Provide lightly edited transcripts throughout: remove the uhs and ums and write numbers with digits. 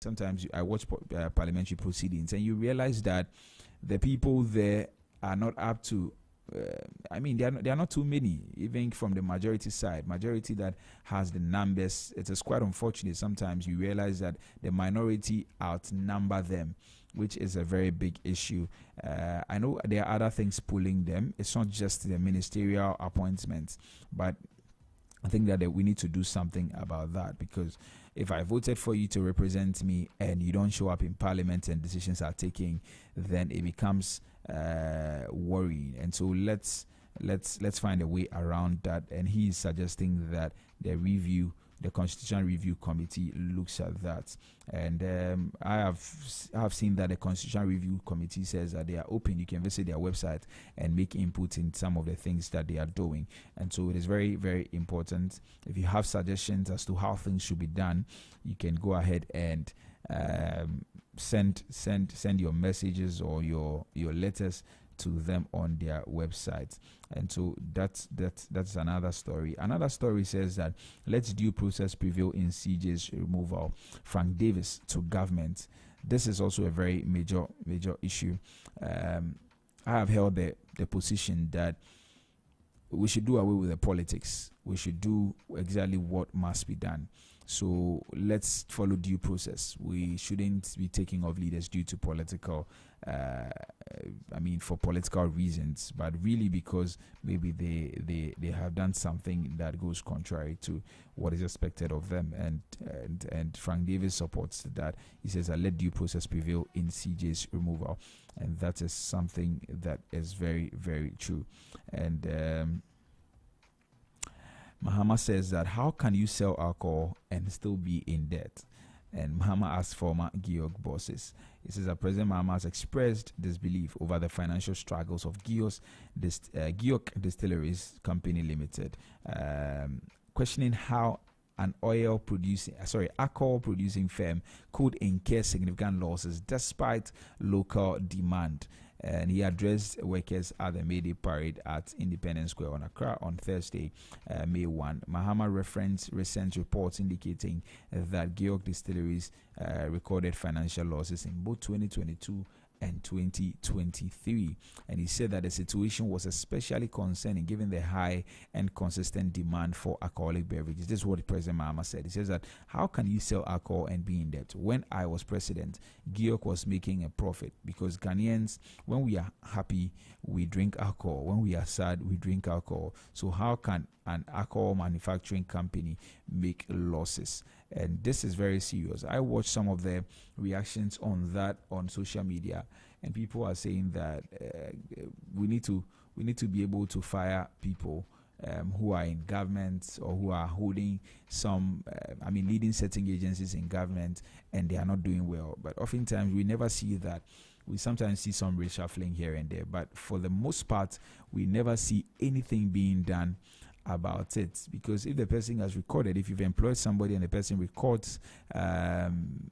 sometimes I watch parliamentary proceedings, and you realize that the people there are not up to. There are not too many, even from the majority side. Majority that has the numbers. It is quite unfortunate. Sometimes you realize that the minority outnumber them, which is a very big issue. I know there are other things pulling them. It's not just the ministerial appointments, but I think that we need to do something about that, because if I voted for you to represent me and you don't show up in parliament and decisions are taken, then it becomes worrying. And so let's find a way around that. And he is suggesting that the Constitutional Review Committee looks at that. And I have seen that the Constitutional Review Committee says that they are open. You can visit their website and make input in some of the things that they are doing. And so it is very, very important. If you have suggestions as to how things should be done, you can go ahead and send your messages or your letters to them on their website. And so that's another story. Another story says that let's due process prevail in CJ's removal. Frank Davis to government. This is also a very major issue. I have held the position that we should do away with the politics. We should do exactly what must be done. So let's follow due process. We shouldn't be taking off leaders due to political, for political reasons, but really because maybe they have done something that goes contrary to what is expected of them. And Frank Davis supports that. He says that let due process prevail in CJ's removal, and that is something that is very, very true. And Mahama says that how can you sell alcohol and still be in debt? And Mahama asked former Georg bosses. He says that President Mahama has expressed disbelief over the financial struggles of Georg Distilleries Company Limited, questioning how an alcohol producing firm could incur significant losses despite local demand. And he addressed workers at the May Day parade at Independence Square on Accra on Thursday, May 1. Mahama referenced recent reports indicating that Georg Distilleries recorded financial losses in both 2022 and 2023. And he said that the situation was especially concerning given the high and consistent demand for alcoholic beverages. This is what President Mahama said. He says that how can you sell alcohol and be in debt? When I was president, Georg was making a profit, because Ghanaians, when we are happy, we drink alcohol. When we are sad, we drink alcohol. So how can an alcohol manufacturing company make losses? And this is very serious. I watched some of the reactions on that on social media, and people are saying that we need to be able to fire people who are in government or who are holding some, leading certain agencies in government, and they are not doing well. But oftentimes we never see that. We sometimes see some reshuffling here and there, but for the most part, we never see anything being done about it. Because if the person has recorded, if you've employed somebody and the person records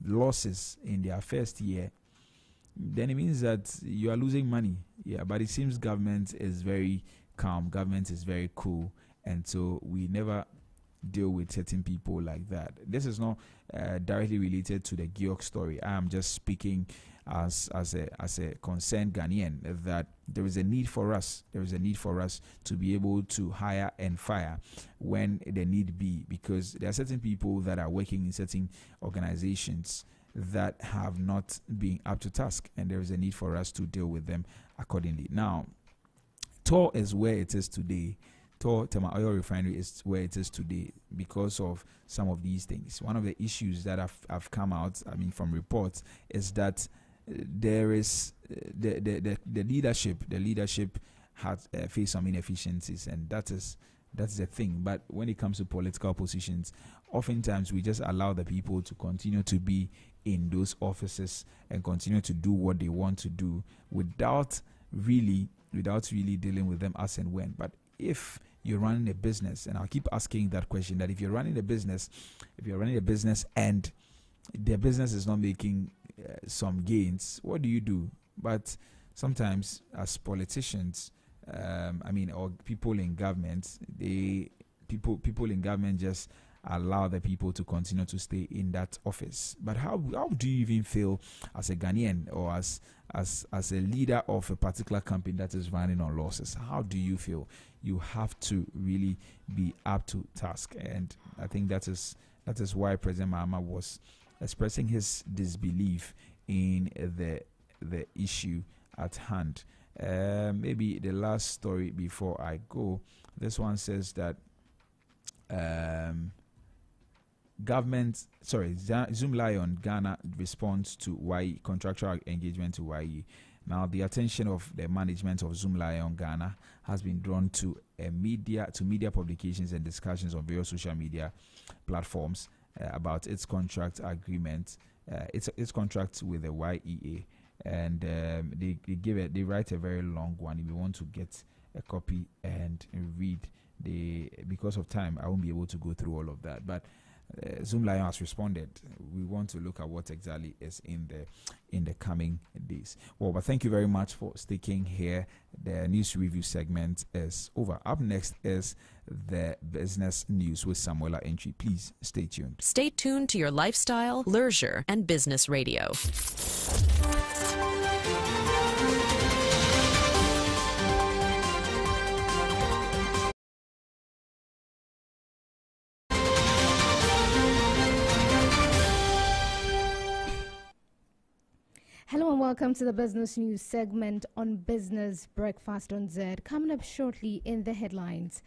losses in their first year, then it means that you are losing money. Yeah, but it seems government is very calm, government is very cool, and so we never deal with certain people like that. This is not directly related to the Georg story. I am just speaking as a concerned Ghanaian that there is a need for us to be able to hire and fire when the need be, because there are certain people that are working in certain organizations that have not been up to task, and there is a need for us to deal with them accordingly. Now, Tor is where it is today. Tema Oil Refinery is where it is today because of some of these things. One of the issues that have come out, from reports, is that there is the leadership. The leadership has faced some inefficiencies, and that's the thing. But when it comes to political positions, oftentimes we just allow the people to continue to be in those offices and continue to do what they want to do without really dealing with them as and when. But if you're running a business, and I'll keep asking that question, that if you're running a business and the business is not making some gains, what do you do? But sometimes as politicians, or people in government, people in government just allow the people to continue to stay in that office. But how do you even feel as a Ghanaian or as a leader of a particular company that is running on losses? How do you feel? You have to really be up to task, and I think that is why President Mahama was expressing his disbelief in the issue at hand. Maybe the last story before I go. This one says that Zoom Lion Ghana responds to YE contractual engagement to YE. Now, the attention of the management of Zoom Lion Ghana has been drawn to media publications and discussions on various social media platforms about its contract agreement, its contract with the YEA, and they write a very long one. If you want to get a copy and read, because of time, I won't be able to go through all of that, but. Zoom Lion has responded. We want to look at what exactly is in the coming days. Well, but thank you very much for sticking here. The news review segment is over. Up next is the business news with Samuela Entry. Please stay tuned. Stay tuned to your lifestyle, leisure, and business radio. Hello and welcome to the business news segment on Business Breakfast on Zed. Coming up shortly in the headlines.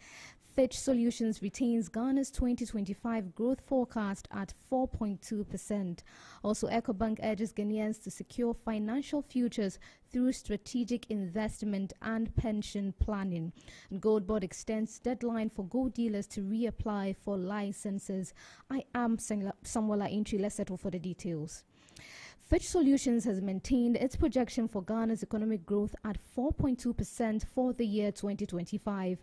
Fitch Solutions retains Ghana's 2025 growth forecast at 4.2%. Also, EcoBank urges Ghanaians to secure financial futures through strategic investment and pension planning. Gold Board extends deadline for gold dealers to reapply for licenses. I am Samuela Entry. Let's settle for the details. Fitch Solutions has maintained its projection for Ghana's economic growth at 4.2% for the year 2025.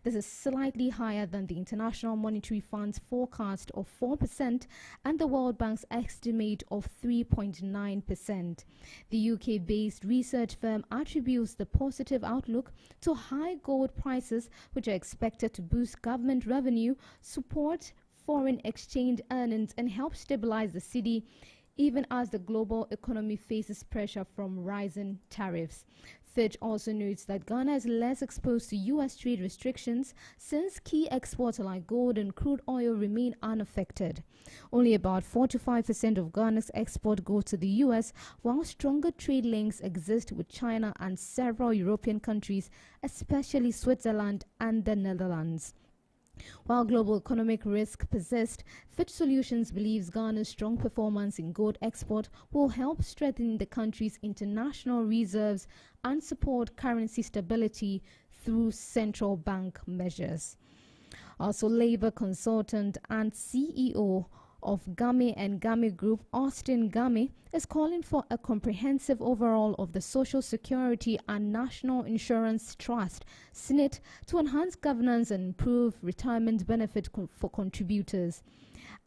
This is slightly higher than the International Monetary Fund's forecast of 4% and the World Bank's estimate of 3.9%. The UK-based research firm attributes the positive outlook to high gold prices, which are expected to boost government revenue, support foreign exchange earnings, and help stabilize the city, even as the global economy faces pressure from rising tariffs. Fitch also notes that Ghana is less exposed to U.S. trade restrictions since key exports like gold and crude oil remain unaffected. Only about 4-5% of Ghana's export go to the U.S., while stronger trade links exist with China and several European countries, especially Switzerland and the Netherlands. While global economic risk persists, Fitch Solutions believes Ghana's strong performance in gold export will help strengthen the country's international reserves and support currency stability through central bank measures. Also, Labour consultant and CEO of Game and Game Group, Austin Game, is calling for a comprehensive overhaul of the Social Security and National Insurance Trust, SNIT, to enhance governance and improve retirement benefit for contributors.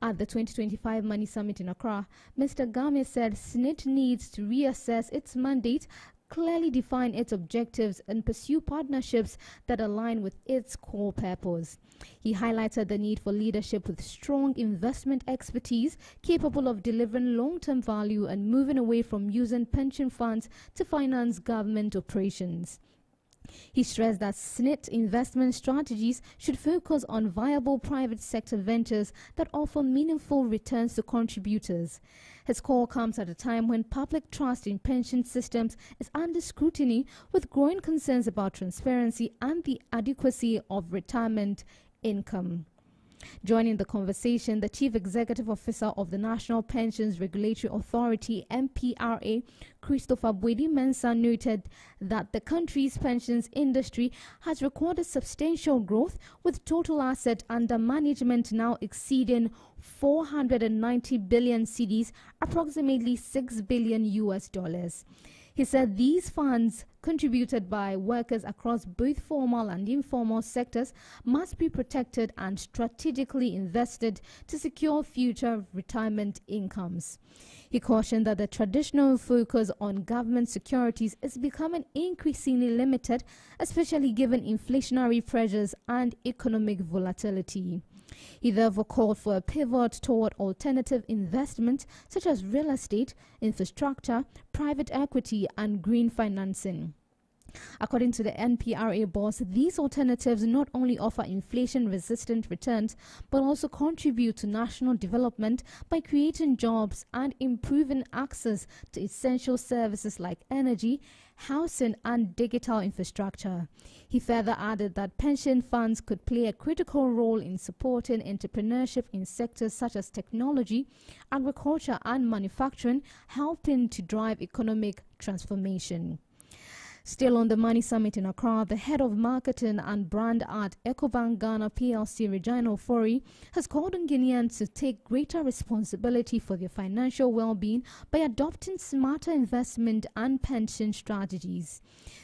At the 2025 Money Summit in Accra, Mr. Game said SNIT needs to reassess its mandate, clearly define its objectives, and pursue partnerships that align with its core purpose. He highlighted the need for leadership with strong investment expertise, capable of delivering long-term value and moving away from using pension funds to finance government operations. He stressed that SNIT investment strategies should focus on viable private sector ventures that offer meaningful returns to contributors. His call comes at a time when public trust in pension systems is under scrutiny, with growing concerns about transparency and the adequacy of retirement income. Joining the conversation, the Chief Executive Officer of the National Pensions Regulatory Authority, NPRA, Christopher Bwedi-Mensah, noted that the country's pensions industry has recorded substantial growth, with total asset under management now exceeding 490 billion cedis, approximately $6 billion. He said these funds, contributed by workers across both formal and informal sectors, must be protected and strategically invested to secure future retirement incomes. He cautioned that the traditional focus on government securities is becoming increasingly limited, especially given inflationary pressures and economic volatility. He therefore called for a pivot toward alternative investment such as real estate, infrastructure, private equity, and green financing. According to the NPRA boss, these alternatives not only offer inflation-resistant returns, but also contribute to national development by creating jobs and improving access to essential services like energy, housing, and digital infrastructure. He further added that pension funds could play a critical role in supporting entrepreneurship in sectors such as technology, agriculture, and manufacturing, helping to drive economic transformation. Still on the Money Summit in Accra, the head of marketing and brand at Ecobank Ghana PLC, Regina Ofori, has called on Guineans to take greater responsibility for their financial well-being by adopting smarter investment and pension strategies.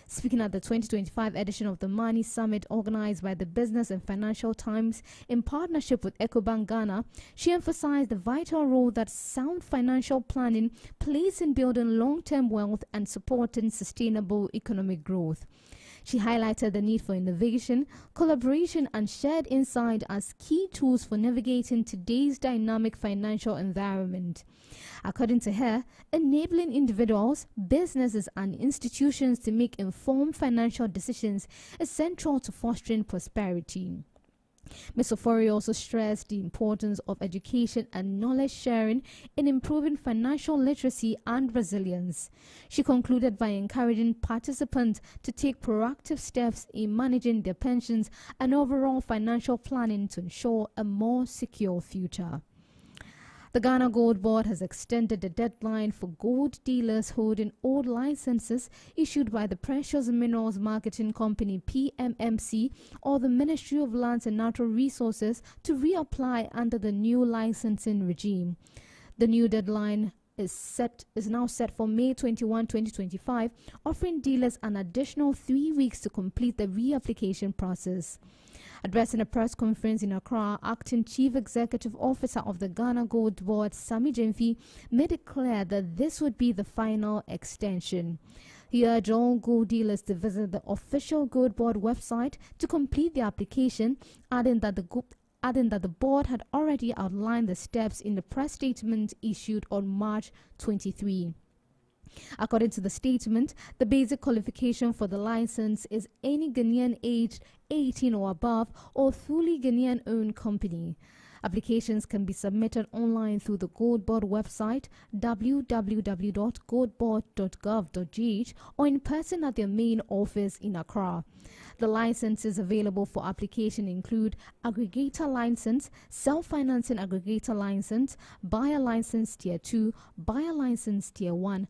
Speaking at the 2025 edition of the Money Summit organized by the Business and Financial Times in partnership with Ecobank Ghana, she emphasized the vital role that sound financial planning plays in building long-term wealth and supporting sustainable economic growth. She highlighted the need for innovation, collaboration, and shared insight as key tools for navigating today's dynamic financial environment. According to her, enabling individuals, businesses, and institutions to make informed financial decisions is central to fostering prosperity. Ms. Ofori also stressed the importance of education and knowledge sharing in improving financial literacy and resilience. She concluded by encouraging participants to take proactive steps in managing their pensions and overall financial planning to ensure a more secure future. The Ghana Gold Board has extended the deadline for gold dealers holding old licenses issued by the Precious Minerals Marketing Company PMMC or the Ministry of Lands and Natural Resources to reapply under the new licensing regime. The new deadline is now set for May 21, 2025, offering dealers an additional 3 weeks to complete the reapplication process. Addressing a press conference in Accra, Acting Chief Executive Officer of the Ghana Gold Board, Sami Jemfi, made it clear that this would be the final extension. He urged all gold dealers to visit the official Gold Board website to complete the application, adding that the board had already outlined the steps in the press statement issued on March 23. According to the statement, the basic qualification for the license is any Ghanaian aged 18 or above or fully Ghanaian-owned company. Applications can be submitted online through the Gold Board website www.goldboard.gov.gh or in person at their main office in Accra. The licenses available for application include aggregator license, self-financing aggregator license, buyer license tier 2, buyer license tier 1.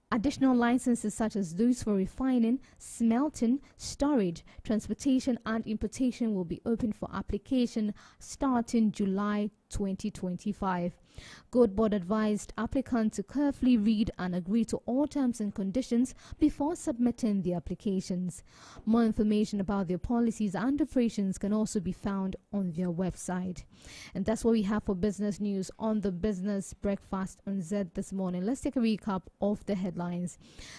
Additional licenses such as those for refining, smelting, storage, transportation, and importation will be open for application starting July 2025. Gold Board advised applicants to carefully read and agree to all terms and conditions before submitting the applications. More information about their policies and operations can also be found on their website. And that's what we have for business news on the Business Breakfast on Zed this morning. Let's take a recap of the headlines.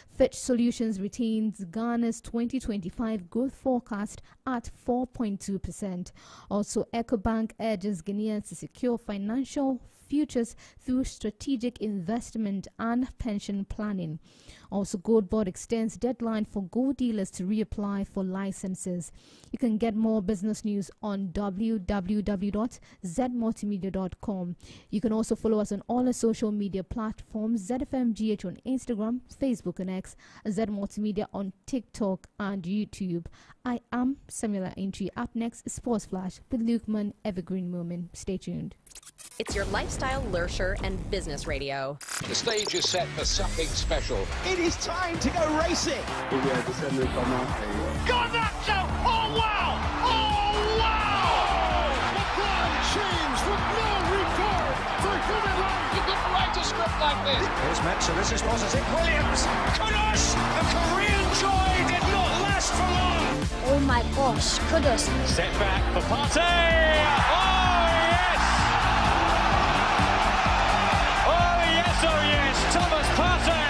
Fitch Solutions retains Ghana's 2025 growth forecast at 4.2%. Also, Ecobank urges Ghanaians to secure financial futures through strategic investment and pension planning. Also, Gold Board extends deadline for gold dealers to reapply for licenses. You can get more business news on www.zmultimedia.com. You can also follow us on all our social media platforms, ZFMGH on Instagram, Facebook and X, Z Multimedia on TikTok and YouTube. I am Samuela Entry. Up next, Sports Flash with Lukeman Evergreen Moment. Stay tuned. It's your lifestyle, leisure, and business radio. The stage is set for something special. It is time to go racing. We are descended from Got that show! Oh wow! Oh wow! LeBron James with no regard for human life. You couldn't write a script like this. Here's Metzer. This is positive. Williams. Kudos! The Korean joy did not last for long. Oh my gosh, kudos. Set back for Partey. Oh yes! Oh yes, Thomas Partey.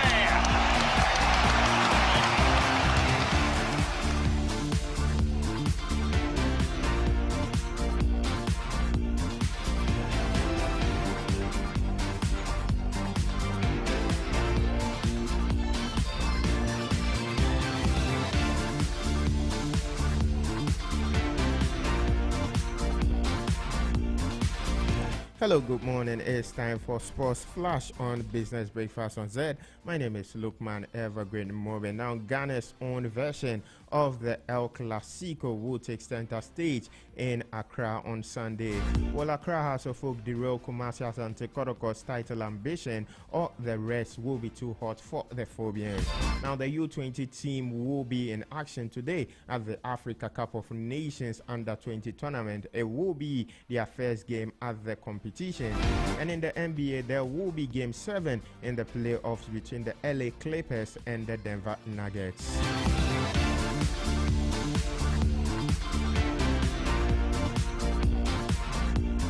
Hello, good morning. It's time for Sports Flash on Business Breakfast on Zed. My name is Lukman Evergreen Mobe. Now, Ghana's own version of the El Clasico will take center stage in Accra on Sunday. Well, Accra House of Folk derail Kumasi Asante Kotoko's title ambition, or the rest will be too hot for the Phobians. Now, the U20 team will be in action today at the Africa Cup of Nations Under-20 tournament. It will be their first game at the competition. And in the NBA, there will be Game 7 in the playoffs between the LA Clippers and the Denver Nuggets.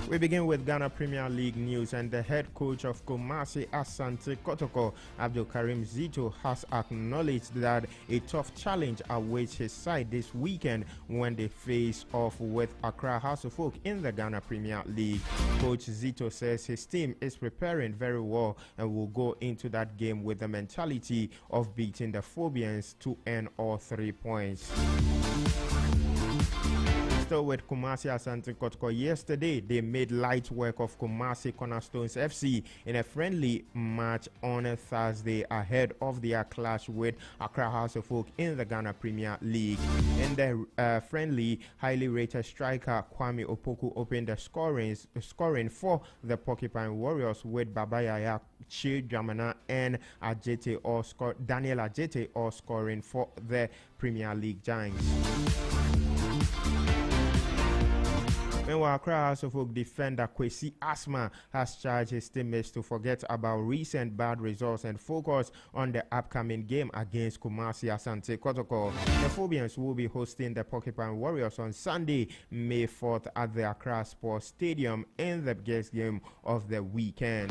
We begin with Ghana Premier League news, and the head coach of Kumasi Asante Kotoko, Abdul Karim Zito, has acknowledged that a tough challenge awaits his side this weekend when they face off with Accra House of Folk in the Ghana Premier League. Coach Zito says his team is preparing very well and will go into that game with the mentality of beating the Phobians to earn all 3 points. Still with Kumasi Asante Kotoko, yesterday they made light work of Kumasi Cornerstones FC in a friendly match on a Thursday ahead of their clash with Accra House of Folk in the Ghana Premier League. In the friendly, highly rated striker Kwame Opoku opened the scoring for the Porcupine Warriors, with Babayaya, Chi Jamana and Daniel Ajete all scoring for the Premier League Giants. Meanwhile, Accra House of Folk defender Kwesi Asma has charged his teammates to forget about recent bad results and focus on the upcoming game against Kumasi Asante Kotoko. The Phobians will be hosting the Porcupine Warriors on Sunday, May 4th at the Accra Sports Stadium in the biggest game of the weekend.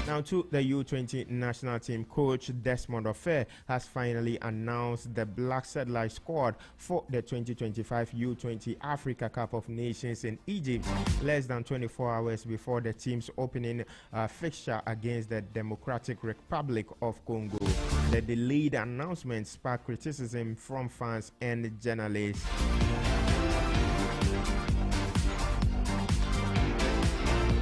Now to the U20 national team, coach Desmond Ofe has finally announced the Black Satellite squad for the 2025 U20 Africa Cup of Nations in Egypt, less than 24 hours before the team's opening fixture against the Democratic Republic of Congo. The delayed announcement sparked criticism from fans and journalists.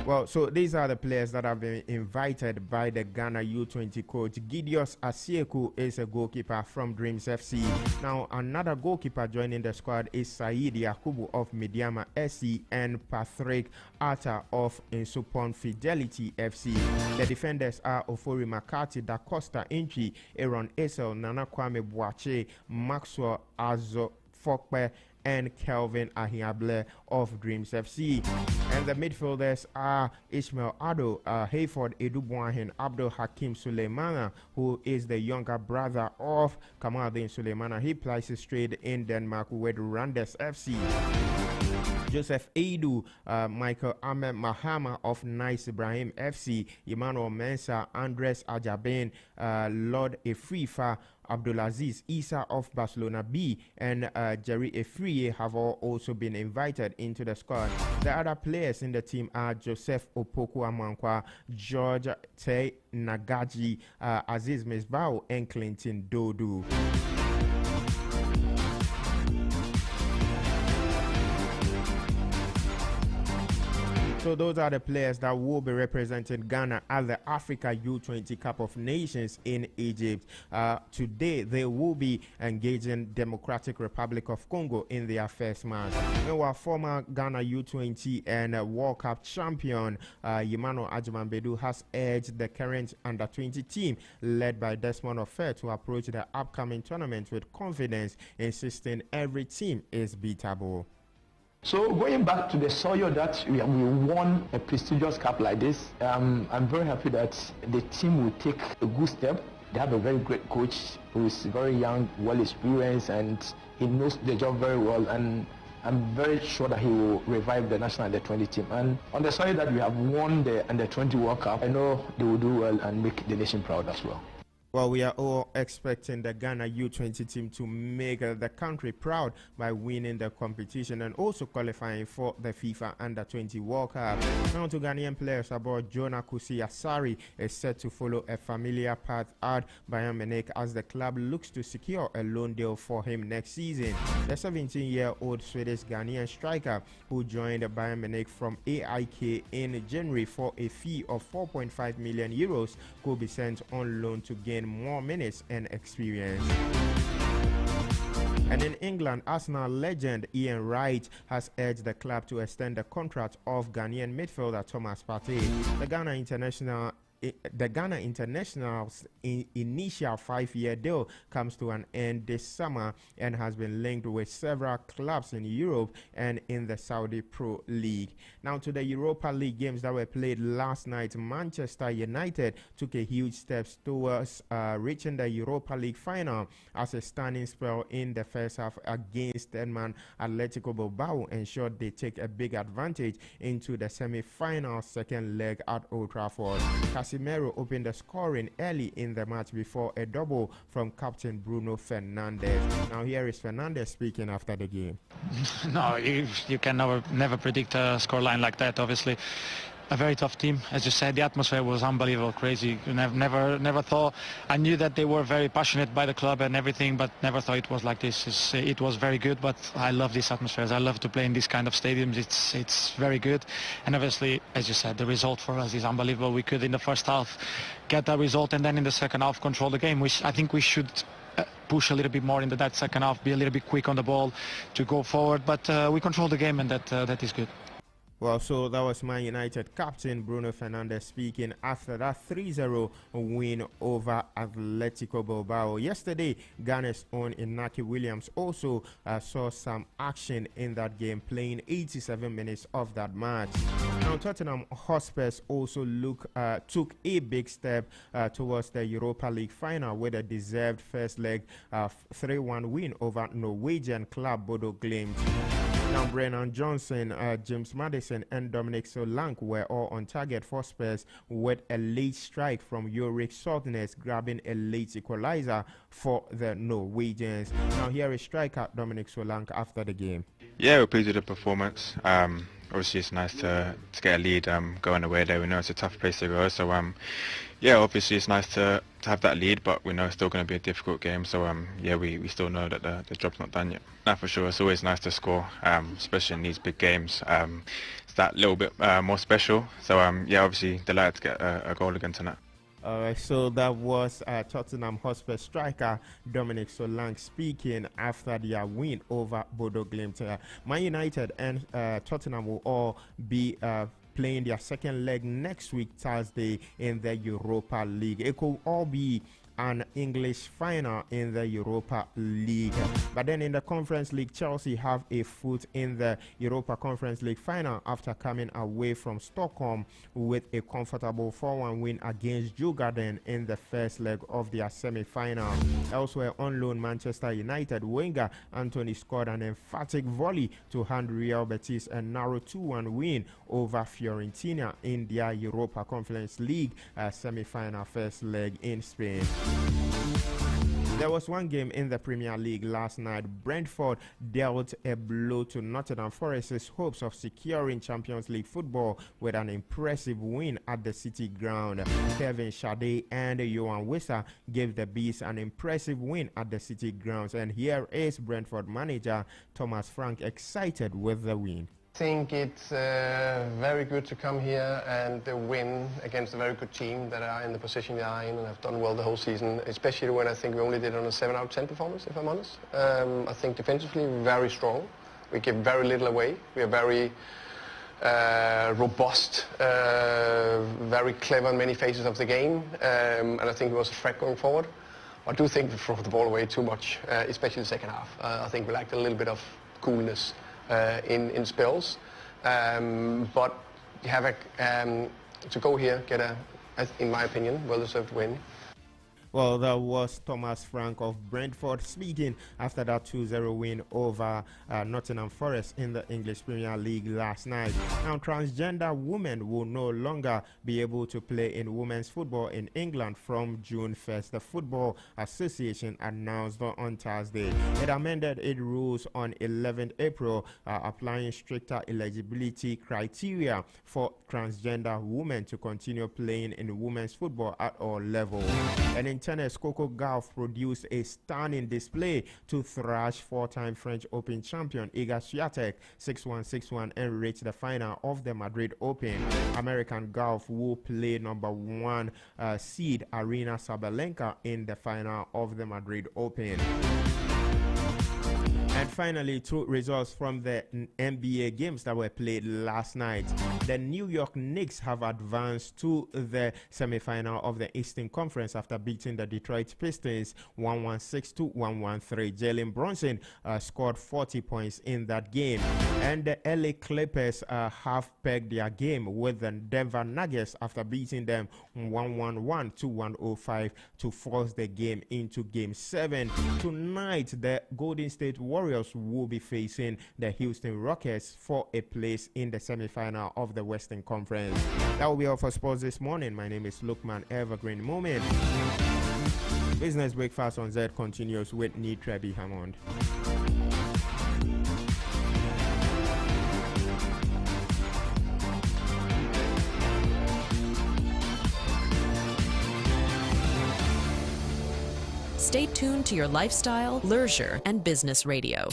Well, so these are the players that have been invited by the Ghana U20 coach. Gideus Asieku is a goalkeeper from Dreams FC. Now, another goalkeeper joining the squad is Said Yakubu of Midiama SC and Patrick Atta of Insupon Fidelity FC. The defenders are Ofori Makati, Da Costa Inchi, Aaron Esel, Nana Kwame Boache, Maxwell Azo Fokpe, and Kelvin Ahiable of Dreams FC. And the midfielders are Ishmael Ado, Hayford Edubuahin, Abdul Hakim Suleimana, who is the younger brother of Kamaldeen Suleimana. He plays straight in Denmark with Randers FC. Joseph Edu, Michael Ahmed Mahama of Nice Ibrahim FC, Emmanuel Mensah, Andres Ajaben, Lord Efrifa, Abdulaziz Isa of Barcelona B, and Jerry Efriye have all also been invited into the squad. The other players in the team are Joseph Opoku Amankwa, George Te Nagaji, Aziz Mesbao, and Clinton Dodu. So those are the players that will be representing Ghana at the Africa U20 Cup of Nations in Egypt. Today, they will be engaging Democratic Republic of Congo in their first match. Meanwhile, former Ghana U20 and World Cup champion Emmanuel Ajimanbedu has urged the current Under-20 team led by Desmond Ofe to approach the upcoming tournament with confidence, insisting every team is beatable. So going back to the soil that we won a prestigious cup like this, I'm very happy that the team will take a good step. They have a very great coach who is very young, well experienced, and he knows the job very well. And I'm very sure that he will revive the national Under-20 team. And on the soil that we have won the Under-20 World Cup, I know they will do well and make the nation proud as well. Well, we are all expecting the Ghana U20 team to make the country proud by winning the competition and also qualifying for the FIFA Under-20 World Cup. Now to Ghanaian players aboard, Jonah Kusi Asari is set to follow a familiar path at Bayern Munich as the club looks to secure a loan deal for him next season. The 17-year-old Swedish Ghanaian striker who joined Bayern Munich from AIK in January for a fee of 4.5 million euros could be sent on loan to gain more minutes and experience. And in England, Arsenal legend Ian Wright has urged the club to extend the contract of Ghanaian midfielder Thomas Partey. The Ghana International's initial 5-year deal comes to an end this summer and has been linked with several clubs in Europe and in the Saudi Pro League. Now to the Europa League games that were played last night, Manchester United took a huge step towards reaching the Europa League final as a stunning spell in the first half against third-man Atletico Bilbao ensured they take a big advantage into the semi-final second leg at Old Trafford. Casemiro opened the scoring early in the match before a double from captain Bruno Fernandes. Now here is Fernandes speaking after the game. No, you can never predict a scoreline like that. Obviously, a very tough team. As you said, the atmosphere was unbelievable, crazy. You never thought. I knew that they were very passionate by the club and everything, but never thought it was like this. It was very good, but I love these atmospheres. I love to play in this kind of stadiums. It's very good. And obviously, as you said, the result for us is unbelievable. We could, in the first half, get that result, and then in the second half, control the game, which I think we should push a little bit more into that second half, be a little bit quick on the ball to go forward. But we control the game, and that is good. Well, so that was Man United captain Bruno Fernandes speaking after that 3-0 win over Atletico Bilbao. Yesterday, Ghana's own Inaki Williams also saw some action in that game, playing 87 minutes of that match. Now, Tottenham Hotspurs also took a big step towards the Europa League final with a deserved first leg 3-1 win over Norwegian club Bodo Glimt. Now, Brennan Johnson, James Maddison and Dominic Solanke were all on target for Spurs with a late strike from Ulrik Soltnes grabbing a late equalizer for the Norwegians. Now, here is striker Dominic Solanke after the game. Yeah, we're pleased with the performance. Obviously, it's nice to get a lead going away there. We know it's a tough place to go, so yeah, obviously it's nice to have that lead, but we know it's still going to be a difficult game. So yeah, we still know that the job's not done yet. Now, for sure, it's always nice to score, especially in these big games. It's that little bit more special. So yeah, obviously delighted to get a goal again tonight. So that was Tottenham Hotspur striker Dominic Solanke speaking after their win over Bodo Glimt. Man United and Tottenham will all be playing their second leg next week, Thursday, in the Europa League. It could all be an English final in the Europa League. But then in the Conference League, Chelsea have a foot in the Europa Conference League final after coming away from Stockholm with a comfortable 4-1 win against Djurgården in the first leg of their semi-final. Elsewhere on loan, Manchester United winger Anthony scored an emphatic volley to hand Real Betis a narrow 2-1 win over Fiorentina in their Europa Conference League semi-final first leg in Spain. There was one game in the Premier League last night. Brentford dealt a blow to Nottingham Forest's hopes of securing Champions League football with an impressive win at the City Ground. Kevin Shade and Johan Wissa gave the Bees an impressive win at the City Grounds. And here is Brentford manager Thomas Frank excited with the win. I think it's very good to come here and win against a very good team that are in the position they are in and have done well the whole season, especially when I think we only did on a 7 out of 10 performance, if I'm honest. I think defensively very strong. We give very little away. We are very robust, very clever in many phases of the game, and I think it was a threat going forward. I do think we throw the ball away too much, especially the second half. I think we lacked a little bit of coolness in spells, but you have to go here, get in my opinion, well-deserved win. Well, that was Thomas Frank of Brentford speaking after that 2-0 win over Nottingham Forest in the English Premier League last night. Now, transgender women will no longer be able to play in women's football in England from June 1st. The Football Association announced on Thursday. It amended its rules on 11th April, applying stricter eligibility criteria for transgender women to continue playing in women's football at all levels. And in tennis, Coco Gauff produced a stunning display to thrash four-time French Open champion Iga Swiatek 6-1, 6-1 and reached the final of the Madrid Open. American Gauff will play number 1 seed Arina Sabalenka in the final of the Madrid Open. And finally, two results from the NBA games that were played last night. The New York Knicks have advanced to the semifinal of the Eastern Conference after beating the Detroit Pistons 116 to 113. Jalen Brunson scored 40 points in that game. And the LA Clippers have pegged their game with the Denver Nuggets after beating them 111 to 105 to force the game into Game 7. Tonight, the Golden State Warriors will be facing the Houston Rockets for a place in the semifinal of the Western Conference. That will be all for sports this morning. My name is Lukman Evergreen Moment. Business Breakfast on Zed continues with Trebi Hammond. Stay tuned to your lifestyle, leisure, and business radio.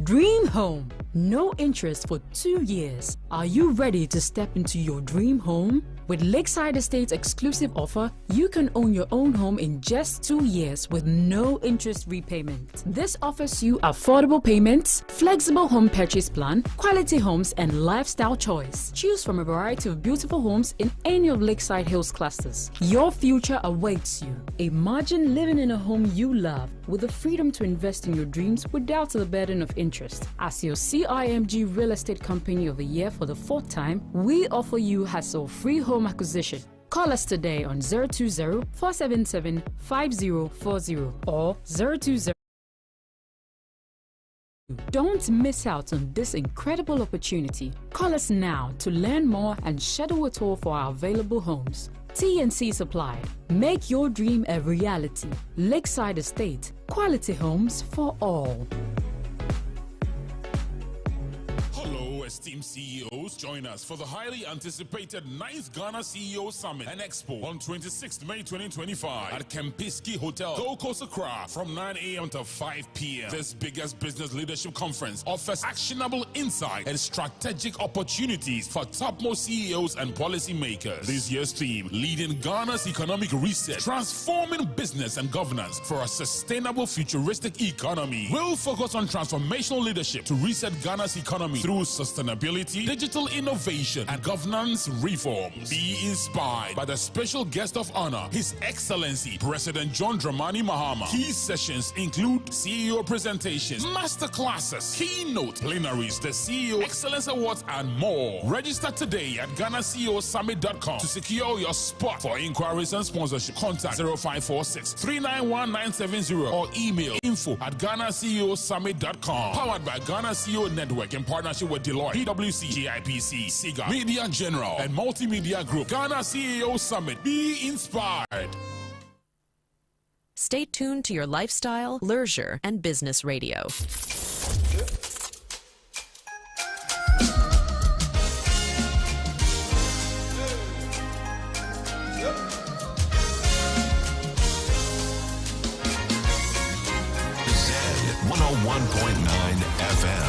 Dream home. No interest for 2 years. Are you ready to step into your dream home? With Lakeside Estate's exclusive offer, you can own your own home in just 2 years with no interest repayment. This offers you affordable payments, flexible home purchase plan, quality homes, and lifestyle choice. Choose from a variety of beautiful homes in any of Lakeside Hills clusters. Your future awaits you. Imagine living in a home you love with the freedom to invest in your dreams without the burden of interest. As your CIMG Real Estate Company of the Year for the 4th time, we offer you hassle-free home acquisition. Call us today on 020-477-5040 or 020. Don't miss out on this incredible opportunity. Call us now to learn more and schedule a tour for our available homes. T&Cs applied. Make your dream a reality. Lakeside Estate. Quality homes for all. Esteemed CEOs, join us for the highly anticipated 9th Ghana CEO Summit and Expo on 26th May 2025 at Kempinski Hotel, Gold Coast, Accra from 9 a.m. to 5 p.m. This biggest business leadership conference offers actionable insight and strategic opportunities for topmost CEOs and policymakers. This year's theme, leading Ghana's economic reset, transforming business and governance for a sustainable futuristic economy. We'll focus on transformational leadership to reset Ghana's economy through sustainability, digital innovation, and governance reforms. Be inspired by the special guest of honor, His Excellency President John Dramani Mahama. Key sessions include CEO presentations, master classes, keynote plenaries, the CEO Excellence Awards, and more. Register today at GhanaCEOSummit.com to secure your spot. For inquiries and sponsorship, contact 0546-391-970 or email info@GhanaCEOSummit.com. Powered by Ghana CEO Network in partnership with Deloitte, PwC, GIPC, SIGA, Media General, and Multimedia Group. Ghana CEO Summit. Be inspired. Stay tuned to your lifestyle, leisure, and business radio. Zed 101.9 FM.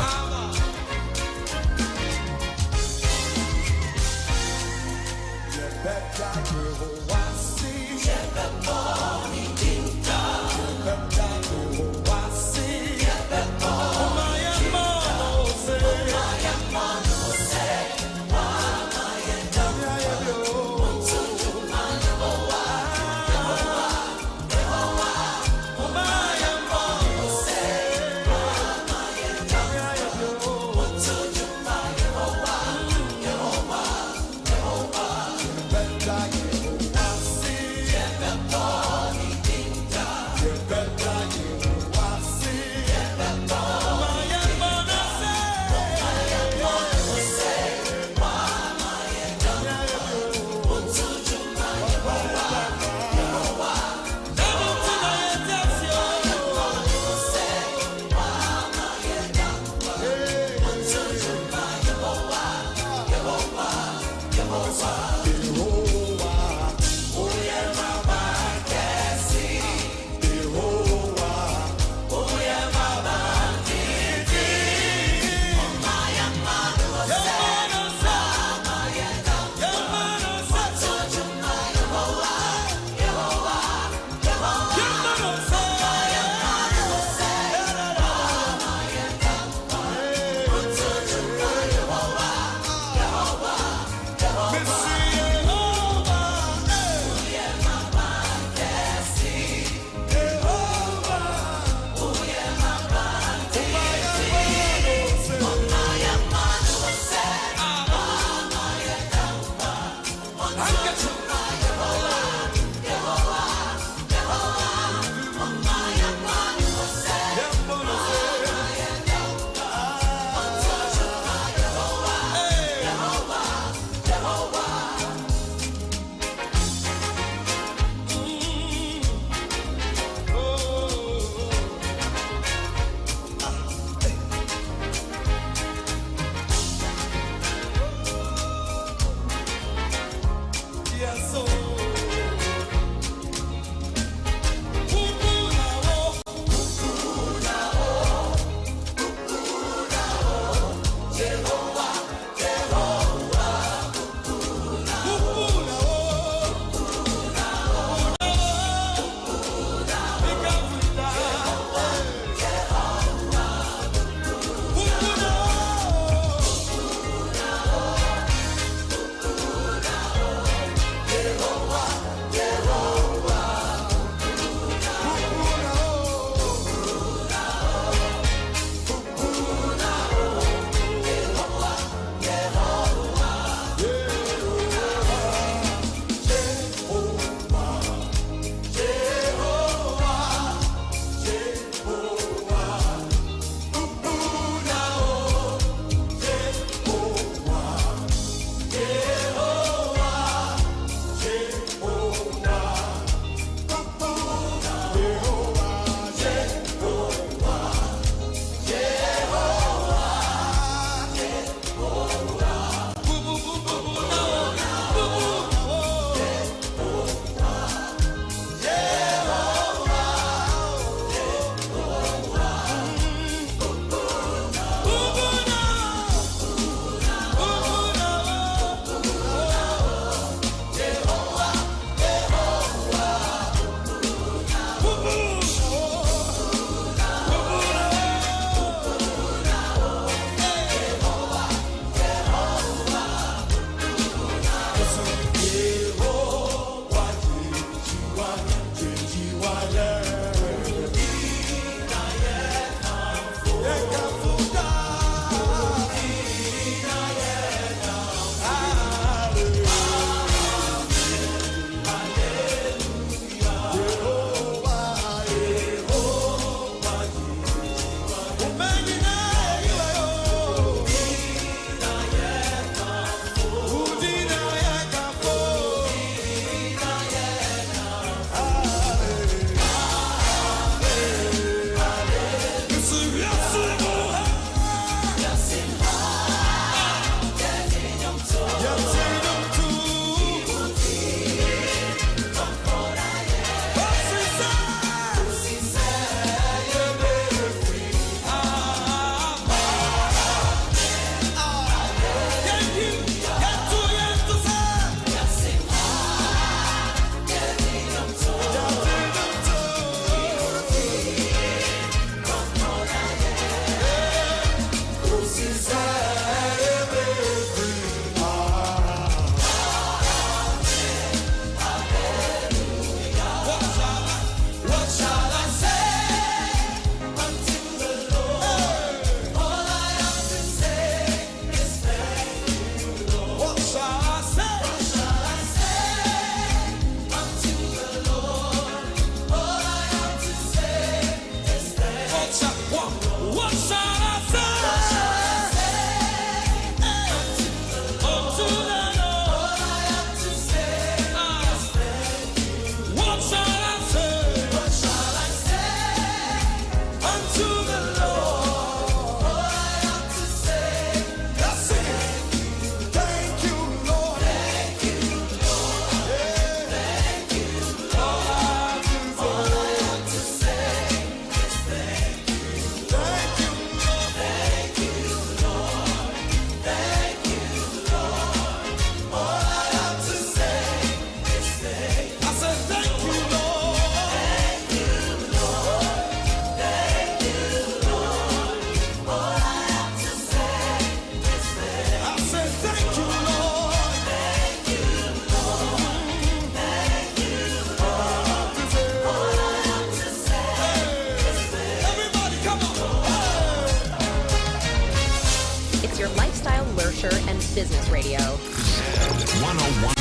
Business Radio. Zed 101.9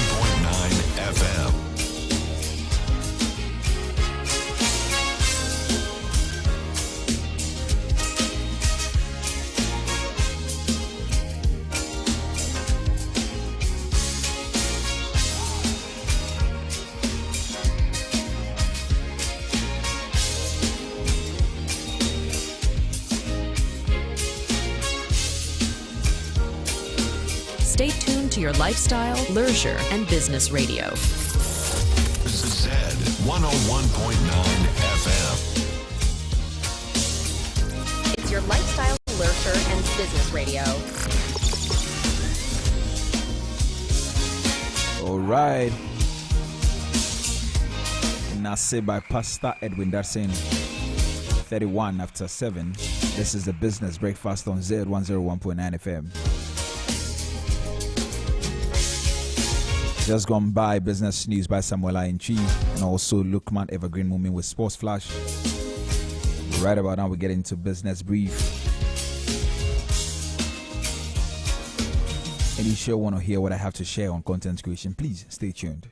FM. Stay tuned to your lifestyle, leisure, and business radio. Zed 101.9 FM. It's your lifestyle, leisure, and business radio. All right. Nase by Pastor Edwin Darsen. 31 after 7. This is the Business Breakfast on Zed 101.9 FM. Just gone by business news by Samuela Inchi and also Lukman Evergreen Moment with Sports Flash. Right about now we get into business brief. And you sure want to hear what I have to share on content creation, please stay tuned.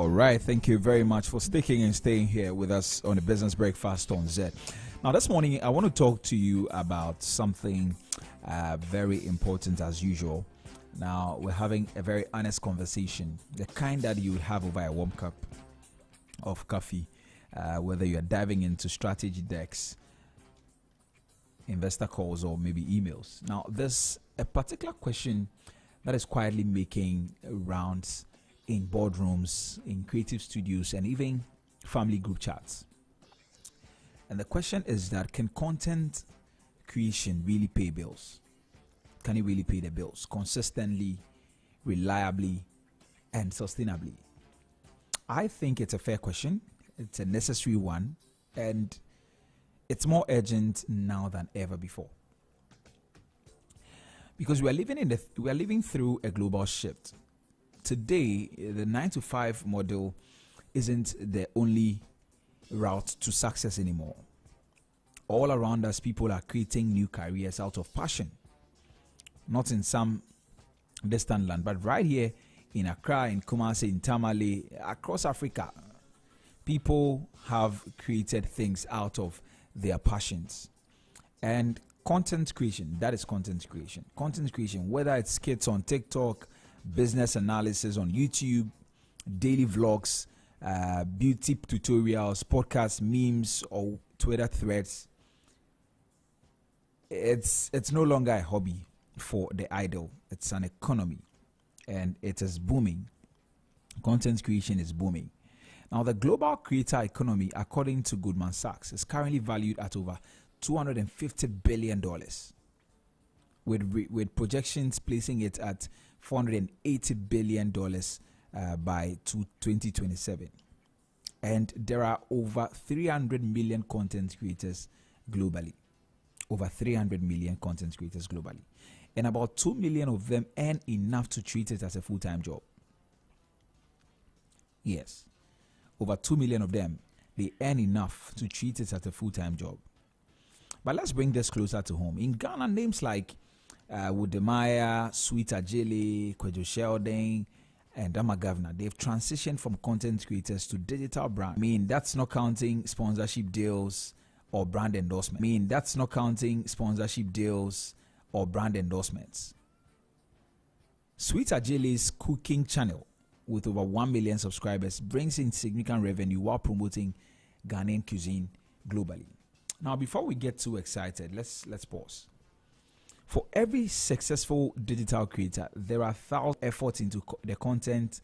Right, thank you very much for sticking and staying here with us on the Business Breakfast on Zed. Now, this morning, I want to talk to you about something very important as usual. Now, we're having a very honest conversation, the kind that you will have over a warm cup of coffee, whether you're diving into strategy decks, investor calls, or maybe emails. Now, there's a particular question that is quietly making rounds in boardrooms, in creative studios, and even family group chats. And the question is that, can content creation really pay bills? Can it really pay the bills consistently, reliably, and sustainably? I think it's a fair question. It's a necessary one, and it's more urgent now than ever before. Because we are living through a global shift. Today, the 9-to-5 model isn't the only route to success anymore. All around us, people are creating new careers out of passion. Not in some distant land, but right here in Accra, in Kumasi, in Tamale, across Africa, people have created things out of their passions. And content creation, that is content creation. Content creation, whether it's skits on TikTok, business analysis on YouTube, daily vlogs, beauty tutorials, podcasts, memes, or Twitter threads. It's no longer a hobby for the idle. It's an economy, and it is booming. Content creation is booming. Now, the global creator economy, according to Goldman Sachs, is currently valued at over $250 billion, with projections placing it at $480 billion by 2027. And there are over 300 million content creators globally. Over 300 million content creators globally. And about 2 million of them earn enough to treat it as a full-time job. Yes. Over 2 million of them, they earn enough to treat it as a full-time job. But let's bring this closer to home. In Ghana, names like Wudemaya, Sweet Ajele, Kwejo Sheldon, and Dama Governor, they've transitioned from content creators to digital brand. I mean, that's not counting sponsorship deals or brand endorsement. Sweet Ajele's cooking channel with over 1 million subscribers, brings in significant revenue while promoting Ghanaian cuisine globally. Now, before we get too excited, let's pause. For every successful digital creator, there are thousands of efforts into the content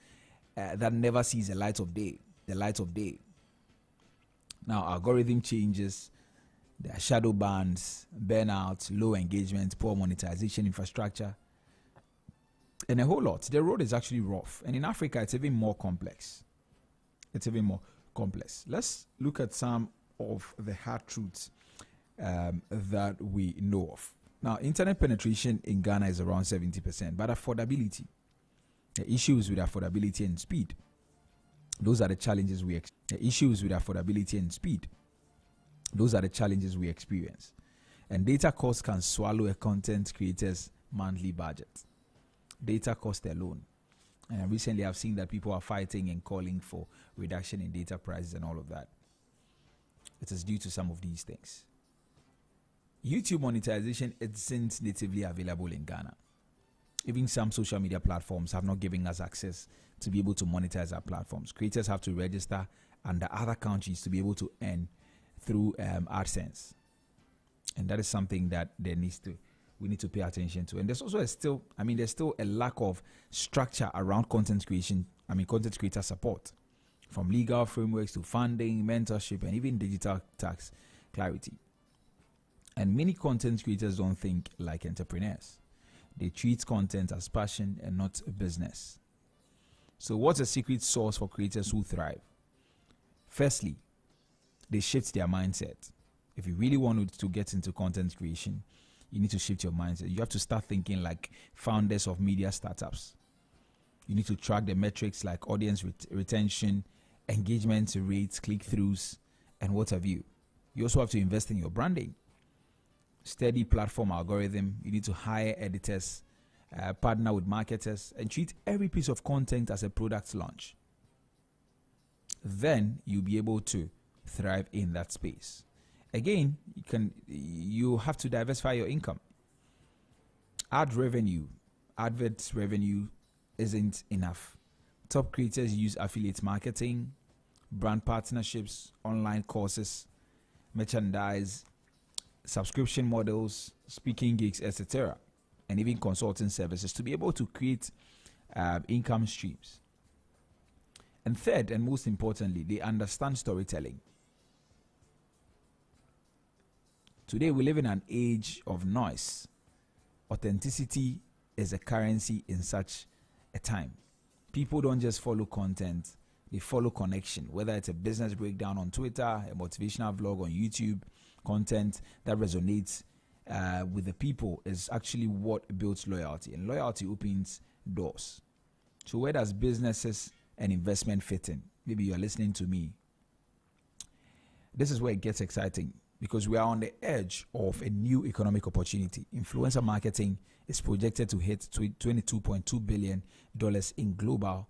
that never sees the light of day. Now, algorithm changes, there are shadow bans, burnout, low engagement, poor monetization infrastructure, and a whole lot. The road is actually rough. And in Africa, it's even more complex. Let's look at some of the hard truths that we know of. Now, internet penetration in Ghana is around 70%, but affordability, the issues with affordability and speed, those are the challenges we experience. And data costs can swallow a content creator's monthly budget. Data cost alone. And recently I've seen that people are fighting and calling for reduction in data prices and all of that. It is due to some of these things. YouTube monetization isn't natively available in Ghana. Even some social media platforms have not given us access to be able to monetize our platforms. Creators have to register under other countries to be able to earn through AdSense. And that is something that we need to pay attention to. And there's also still a lack of structure around content creator support, from legal frameworks to funding, mentorship, and even digital tax clarity. And many content creators don't think like entrepreneurs. They treat content as passion and not a business. So what's a secret sauce for creators who thrive? Firstly, they shift their mindset. If you really want to get into content creation, you need to shift your mindset. You have to start thinking like founders of media startups. You need to track the metrics like audience retention, engagement rates, click-throughs, and what have you. You also have to invest in your branding. Steady platform algorithm. You need to hire editors, partner with marketers, and treat every piece of content as a product launch. Then you'll be able to thrive in that space. Again, you have to diversify your income. Adverts revenue isn't enough. Top creators use affiliate marketing, brand partnerships, online courses, merchandise, subscription models, speaking gigs, etc., and even consulting services to be able to create income streams. And third, and most importantly, they understand storytelling. Today, we live in an age of noise. Authenticity is a currency in such a time. People don't just follow content, they follow connection, whether it's a business breakdown on Twitter, a motivational vlog on YouTube. Content that resonates with the people is actually what builds loyalty, and loyalty opens doors. So where does businesses and investment fit in? Maybe you're listening to me. This is where it gets exciting, because we are on the edge of a new economic opportunity. Influencer marketing is projected to hit $22.2 billion in global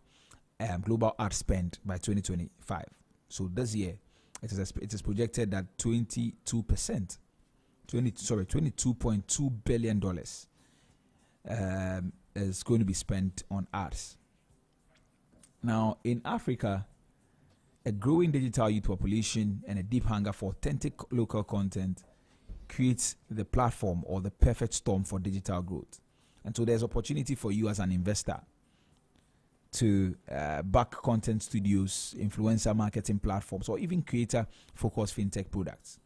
ad spend by 2025. So this year, it is projected that $22.2 billion is going to be spent on ads. Now, in Africa, a growing digital youth population and a deep hunger for authentic local content creates the platform or the perfect storm for digital growth. And so there's opportunity for you as an investor to back content studios, influencer marketing platforms, or even creator-focused fintech products.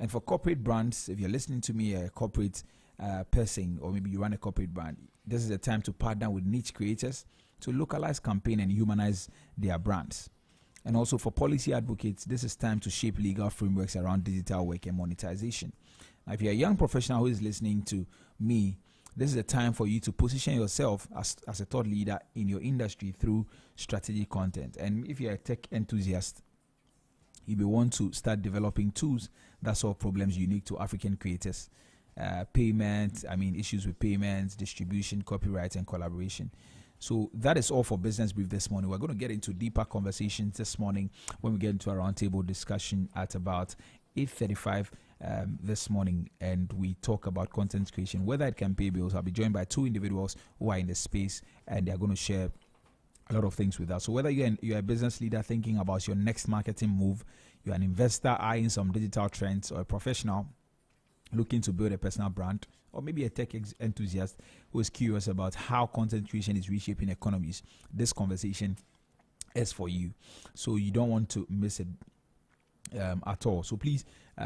And for corporate brands, if you're listening to me, a corporate person, or maybe you run a corporate brand, this is the time to partner with niche creators to localize campaign and humanize their brands. And also for policy advocates, this is time to shape legal frameworks around digital work and monetization. Now, if you're a young professional who is listening to me, this is a time for you to position yourself as a thought leader in your industry through strategic content. And if you're a tech enthusiast, you may want to start developing tools that solve problems unique to African creators. Issues with payments, distribution, copyright, and collaboration. So that is all for Business Brief this morning. We're going to get into deeper conversations this morning when we get into a roundtable discussion at about 8:35 this morning, and we talk about content creation, whether it can pay bills. I'll be joined by two individuals who are in the space, and they're going to share a lot of things with that. So whether you're a business leader thinking about your next marketing move, you're an investor eyeing some digital trends, or a professional looking to build a personal brand, or maybe a tech enthusiast who is curious about how content creation is reshaping economies, this conversation is for you. So you don't want to miss it at all. So please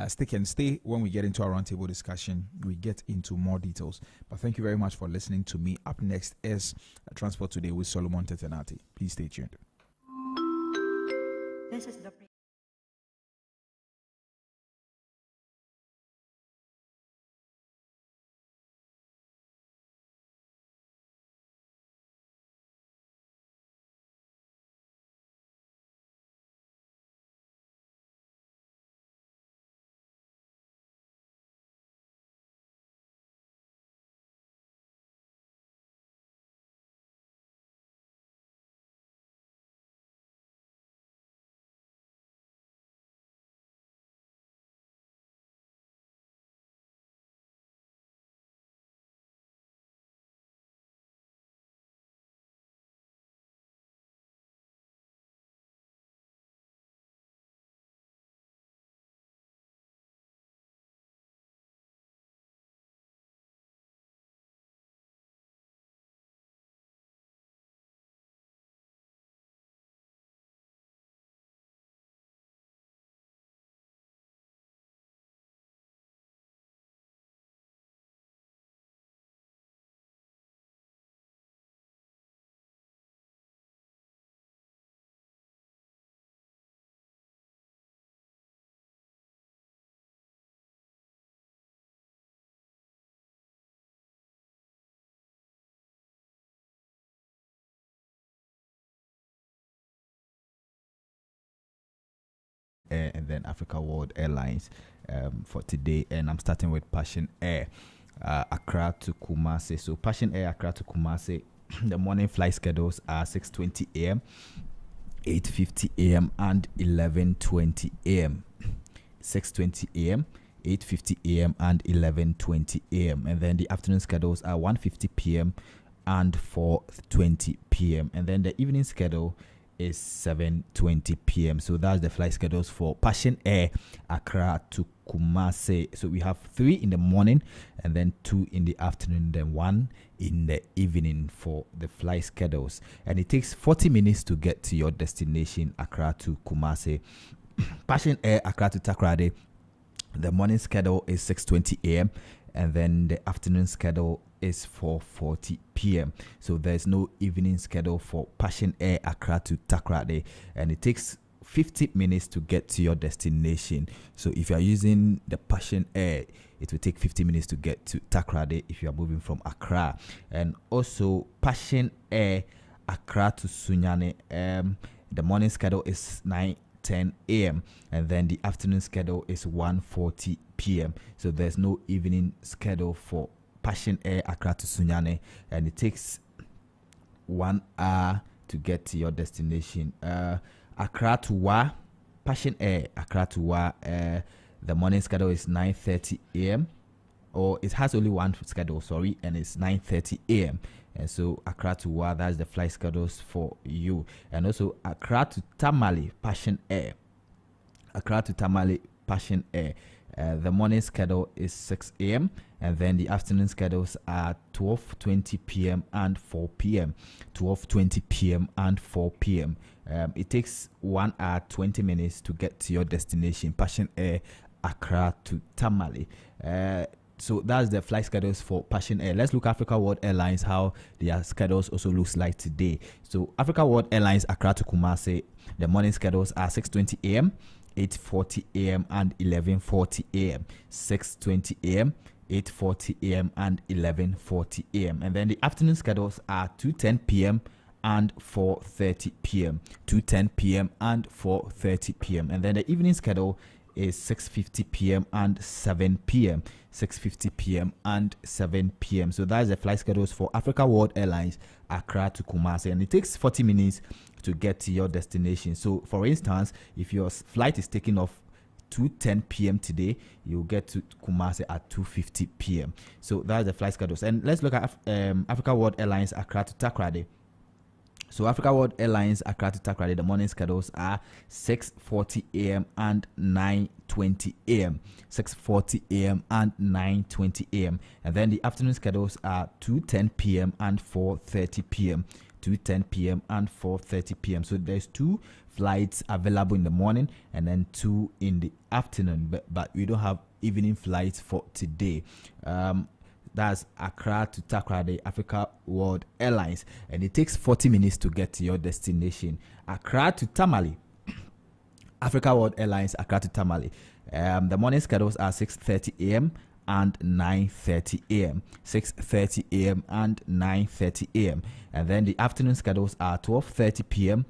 stick and stay. When we get into our roundtable discussion, we get into more details. But thank you very much for listening to me. Up next is Transport Today with Solomon Tetenati. Please stay tuned. This is the Air and then Africa World Airlines for today. And I'm starting with Passion Air, Accra to Kumasi. So Passion Air, Accra to Kumasi, the morning flight schedules are 6:20 a.m., 8:50 a.m. and 11:20 a.m. 6:20 a.m., 8:50 a.m. and 11:20 a.m. And then the afternoon schedules are 1:50 p.m. and 4:20 p.m. And then the evening schedule is 7:20 p.m. So that's the flight schedules for Passion Air, Accra to Kumasi. So we have 3 in the morning and then 2 in the afternoon, then 1 in the evening for the flight schedules. And it takes 40 minutes to get to your destination, Accra to Kumasi. Passion Air, Accra to Takoradi, the morning schedule is 6:20 a.m. and then the afternoon schedule is 4:40 p.m. So there's no evening schedule for Passion Air, Accra to Takoradi, and it takes 50 minutes to get to your destination. So if you are using the Passion Air, it will take 50 minutes to get to Takoradi if you are moving from Accra. And also Passion Air, Accra to Sunyani, the morning schedule is 9:10 a.m. and then the afternoon schedule is 1:40 p.m. So there's no evening schedule for Passion Air, Accra to Sunyani, and it takes 1 hour to get to your destination. Accra to Wa, Passion Air, Accra to Wa, the morning schedule is 9:30 a.m. or it has only one schedule, sorry, and it's 9:30 a.m. And so Accra to Wa, that's the flight schedules for you. And also Accra to Tamale, Passion Air, Accra to Tamale, Passion Air. The morning schedule is 6 a.m. and then the afternoon schedules are 12:20 p.m. and 4 p.m. 12:20 p.m. and 4 p.m. It takes 1 hour 20 minutes to get to your destination, Passion Air, Accra to Tamale. So that's the flight schedules for Passion Air. Let's look at Africa World Airlines, how their schedules also looks like today. So Africa World Airlines, Accra to Kumasi, the morning schedules are 6:20 a.m., 8:40 a.m. and 11:40 a.m. 6:20 a.m., 8:40 a.m. and 11:40 a.m. And then the afternoon schedules are 2:10 p.m. and 4:30 p.m. 2:10 p.m. and 4:30 p.m. And then the evening schedule is 6:50 p.m. and 7 p.m. 6:50 p.m. and 7 p.m. So that's the flight schedules for Africa World Airlines, Accra to Kumasi, and it takes 40 minutes to get to your destination. So for instance, if your flight is taking off 2:10 p.m. today, you'll get to Kumasi at 2:50 p.m. So that's the flight schedules. And let's look at Africa World Airlines, Accra to Takoradi. So Africa World Airlines Accra to Takoradi, the morning schedules are 6:40 a.m. and 9:20 a.m. 6:40 a.m. and 9:20 a.m. And then the afternoon schedules are 2:10 p.m. and 4:30 p.m. 2:10 p.m. and 4:30 p.m. So there's 2 flights available in the morning and then 2 in the afternoon. But we don't have evening flights for today. That's Accra to Takoradi, Africa World Airlines, and it takes 40 minutes to get to your destination. Accra to Tamale, Africa World Airlines, Accra to Tamale. The morning schedules are 6:30 a.m. and 9:30 a.m. 6:30 a.m. and 9:30 a.m. And then the afternoon schedules are 12:30 p.m.,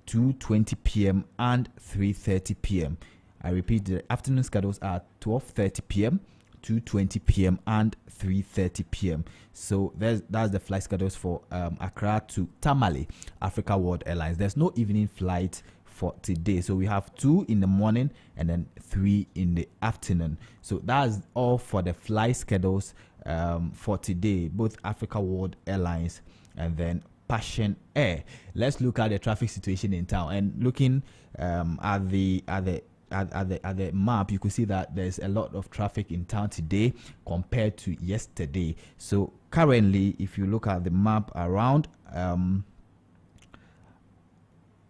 2:20 p.m. and 3:30 p.m. I repeat, the afternoon schedules are 12:30 p.m., 2:20 p.m. and 3:30 p.m. So that's the flight schedules for Accra to Tamale, Africa World Airlines. There's no evening flight for today, so we have 2 in the morning and then 3 in the afternoon. So that's all for the flight schedules for today, both Africa World Airlines and then Passion Air. Let's look at the traffic situation in town, and looking at the map, you could see that there's a lot of traffic in town today compared to yesterday. So currently, if you look at the map around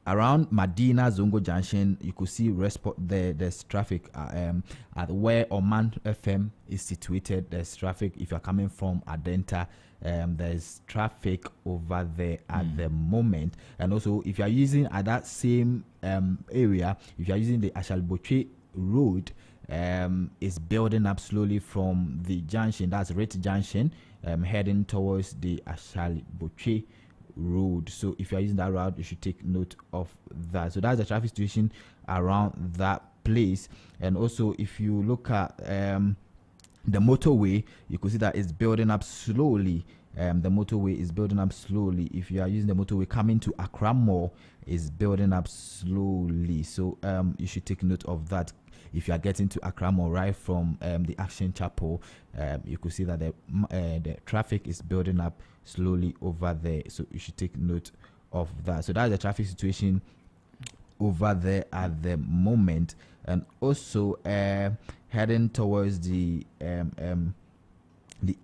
Medina Zongo Junction, you could see there's traffic at where Oman FM is situated. There's traffic if you're coming from Adenta. There's traffic over there at the moment. And also, if you are using at that same area, if you are using the Ashalboche Road, it's building up slowly from the junction, that's Rate Junction, heading towards the Ashalboche Road. So if you are using that route, you should take note of that. So that's the traffic situation around that place. And also, if you look at the motorway, you could see that it's building up slowly. The motorway is building up slowly. If you are using the motorway coming to Accra Mall, is building up slowly. So you should take note of that. If you are getting to Accra Mall right from the Action Chapel, you could see that the traffic is building up slowly over there. So you should take note of that. So that's the traffic situation over there at the moment. And also heading towards the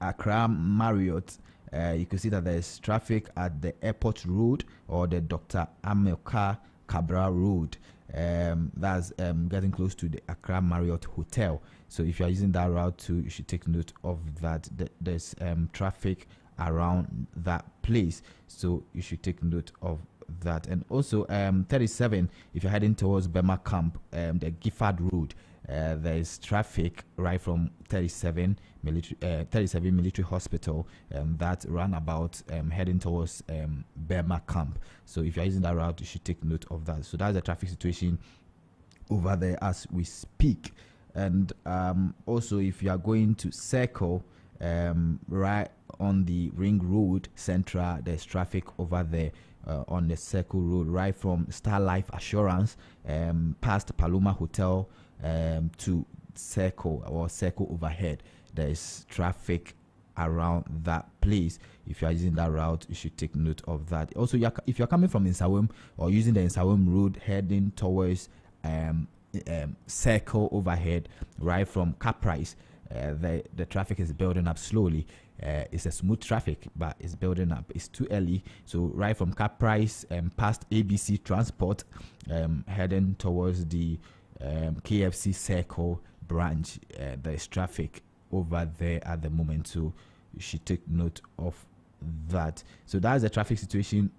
Accra Marriott, you can see that there's traffic at the Airport Road or the Dr. Amilcar Cabral Road. That's getting close to the Accra Marriott Hotel. So if you are using that route too, you should take note of that. There's traffic around that place, so you should take note of that. And also 37, if you're heading towards Bema Camp, the Gifford Road, there is traffic right from 37 Military Hospital, that roundabout heading towards Bema Camp. So if you're using that route, you should take note of that. So that's the traffic situation over there as we speak. And also, if you are going to Circle, right on the Ring Road Central, there's traffic over there on the Circle Road, right from Star Life Assurance past Paloma Hotel to Circle or Circle overhead. There is traffic around that place. If you are using that route, you should take note of that. Also, if you're coming from Insawam or using the Insawam Road heading towards Circle overhead, right from Caprice, the traffic is building up slowly. It's a smooth traffic, but it's building up. It's too early. So right from Caprice past ABC Transport, heading towards the KFC Circle branch, there's traffic over there at the moment, so you should take note of that. So that's the traffic situation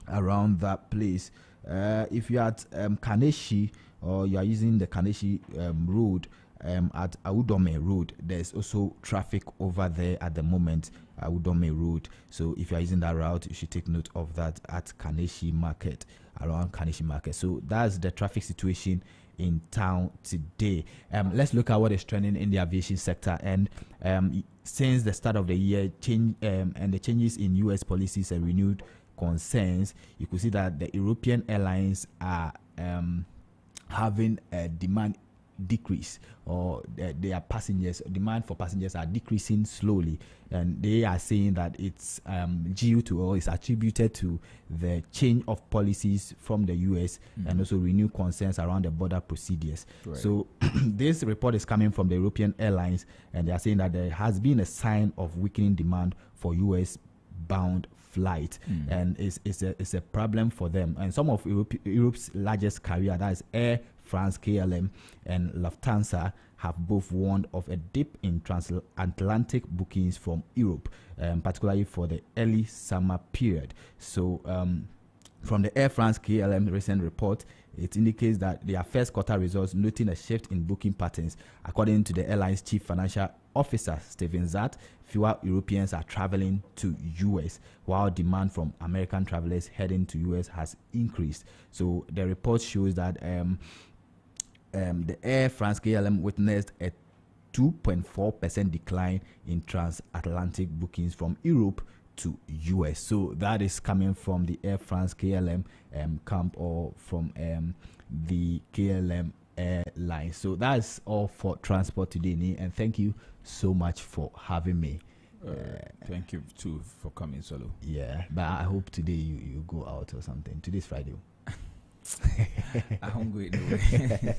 around that place. If you're at Kaneshi, or you are using the Kaneshi road at Audome Road, there's also traffic over there at the moment, Audome Road. So if you are using that route, you should take note of that at Kaneshi Market, around Kaneshi Market. So that's the traffic situation in town today. Let's look at what is trending in the aviation sector. And since the start of the year, and the changes in US policies and renewed concerns, you could see that the European airlines are having a demand decrease, or their passengers demand for passengers are decreasing slowly, and they are saying that it's due to, or it's attributed to, the change of policies from the US and also renewed concerns around the border procedures. Right. So this report is coming from the European airlines, and they are saying that there has been a sign of weakening demand for US bound flight, and it's a problem for them. And some of Europe's largest carrier, that is Air France, KLM, and Lufthansa, have both warned of a dip in transatlantic bookings from Europe, particularly for the early summer period. So from the Air France KLM recent report, it indicates that their first quarter results noting a shift in booking patterns. According to the airline's chief financial officer, Steven Zaat, fewer Europeans are traveling to US, while demand from American travelers heading to US has increased. So the report shows that the Air France KLM witnessed a 2.4% decline in transatlantic bookings from Europe to US. So that is coming from the Air France KLM camp, or from the KLM airline. So that's all for transport today, and thank you so much for having me. Thank you too for coming, Solo. Yeah, but I hope today you go out or something. Today's Friday. I'm hungry anyway.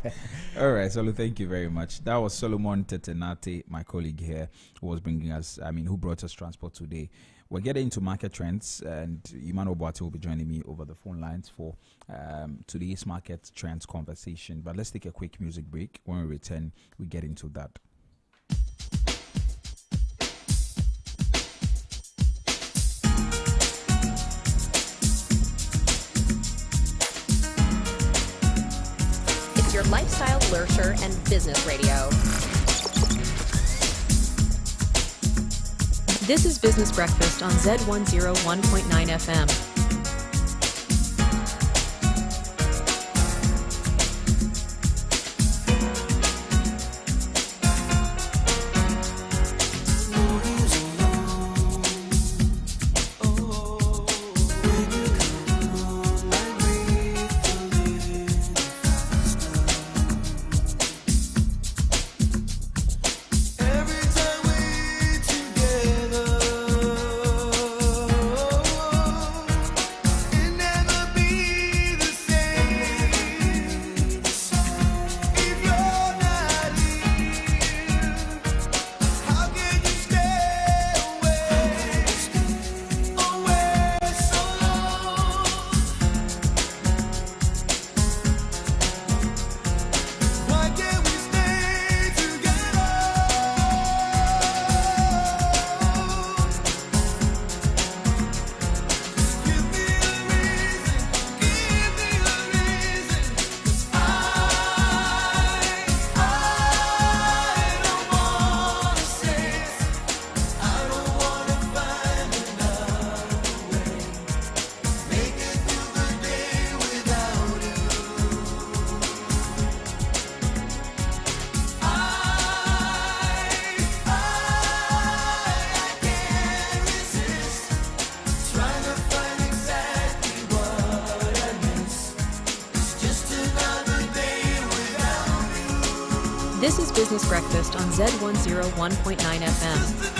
All right, Solo, thank you very much. That was Solomon Tetenate, my colleague here, who was bringing us, who brought us transport today. We're getting into market trends, and Emmanuel Boate will be joining me over the phone lines for today's market trends conversation. But let's take a quick music break. When we return, we get into that. It's your lifestyle, leisure, and business radio. This is Business Breakfast on Zed 101.9 FM. This is Business Breakfast on Zed 101.9 FM.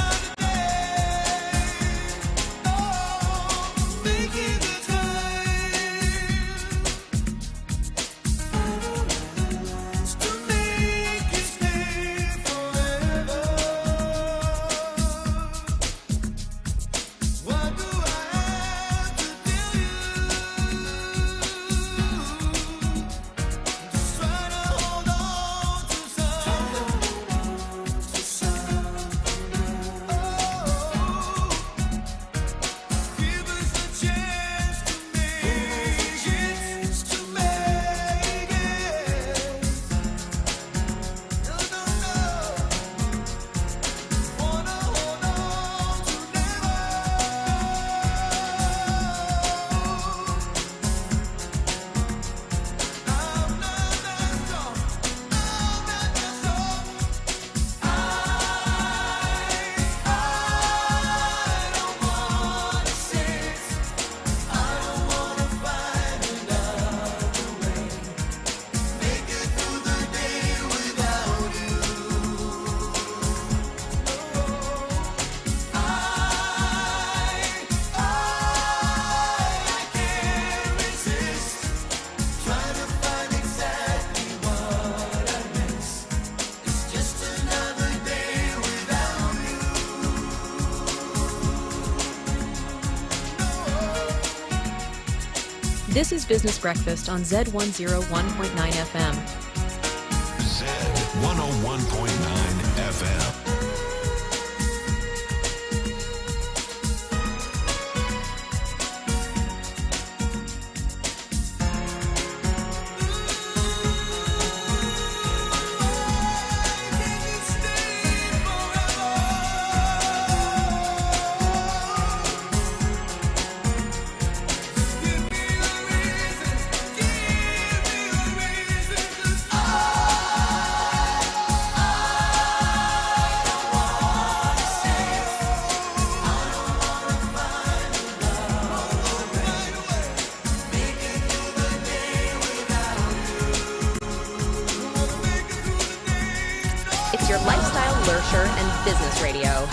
This is Business Breakfast on Zed 101.9 FM. Zed 101.9 FM. It's your lifestyle, lurcher, and business radio.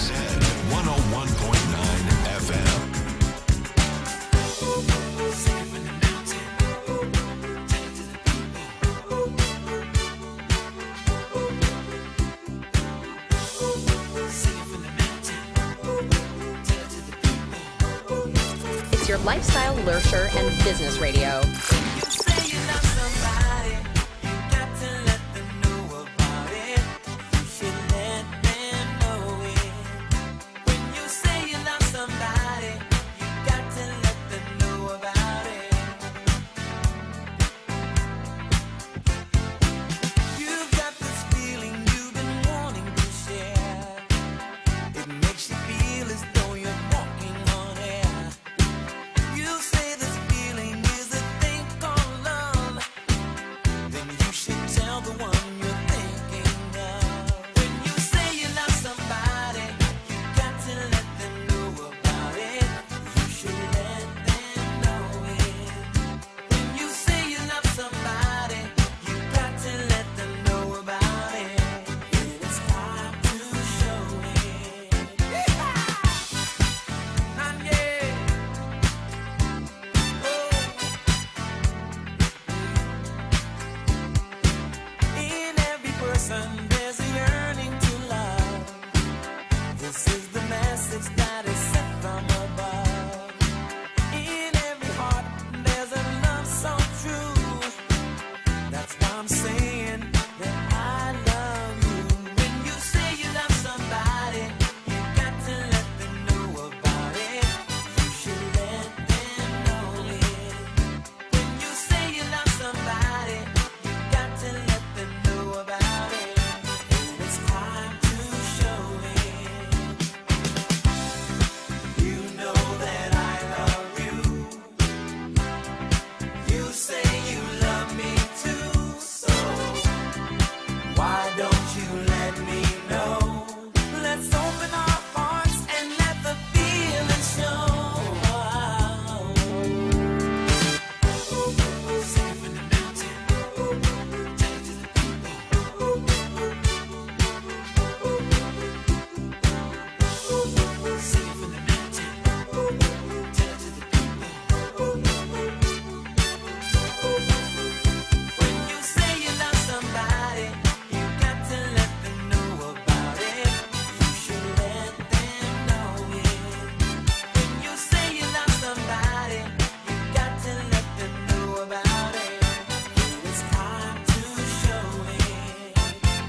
Zed 101.9 FM. It's your lifestyle, lurcher, and business radio. There's a yearning to love. This is the message that is sent from above. In every heart, there's a love so true. That's why I'm saying that I love you. When you say you love somebody, you got to let them know about it. You should let them know it. When you say you love somebody, you got to let them know about it. And it's time to show it. You know that I love you. You say you love me too, so why don't you let me know? Let's open our hearts and let the feeling show. Safe in the mountain, tell it to the people. Safe in the mountain, tell it to the people. When you say you love somebody, you got to let them know about it. You should let them know it. When you say you love somebody, you got to let them know about it. It's time to show it.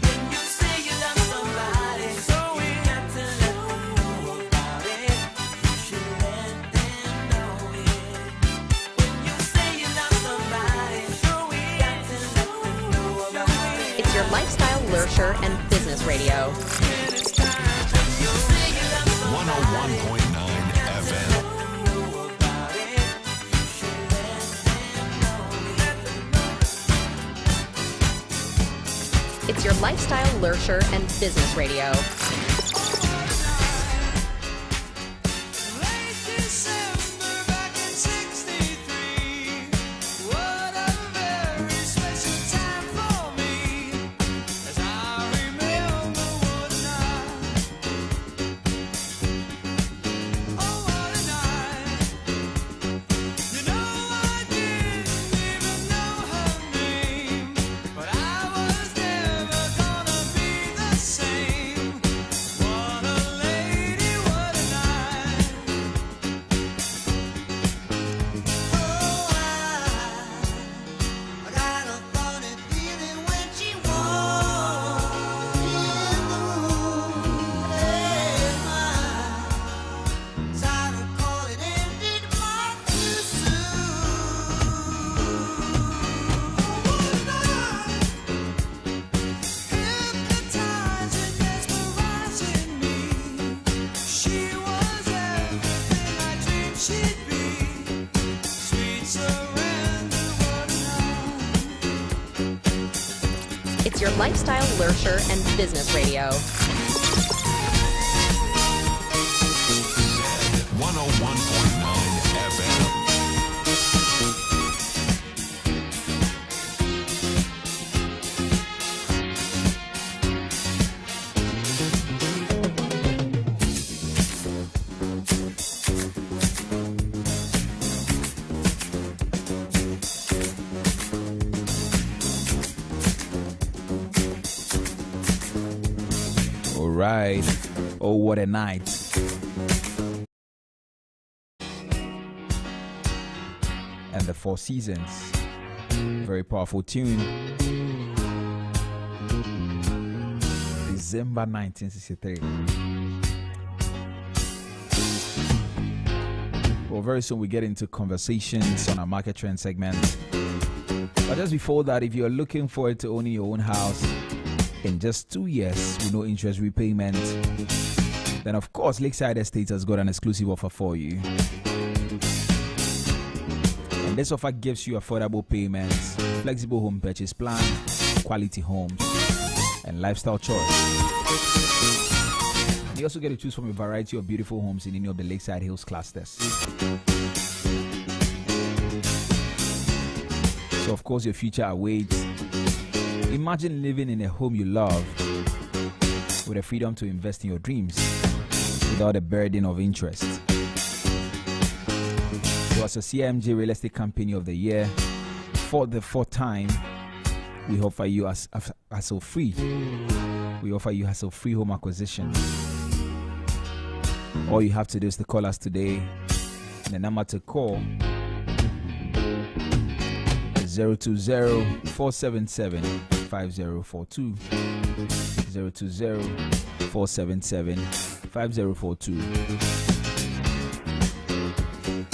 When you say you love somebody, you got to let them know about it. You should let them know it. When you say you love somebody, you got to let them know about it. It's your lifestyle, lurcher, and business radio. 101.9 FM. It's your lifestyle, lurcher, and business radio. Late December back in '63. Whoa. It's your lifestyle, leisure, and business radio. 101.9 FM. All right. Oh, what a night. And the Four Seasons. Very powerful tune. December 1963. Well, very soon we get into conversations on our market trend segment. But just before that, if you're looking forward to owning your own house in just 2 years with no interest repayment, then of course Lakeside Estates has got an exclusive offer for you. And this offer gives you affordable payments, flexible home purchase plan, quality homes, and lifestyle choice. And you also get to choose from a variety of beautiful homes in any of the Lakeside Hills clusters. So of course your future awaits. Imagine living in a home you love with the freedom to invest in your dreams without the burden of interest. So as a CMJ Real Estate Company of the Year, for the fourth time, we offer you hassle-free. We offer you hassle-free home acquisition. All you have to do is to call us today. The number to call is 020-477-5042. 020-477-5042.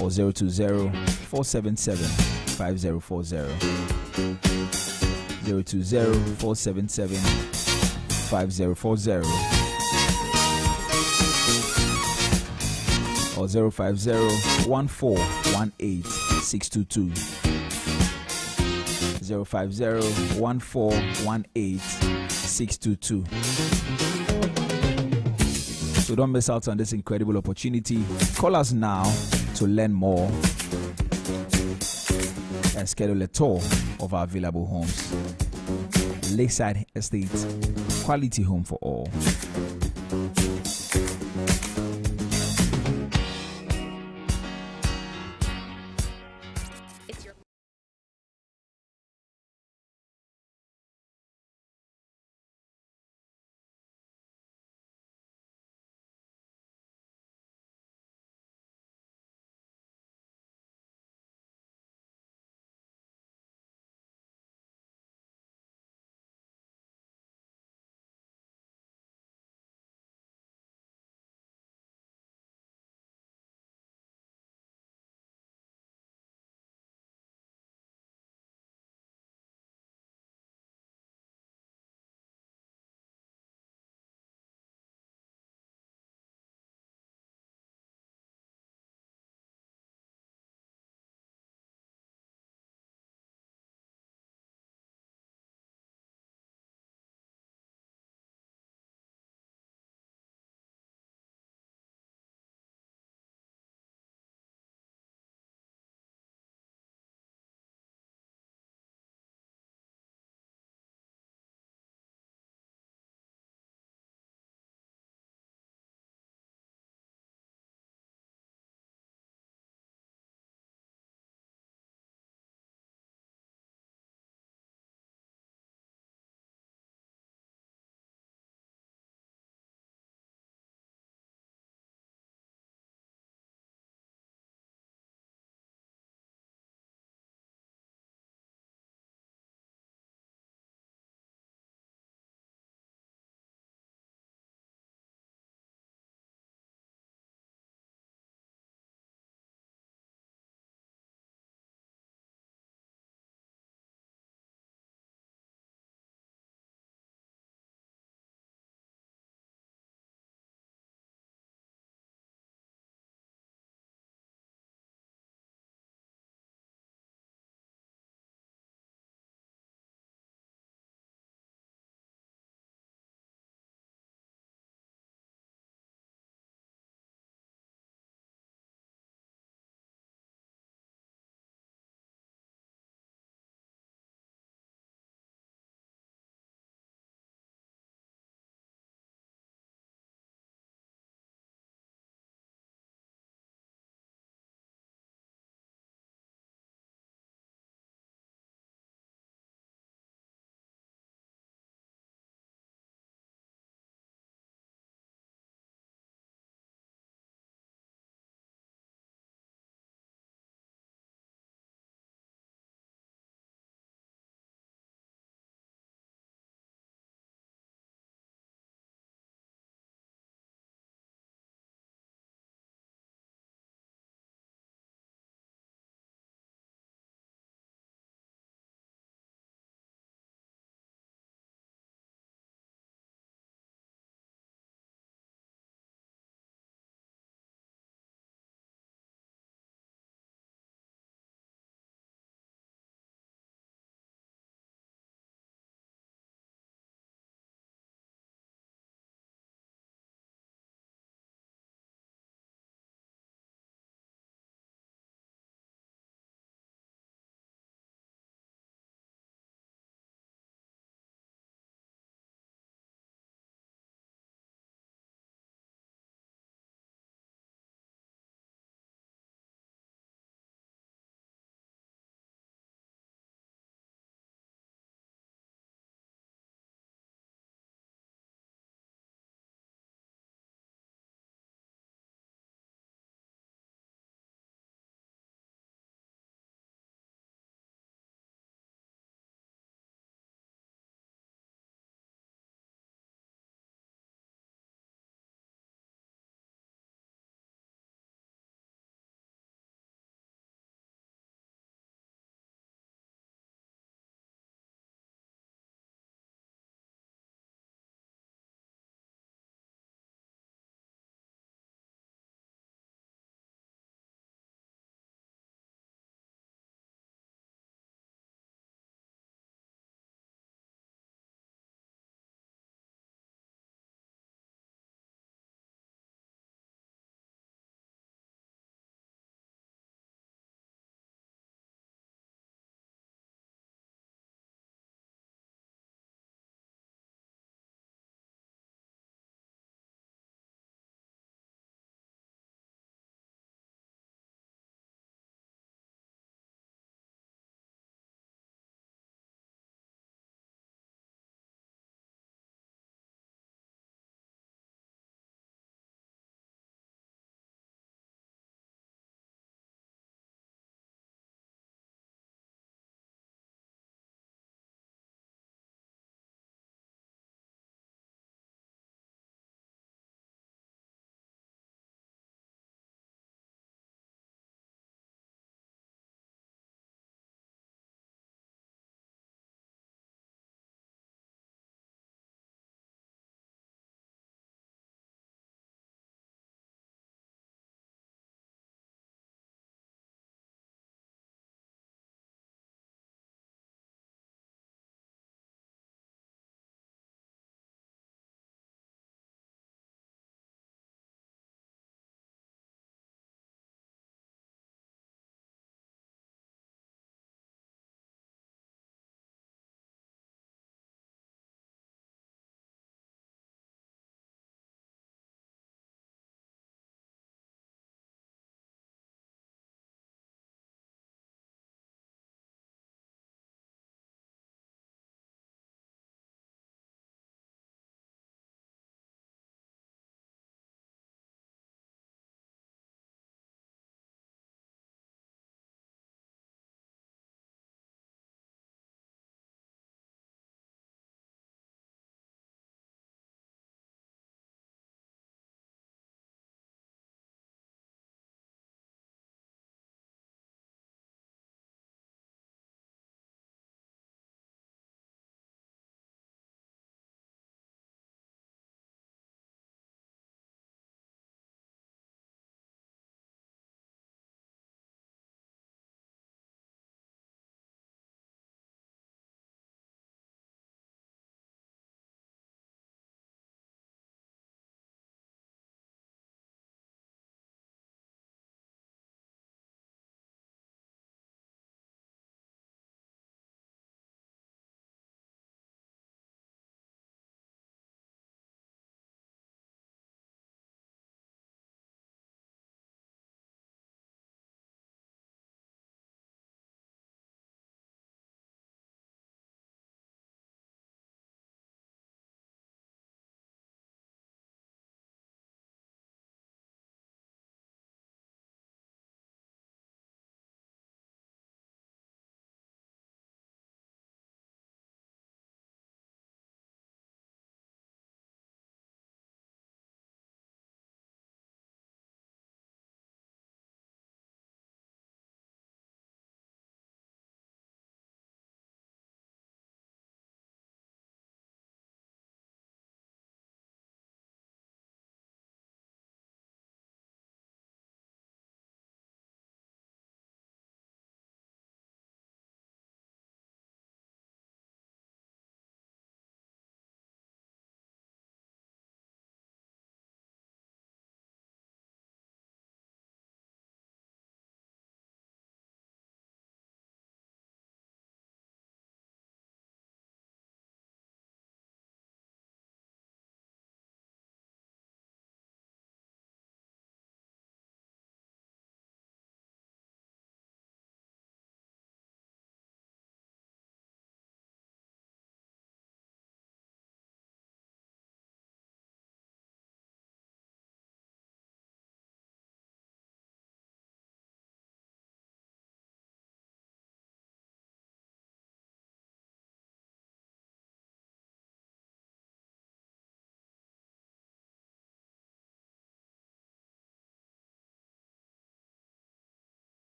Or 020-477-5040. 020-477-5040. Or 050-1418-622. 050-1418-622. So don't miss out on this incredible opportunity. Call us now to learn more and schedule a tour of our available homes. Lakeside Estates, quality home for all.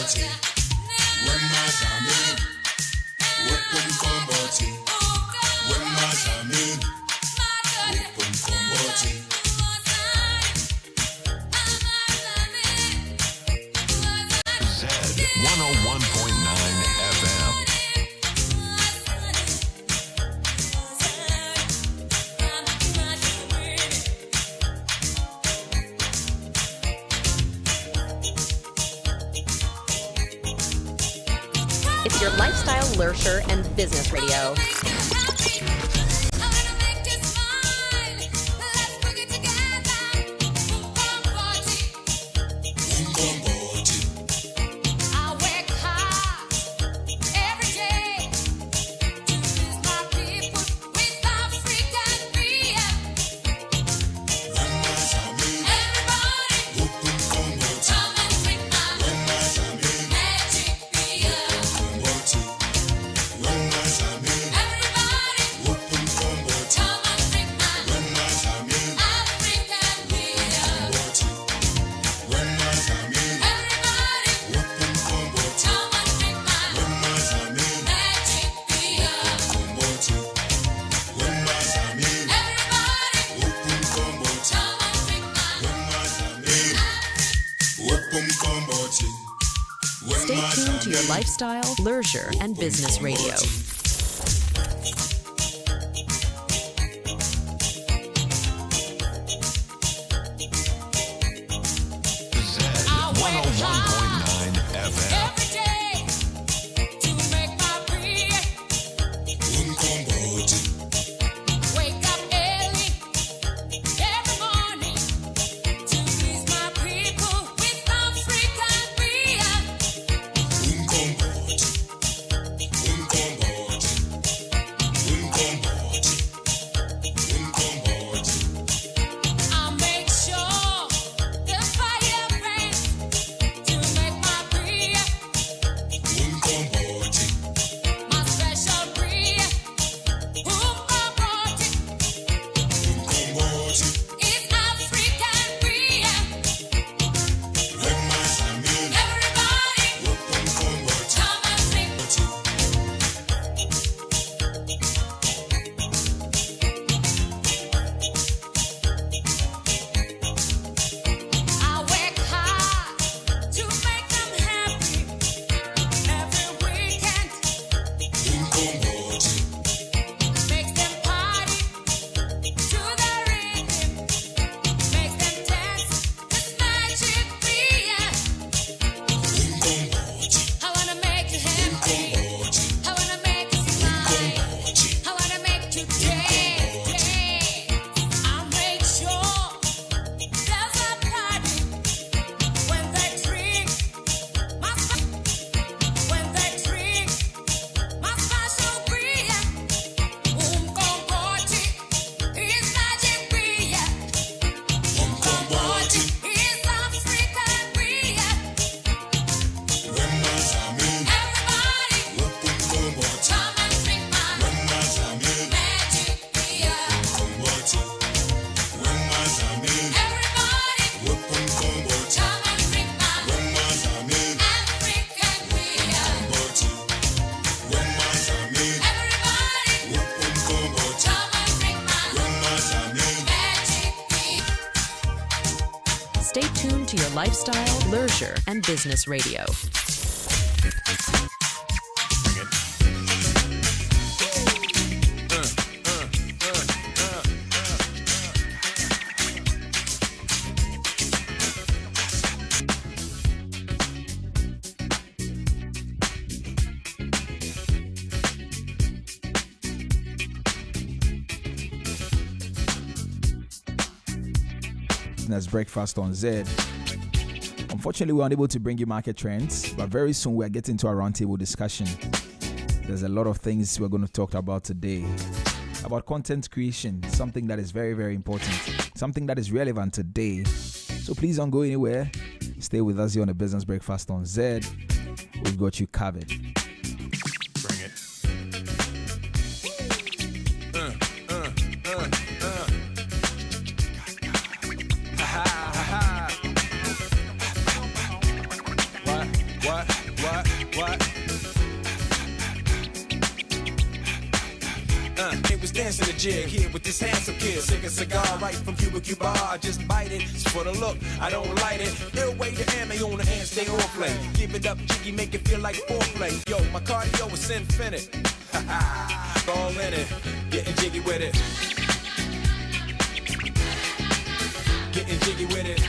Zed 101.9 FM. It's your lifestyle, leisure, and business radio. Stay tuned to your lifestyle, leisure, and business radio. Zed 101.9 FM. Stay tuned to your lifestyle, leisure, and business radio. That's Breakfast on Zed. Unfortunately, we were unable to bring you market trends, but very soon we are getting to a roundtable discussion. There's a lot of things we're going to talk about today. About content creation, something that is very, very important, something that is relevant today. So please don't go anywhere. Stay with us here on the Business Breakfast on Zed. We've got you covered. Bring it. What? What? They was dancing the jig here with this handsome kid. Sick a cigar right from Cuba Cuba. I just bite it. It's for the look, I don't light it. Ill way to ammo on the hand, stay on play. Give it up, jiggy, make it feel like foreplay. Yo, my cardio is infinite. Ha ha, all in it. Getting jiggy with it. Getting jiggy with it.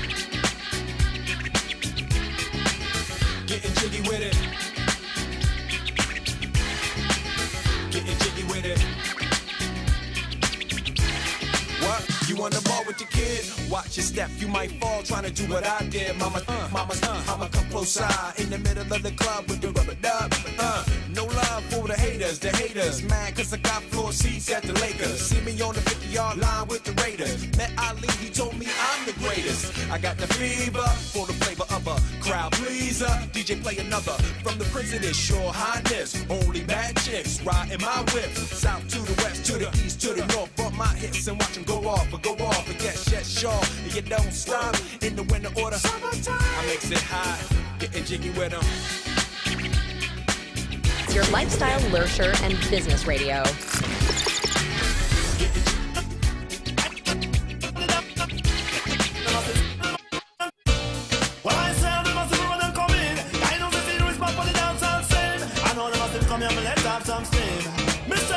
Getting jiggy with it. Getting jiggy with it. What? You on the ball with your kid? Watch your step, you might fall trying to do what I did. Mama, I'ma come close side in the middle of the club with the rubber dub. No love for the haters. Mad cause I got floor seats at the Lakers. See me on the 50-yard line with the Raiders. Met Ali, he told me I'm the greatest. I got the fever for the flavor of a crowd pleaser. DJ play another from the president's sure highness. Only bad chicks riding my whip. South to the west, to the east, to the north. Bump my hits and watch them go off and get shit sharp. And you don't stop in the winter order. Summertime. I makes it high, getting jiggy with them. Your lifestyle, leisure, and business radio. Well, I say the massive when them come in. I know the theory is back on the downtown scene. I know the massive come here, but let's have some steam. Mister.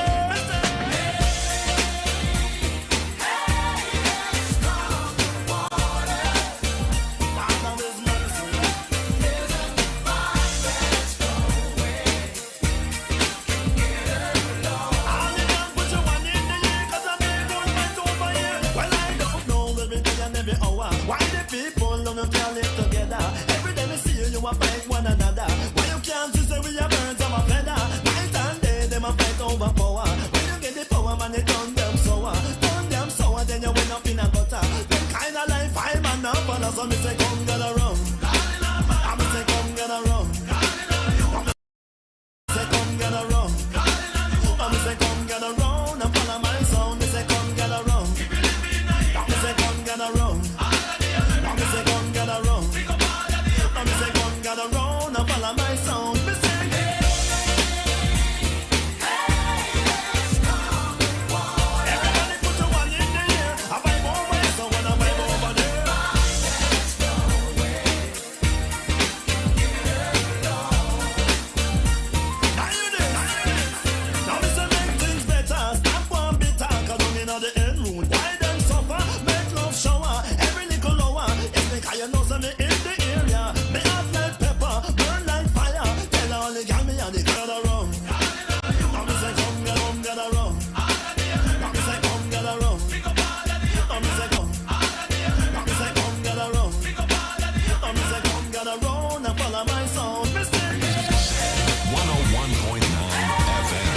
Why the people don't can live together? Every day we see you a fight one another. Why you can't just say we are birds of a feather? Night and day them a fight over power. When you get the power man they turn them sour. Turn them sour then you went up in a gutter. Them kind of life I man now follow. So me say come get around. I me say come get around. Say come get around. I me say come get around and follow my sound. Me say come get around. I me say come get around. Around and follow my sound. Everybody put your one in the air. I vibe over here, so when I vibe over there. Now you this. Now we say make things better. Stop one bitter, cause I'm in the end room. Why them suffer? Make love shower. Every little lower. It's because you know something in the area. Me have like burn like fire. Tell all the gang me and the girl around. I'm say come get around. I'm say come get around. I'm say come. I'm say come get around. I'm say come get around and follow my sound. 101.9 FM.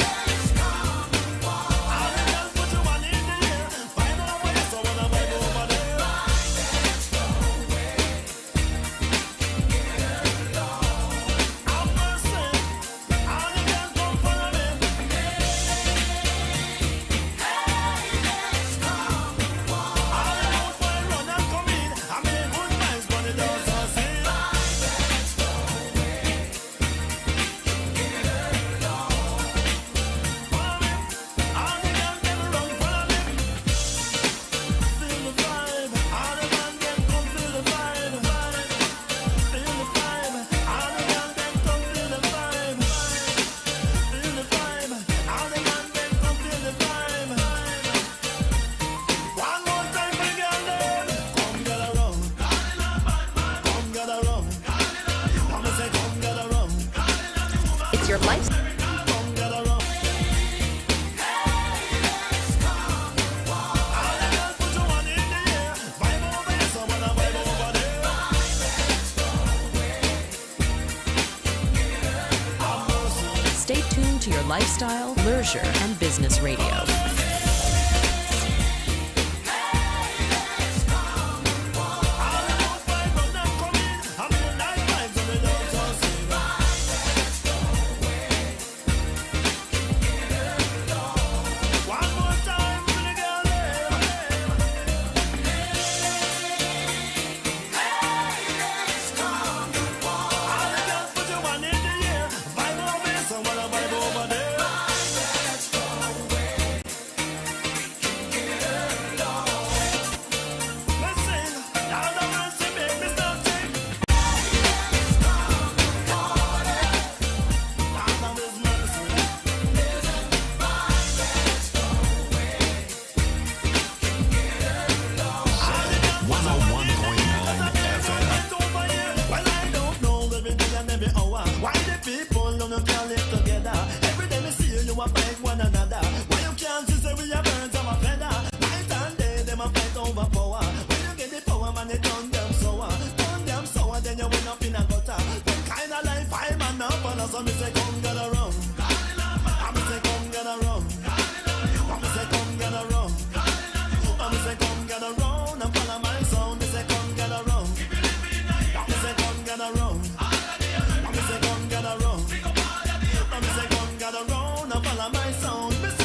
It's your life. Stay tuned to your lifestyle, leisure, and business radio. Put your one in the so you can't live together. Every day me see you, you a fight one another. Why you can't see say we are birds of a feather? Night and day, them a fight over power. When you get the power, man, you turn them sour. Turn them sour, then you went up in a gutter. Them kind of life I man now follow, so me say come get around. I me say come get around. I me say come get around. I me say come get around and follow my sound. Me say come get around. I me say come get around. I me say come get around. I me say come get around and follow my sound. Me say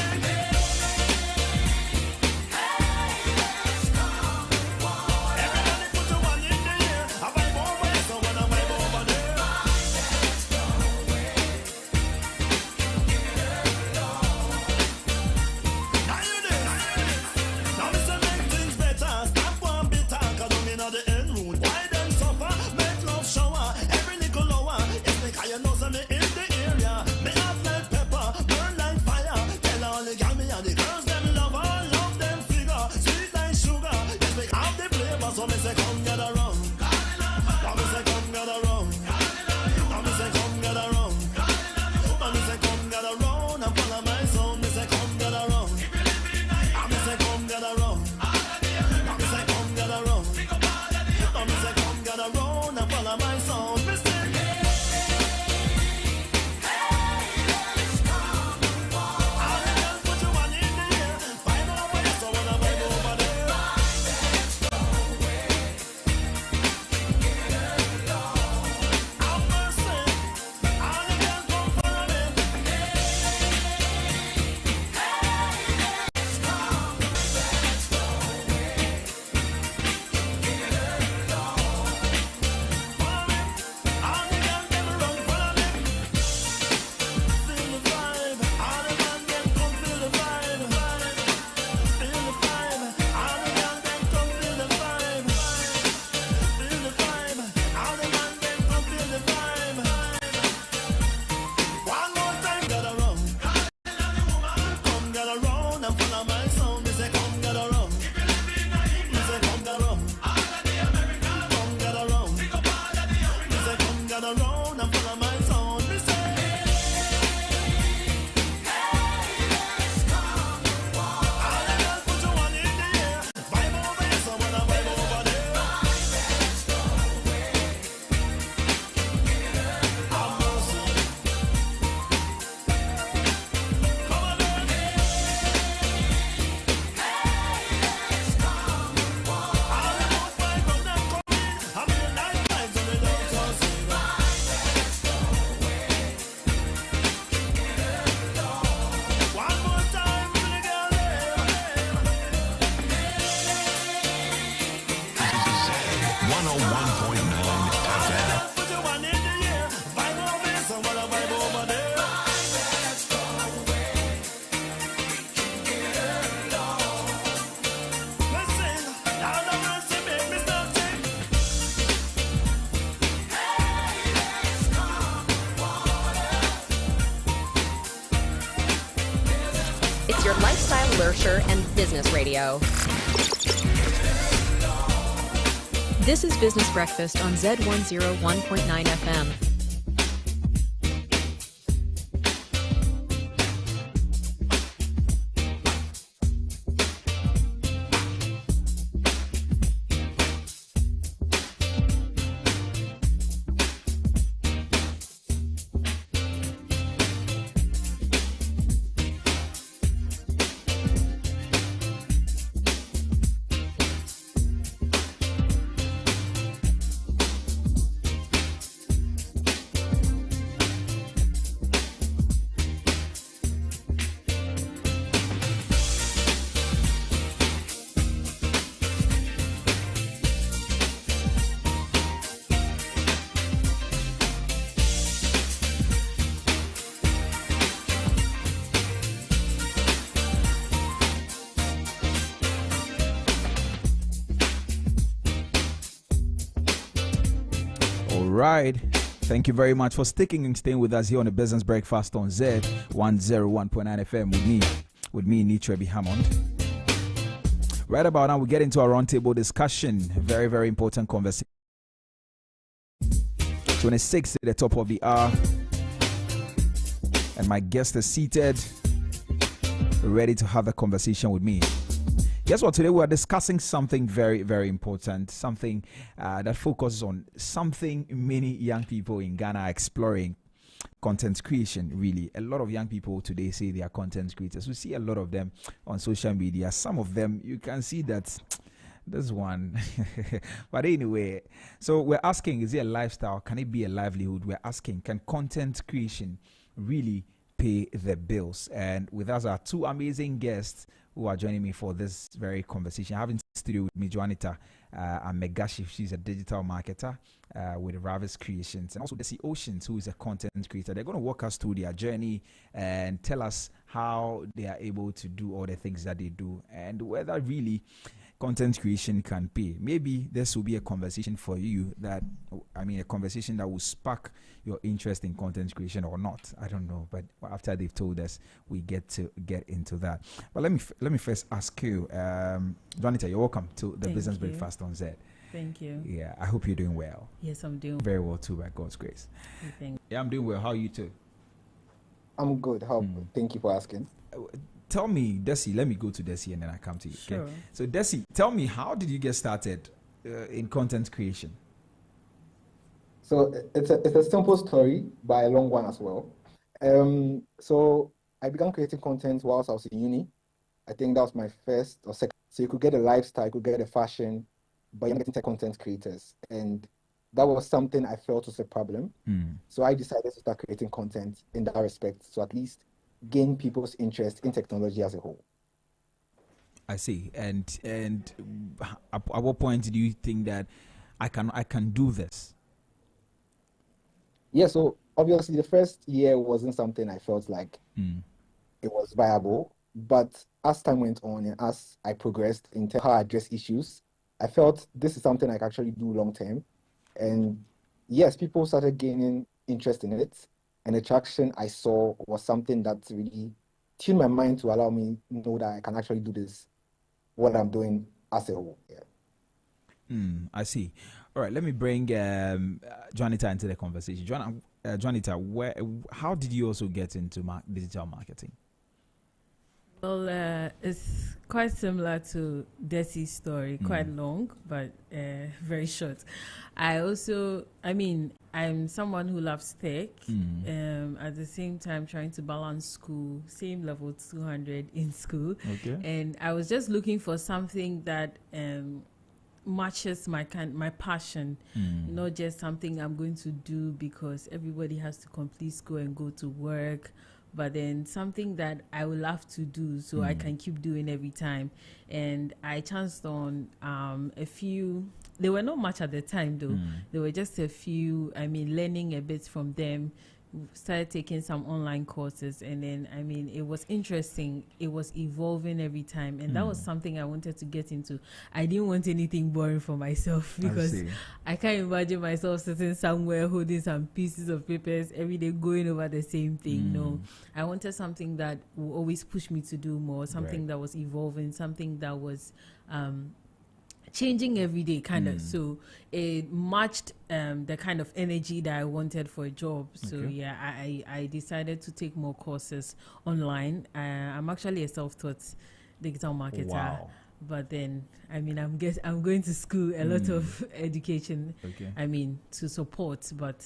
everybody put your one in the air. I vibe over here, so when I vibe over there. Now you this. Now me say make things better. Stop one bitter, 'cause I'm inna the end room. Why them suffer? Make love shower. Every little lower. It's because you know some me in the area. Me hot like pepper, burn like fire. Tell all the girls me and the girls them love her, love them figure. Sweet like sugar. Yes, me have the flavor, so me say come get around. Now me say come get around. Now me say come get around. Now me say come get around and follow my sound. Me say come get around. Now me say come get around. Now me say come get around. Now me say come get around and follow my sound. Me say all the girls put your one in the air. Vibe over here, so when I vibe over there. Have mercy. All the girls come follow me. All the girls them run follow me. Feel the vibe. All the man them come feel the vibe. Feel the vibe. All the girls them come feel the vibe. Feel the vibe. All the man them come feel the vibe. One more time, get around. Come get around and follow my sound. Me say come get around. Me say come get around. Come get around. Me say come get around and follow my sound. Me say all the girls put your one in the air. Vibe over here, so when I vibe over there. Have mercy. Come on, then. All the good vibes when them come in. I mean, nice vibes when they don't so sing. One more time for the girl there. 101.9 FM. Put your one in the air. Vibe over here, so when I vibe over there. Let's sing. Now the mercy make me stop sing. It's your lifestyle lurcher and business radio. This is Business Breakfast on Zed 101.9 FM. Right. Thank you very much for sticking and staying with us here on the Business Breakfast on Zed 101.9 FM with me, Nitrebi Hammond. Right about now, we get into our roundtable discussion. Very, very important conversation. 26 at the top of the hour. and my guest is seated, ready to have a conversation with me. Guess what? Today we are discussing something very, very important, something that focuses on something many young people in Ghana are exploring. Content creation, really. A lot of young people today say they are content creators. We see a lot of them on social media. Some of them, you can see that this one. But anyway, so we're asking, is it a lifestyle? Can it be a livelihood? We're asking, can content creation really pay the bills? And with us are two amazing guests who are joining me for this very conversation. I have in studio with me Juanita Megashi. She's a digital marketer with Ravis Creations, and also Desi Oceans, who is a content creator. They're going to walk us through their journey and tell us how they are able to do all the things that they do, and whether really content creation can pay. Maybe this will be a conversation for you a conversation that will spark your interest in content creation or not. I don't know, but after they've told us, we get into that. But let me first ask you, Juanita, you're welcome to the Business Breakfast on Zed. Thank you. Yeah, I hope you're doing well. Yes, I'm doing very well too, by God's grace. Yeah, I'm doing well. How are you too? I'm good. Thank you for asking. Tell me, Desi, let me go to Desi and then I come to you. Okay? Sure. So Desi, tell me, how did you get started in content creation? So it's a simple story, but a long one as well. So I began creating content whilst I was in uni. I think that was my first or second. So you could get a lifestyle, you could get a fashion, but you're getting content creators. And that was something I felt was a problem. So I decided to start creating content in that respect, so at least gain people's interest in technology as a whole. I see. And at what point do you think that I can do this? Yeah, so obviously the first year wasn't something I felt like it was viable. But as time went on and as I progressed in how I address issues, I felt this is something I can actually do long term. And yes, people started gaining interest in it. And the traction I saw was something that really tuned my mind to allow me to know that I can actually do this, what I'm doing as a whole. Yeah. I see. All right, let me bring Juanita into the conversation. Juanita, how did you also get into digital marketing? Well, it's quite similar to Desi's story, quite long, but very short. I'm someone who loves tech, at the same time trying to balance school, same level 200 in school. Okay. And I was just looking for something that matches my passion, not just something I'm going to do because everybody has to complete school and go to work, but then something that I will love to do so I can keep doing every time. And I chanced on a few. They were not much at the time though. There were just a few. Learning a bit from them. Started taking some online courses, and then it was interesting. It was evolving every time, and that was something I wanted to get into. I didn't want anything boring for myself because I can't imagine myself sitting somewhere holding some pieces of papers every day going over the same thing. No, I wanted something that would always push me to do more, something that was evolving, something that was changing every day kind of. So it matched the kind of energy that I wanted for a job. So yeah, I decided to take more courses online. I'm actually a self-taught digital marketer. Wow. But then I'm going to school, a lot of education to support, but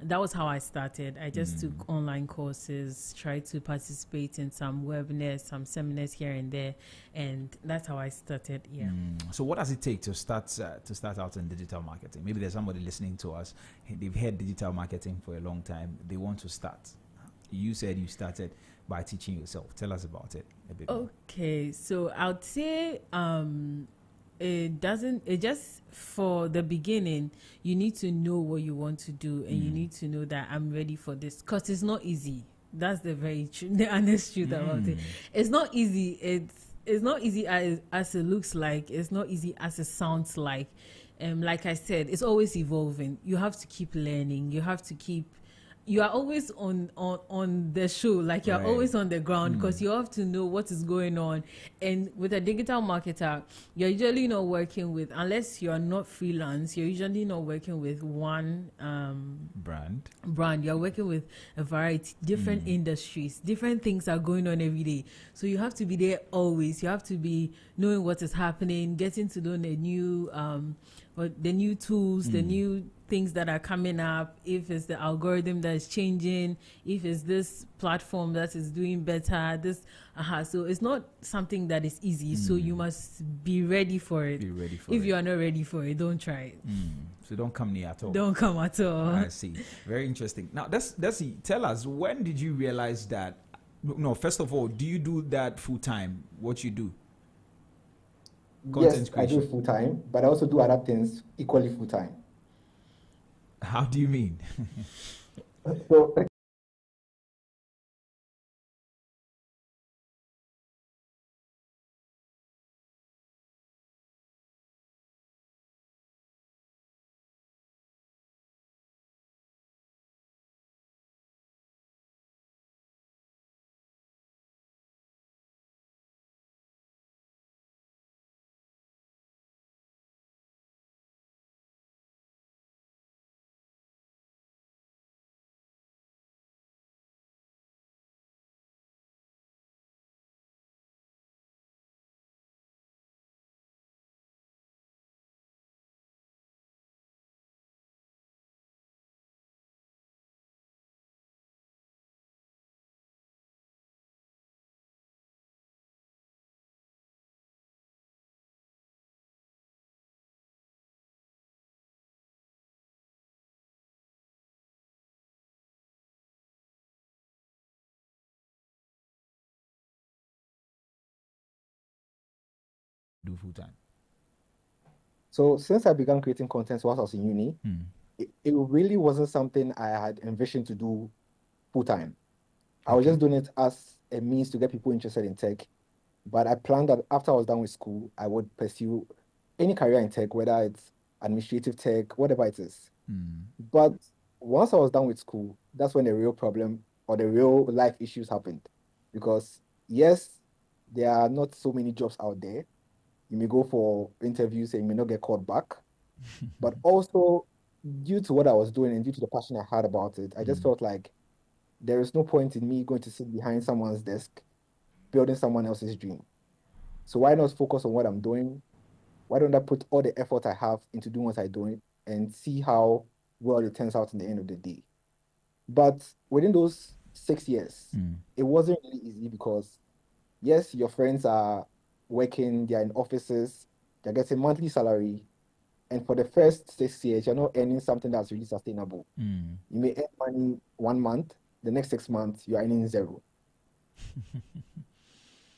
that was how I started. I just took online courses, tried to participate in some webinars, some seminars here and there, and that's how I started. Yeah. So what does it take to start out in digital marketing? Maybe there's somebody listening to us. They've heard digital marketing for a long time. They want to start. You said you started by teaching yourself. Tell us about it a bit more. Okay, so I'd say it just for the beginning, you need to know what you want to do, and you need to know that I'm ready for this, because it's not easy. That's the honest truth about it. It's not easy. It's not easy as it looks like. It's not easy as it sounds like. Like I said, it's always evolving. You have to keep learning. You have to keep you are always on the show, like you're always on the ground, because you have to know what is going on. And with a digital marketer, you're usually not working with, unless you're not freelance, you're usually not working with one brand. You're working with a variety, different industries, different things are going on every day. So you have to be there always. You have to be knowing what is happening, getting to know the new tools, the new things that are coming up, if it's the algorithm that is changing, if it's this platform that is doing better, so it's not something that is easy. So you must be ready for it. If you are not ready for it, don't try it. So don't come near at all. Don't come at all. I see. Very interesting. Now, Desi, tell us, when did you realize that? No, first of all, do you do that full time? What you do? Yes, I do full time, but I also do other things equally full time. How do you mean? So Do full time. So since I began creating content whilst I was in uni, it really wasn't something I had envisioned to do full time. I was just doing it as a means to get people interested in tech. But I planned that after I was done with school, I would pursue any career in tech, whether it's administrative tech, whatever it is. But once I was done with school, that's when the real problem or the real life issues happened. Because yes, there are not so many jobs out there. You may go for interviews and you may not get called back. But also, due to what I was doing and due to the passion I had about it, I just felt like there is no point in me going to sit behind someone's desk building someone else's dream. So why not focus on what I'm doing? Why don't I put all the effort I have into doing what I'm doing and see how well it turns out in the end of the day? But within those 6 years, it wasn't really easy because, yes, your friends are working, they're in offices, they're getting monthly salary. And for the first 6 years, you're not earning something that's really sustainable. You may earn money 1 month, the next 6 months, you're earning zero.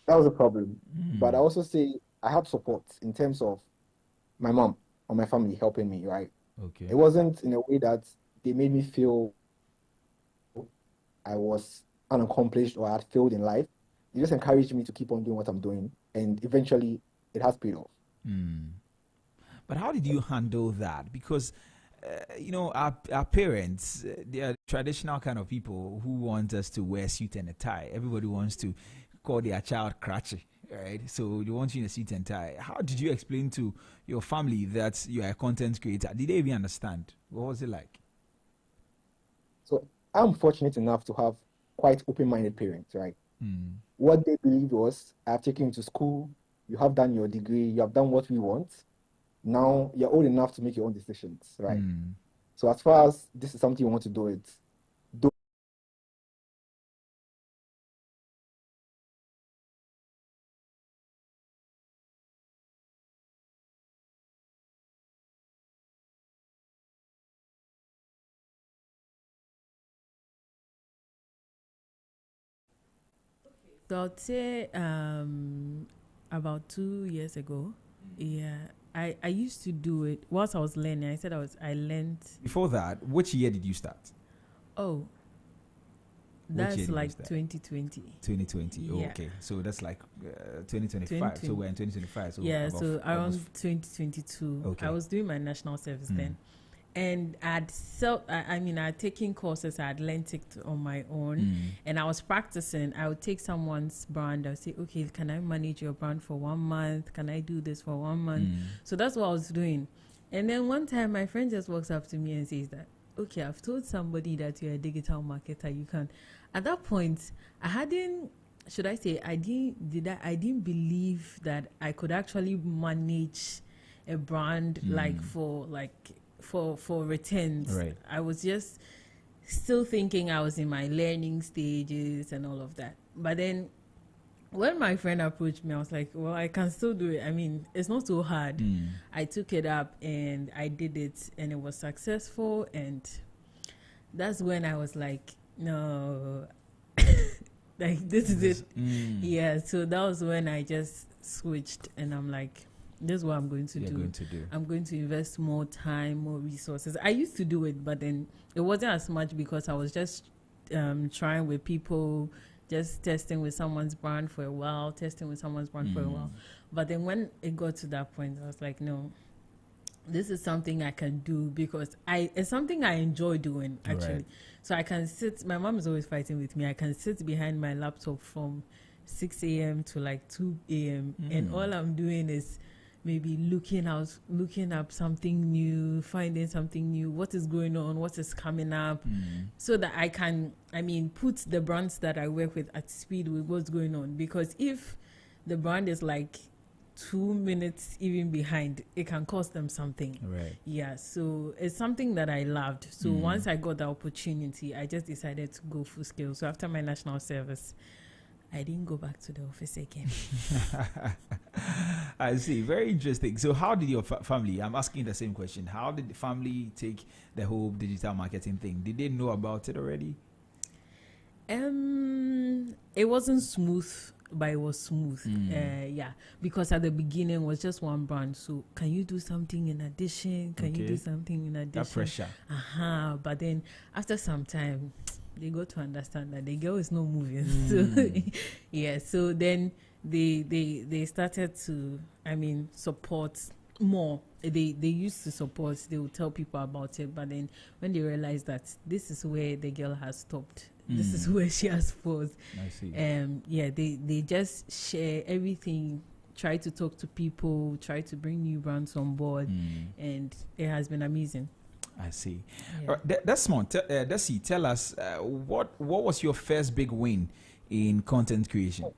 That was a problem. But I also say I had support in terms of my mom or my family helping me, right? Okay. It wasn't in a way that they made me feel I was unaccomplished or I had failed in life. They just encouraged me to keep on doing what I'm doing. And eventually, it has paid off. But how did you handle that? Because, our parents, they are traditional kind of people who want us to wear a suit and a tie. Everybody wants to call their child Kratchy, right? So they want you in a suit and tie. How did you explain to your family that you are a content creator? Did they even understand? What was it like? So I'm fortunate enough to have quite open-minded parents, right? What they believed was, I've taken you to school, you have done your degree, you have done what we want. Now you're old enough to make your own decisions, right? So as far as this is something you want to do, do. So I'd say about 2 years ago, I used to do it whilst I was learning. I learned. Before that, which year did you start? Oh, that's like 2020. 2020. Oh, okay. So that's like 2025. So we're in 2025. So so around 2022. Okay. I was doing my national service then. And I'd taken courses. I had learned it on my own, and I was practicing. I would take someone's brand. I would say, okay, can I manage your brand for 1 month? Can I do this for 1 month? So that's what I was doing. And then one time my friend just walks up to me and says that, okay, I've told somebody that you're a digital marketer. You can. At that point, I didn't believe that I could actually manage a brand for returns. Right. I was just still thinking I was in my learning stages and all of that. But then when my friend approached me, I was like, well, I can still do it. I mean, it's not so hard. I took it up and I did it, and it was successful. And that's when I was like, no, like this is it. Yeah, so that was when I just switched, and I'm like, this is what I'm going to do. I'm going to invest more time, more resources. I used to do it, but then it wasn't as much because I was just trying with people, just testing with someone's brand for a while, But then when it got to that point, I was like, no, this is something I can do because it's something I enjoy doing, actually. Right. So I can sit, my mom is always fighting with me. I can sit behind my laptop from 6 a.m. to like 2 a.m. And all I'm doing is maybe looking up something new, finding something new, what is going on, what is coming up, so that I can, put the brands that I work with at speed with what's going on. Because if the brand is like 2 minutes even behind, it can cost them something. Right. Yeah, so it's something that I loved. So once I got the opportunity, I just decided to go full scale. So after my national service, I didn't go back to the office again. I see. Very interesting. So how did your family, I'm asking the same question, how did the family take the whole digital marketing thing? Did they know about it already? It wasn't smooth, but it was smooth. Yeah, because at the beginning it was just one brand. So can you do something in addition? Can you do something in addition? That pressure. But then after some time, they got to understand that the girl is not moving. So yeah, so then they started to, support more. They used to support. They would tell people about it, but then when they realized that this is where the girl has stopped, this is where she has paused. I see. They just share everything, try to talk to people, try to bring new brands on board, and it has been amazing. I see. Yeah. Desmond, Desi, tell us, what was your first big win in content creation?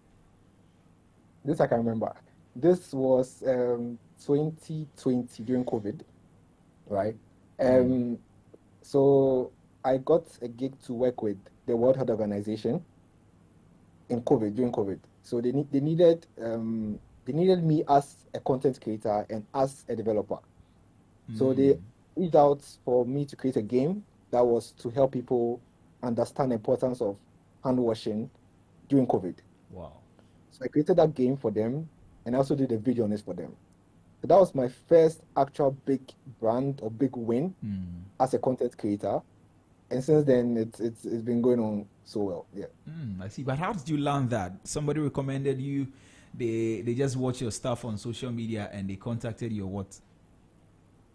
This I can remember. This was 2020 during COVID, right? So I got a gig to work with the World Health Organization during COVID. So they needed me as a content creator and as a developer. So they reached out for me to create a game that was to help people understand the importance of hand washing during COVID. Wow. So I created that game for them, and I also did a video on this for them. So that was my first actual big brand or big win as a content creator. And since then, it's been going on so well. Yeah. I see. But how did you learn that? Somebody recommended you? They just watch your stuff on social media and they contacted you or what?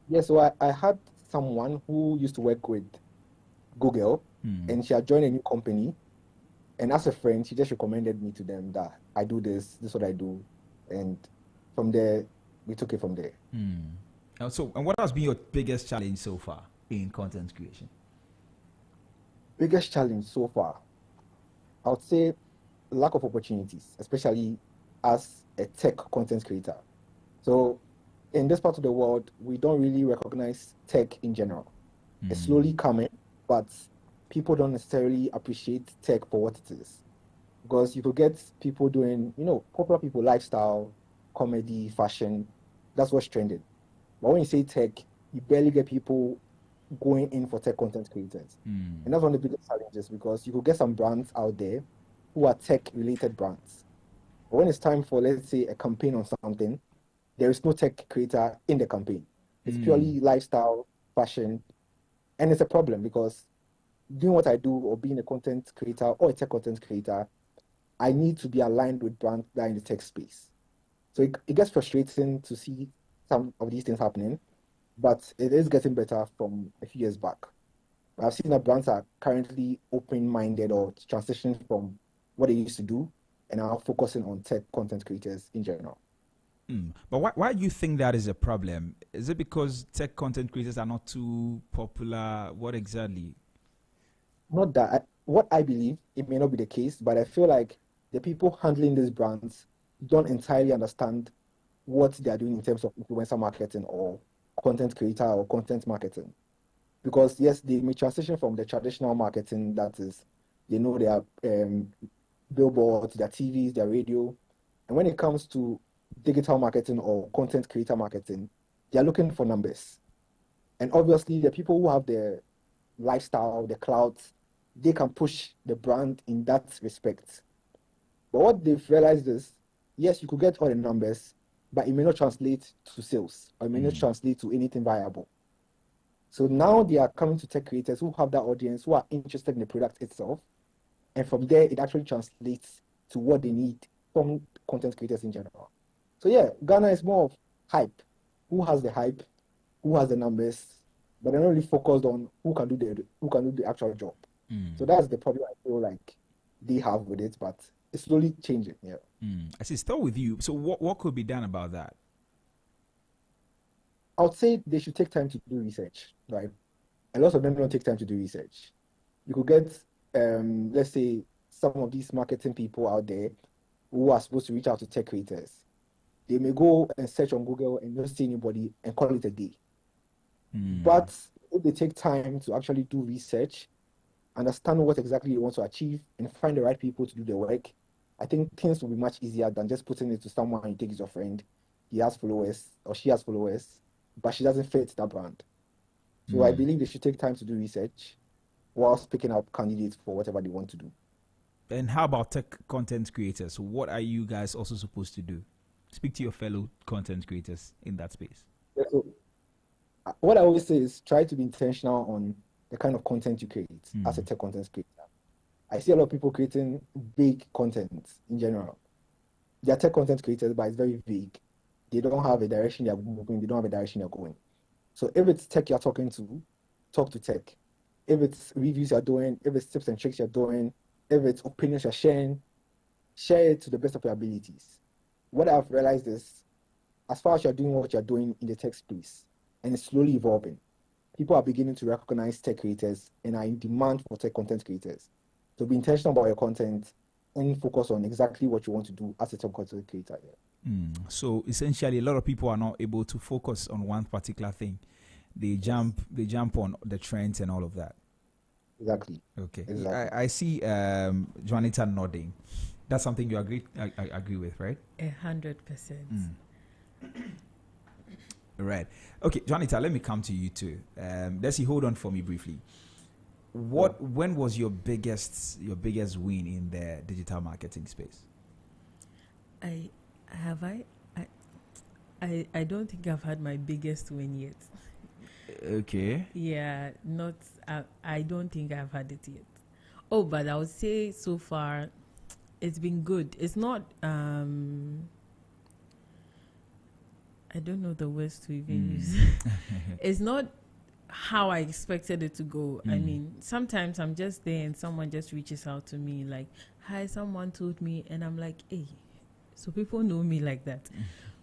Yeah, so I had someone who used to work with Google, and she had joined a new company. And as a friend, she just recommended me to them that I do this is what I do. And from there, we took it from there. So, and what has been your biggest challenge so far in content creation? Biggest challenge so far, I would say lack of opportunities, especially as a tech content creator. So in this part of the world, we don't really recognize tech in general. It's slowly coming, but people don't necessarily appreciate tech for what it is. Because you could get people doing, popular people, lifestyle, comedy, fashion, that's what's trending. But when you say tech, you barely get people going in for tech content creators. And that's one of the biggest challenges, because you could get some brands out there who are tech-related brands. But when it's time for, let's say, a campaign on something, there is no tech creator in the campaign. It's purely lifestyle, fashion, and it's a problem because doing what I do or being a content creator or a tech content creator, I need to be aligned with brands that are in the tech space. So it gets frustrating to see some of these things happening, but it is getting better from a few years back. I've seen that brands are currently open-minded or transitioning from what they used to do and are focusing on tech content creators in general. But why do you think that is a problem? Is it because tech content creators are not too popular? What exactly? Not that what I believe, it may not be the case, but I feel like the people handling these brands don't entirely understand what they are doing in terms of influencer marketing or content creator or content marketing. Because yes, they may transition from the traditional marketing, that is, they know their billboards, their TVs, their radio. And when it comes to digital marketing or content creator marketing, they are looking for numbers. And obviously, the people who have the lifestyle, the clout, they can push the brand in that respect. But what they've realized is, yes, you could get all the numbers, but it may not translate to sales, or it may not translate to anything viable. So now they are coming to tech creators who have that audience, who are interested in the product itself. And from there, it actually translates to what they need from content creators in general. So yeah, Ghana is more of hype. Who has the hype? Who has the numbers? But they're not really focused on who can do the actual job. So that's the problem I feel like they have with it, but it's slowly changing. Yeah. I see. Start with you. So what could be done about that? I would say they should take time to do research, right? A lot of them don't take time to do research. You could get, let's say, some of these marketing people out there who are supposed to reach out to tech creators. They may go and search on Google and not see anybody and call it a day. But if they take time to actually do research, understand what exactly you want to achieve, and find the right people to do the work, I think things will be much easier than just putting it to someone you think is your friend. He has followers or she has followers, but she doesn't fit that brand. So I believe they should take time to do research whilst picking up candidates for whatever they want to do. And how about tech content creators? What are you guys also supposed to do? Speak to your fellow content creators in that space. So, what I always say is try to be intentional on the kind of content you create as a tech content creator. I see a lot of people creating vague content in general. They are tech content creators, but it's very vague. They don't have a direction they're moving. They don't have a direction they're going. So if it's tech you're talking to, talk to tech. If it's reviews you're doing, if it's tips and tricks you're doing, if it's opinions you're sharing, share it to the best of your abilities. What I've realized is, as far as you're doing what you're doing in the tech space, and it's slowly evolving, people are beginning to recognize tech creators and are in demand for tech content creators. So be intentional about your content and focus on exactly what you want to do as a tech content creator. So essentially, a lot of people are not able to focus on one particular thing. They jump on the trends and all of that. Exactly. Okay. Exactly. I see Juanita nodding. That's something you agree with, right? 100%. Right. Okay, Juanita, let me come to you too. Desi, hold on for me briefly. When was your biggest win in the digital marketing space? I don't think I've had my biggest win yet. Okay. Yeah, I don't think I've had it yet. Oh, but I would say so far it's been good. It's not I don't know the words to even use. It's not how I expected it to go. I mean, sometimes I'm just there and someone just reaches out to me like, hi, someone told me, and I'm like, hey, so people know me like that.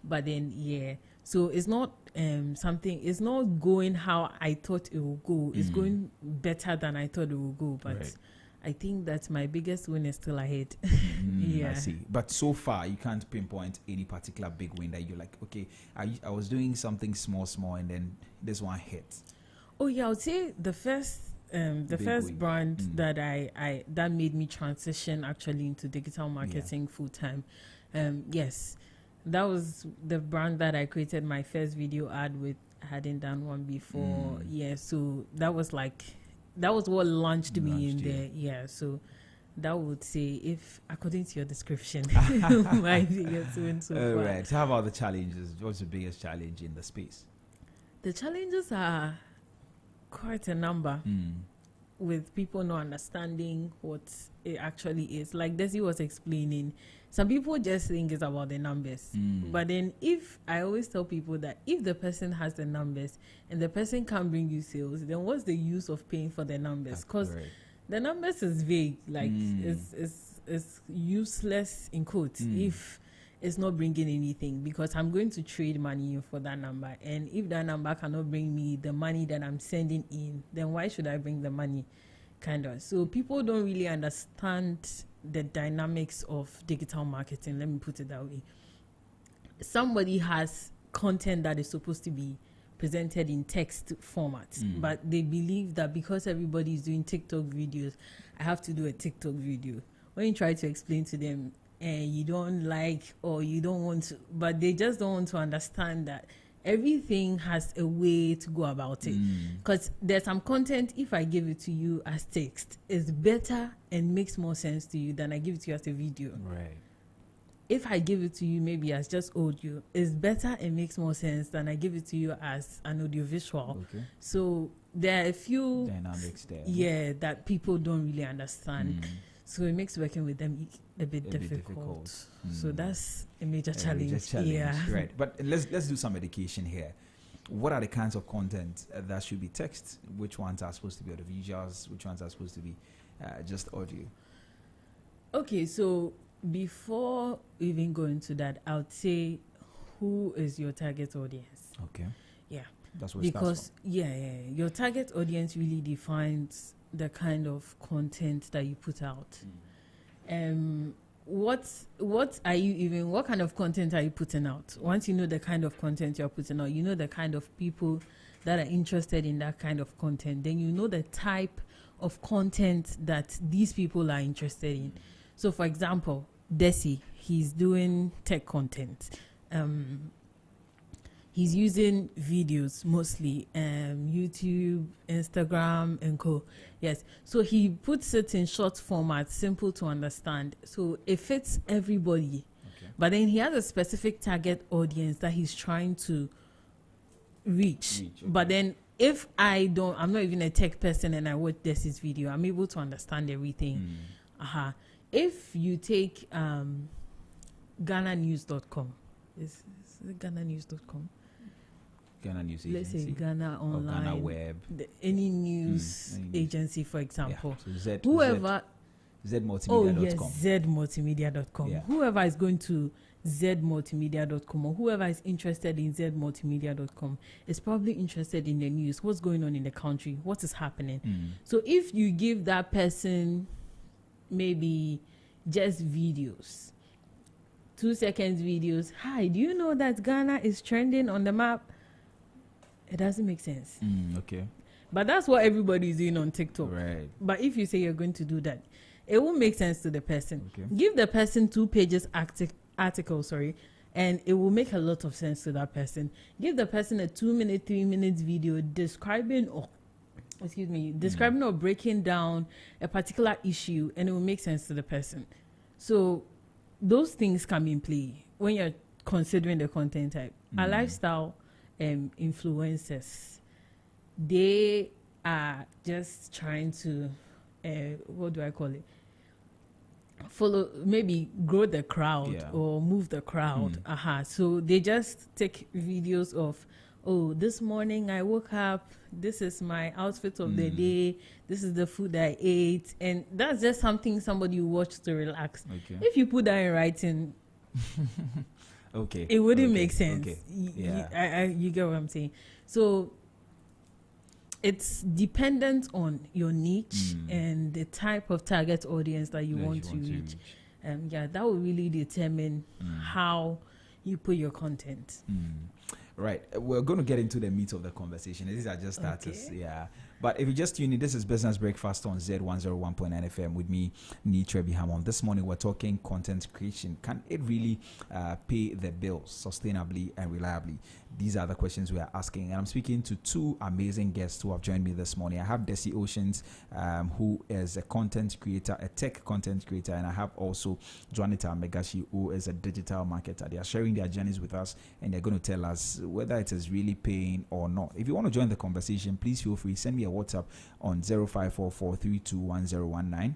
But then, yeah, so it's not it's not going how I thought it will go. It's going better than I thought it will go. But right. I think that my biggest win is still ahead. I see. But so far, you can't pinpoint any particular big win that you're like, okay, I was doing something small, and then this one hit. Oh yeah, I would say the first brand that that made me transition actually into digital marketing full time. Yes, that was the brand that I created my first video ad with. I hadn't done one before. Yeah, so that was what launched me in there. Yeah, so that would say, if according to your description, my biggest win so far. Right. So how about the challenges? What's the biggest challenge in the space? The challenges are quite a number. with people not understanding what it actually is. Like Desi was explaining, some people just think it's about the numbers. But then if I always tell people that if the person has the numbers and the person can't bring you sales, then what's the use of paying for the numbers? Because the numbers is vague. Like it's useless in quotes if it's not bringing anything, because I'm going to trade money for that number. And if that number cannot bring me the money that I'm sending in, then why should I bring the money? Kind of. So people don't really understand the dynamics of digital marketing. Let me put it that way. Somebody has content that is supposed to be presented in text format, but they believe that because everybody is doing TikTok videos, I have to do a TikTok video. When you try to explain to them, and you don't like or you don't want to, but they just don't want to understand that everything has a way to go about it. Because there's some content, if I give it to you as text, it's better and makes more sense to you than I give it to you as a video. Right. If I give it to you maybe as just audio, it's better and makes more sense than I give it to you as an audio visual. Okay. So there are a few dynamics there. Yeah, that people don't really understand. So it makes working with them a bit difficult. So that's a major challenge. Yeah. Right. But let's do some education here. What are the kinds of content that should be text? Which ones are supposed to be audio visuals? Which ones are supposed to be just audio? Okay, so before we even go into that, I would say, who is your target audience? Okay. Yeah. That's what it starts from. Your target audience really defines the kind of content that you put out. What kind of content are you putting out? Once you know the kind of content you're putting out, you know the kind of people that are interested in that kind of content, then you know the type of content that these people are interested in. So for example, Desi, he's doing tech content. He's using videos mostly, YouTube, Instagram, and co. Yes. So he puts it in short format, simple to understand. So it fits everybody. Okay. But then he has a specific target audience that he's trying to reach. Okay. But then if I'm not even a tech person and I watch this video, I'm able to understand everything. If you take GhanaNews.com, is it GhanaNews.com? Ghana News Agency. Let's say Ghana Online. Ghana Web. Any news agency, for example. Yeah. So Zedmultimedia.com. Oh, yes, Zedmultimedia.com. Yeah. Whoever is going to Zedmultimedia.com or whoever is interested in Zedmultimedia.com is probably interested in the news, what's going on in the country, what is happening. So if you give that person maybe just videos, 2 seconds videos, hi, do you know that Ghana is trending on the map? It doesn't make sense. Okay. But that's what everybody is doing on TikTok. Right. But if you say you're going to do that, it won't make sense to the person. Okay. Give the person 2 pages article, and it will make a lot of sense to that person. Give the person a 2-minute, 3-minute video describing or breaking down a particular issue, and it will make sense to the person. So those things come in play when you're considering the content type. A lifestyle influencers, they are just trying to what do I call it? Follow, maybe grow the crowd or move the crowd. So they just take videos of, oh, this morning I woke up, this is my outfit of the day, this is the food I ate, and that's just something somebody will watch to relax. Okay. If you put that in writing, it wouldn't make sense. You get what I'm saying? So it's dependent on your niche and the type of target audience that you want to reach. That will really determine how you put your content. Right. We're going to get into the meat of the conversation. These are just starters. Yeah. But if you just tune in, this is Business Breakfast on Zed 101.9 FM with me, Trebi Hammond. This morning we're talking content creation. Can it really pay the bills sustainably and reliably? These are the questions we are asking. And I'm speaking to 2 amazing guests who have joined me this morning. I have Desi Oceans, who is a content creator, a tech content creator. And I have also Juanita Megashi, who is a digital marketer. They are sharing their journeys with us, and they're going to tell us whether it is really paying or not. If you want to join the conversation, please feel free. Send me a a WhatsApp on 0544321019.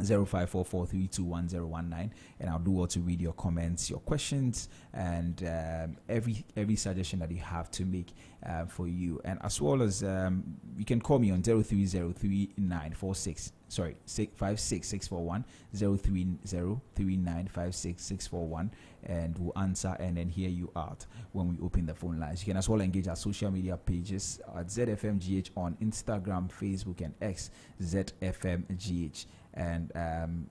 0544321019, and I'll do well to read your comments, your questions, and every suggestion that you have to make for you. And as well as you can call me on 0303946 56641 0303956 and we'll answer and then hear you out when we open the phone lines. You can as well engage our social media pages at ZFMGH on Instagram, Facebook, and X, ZFMGH, and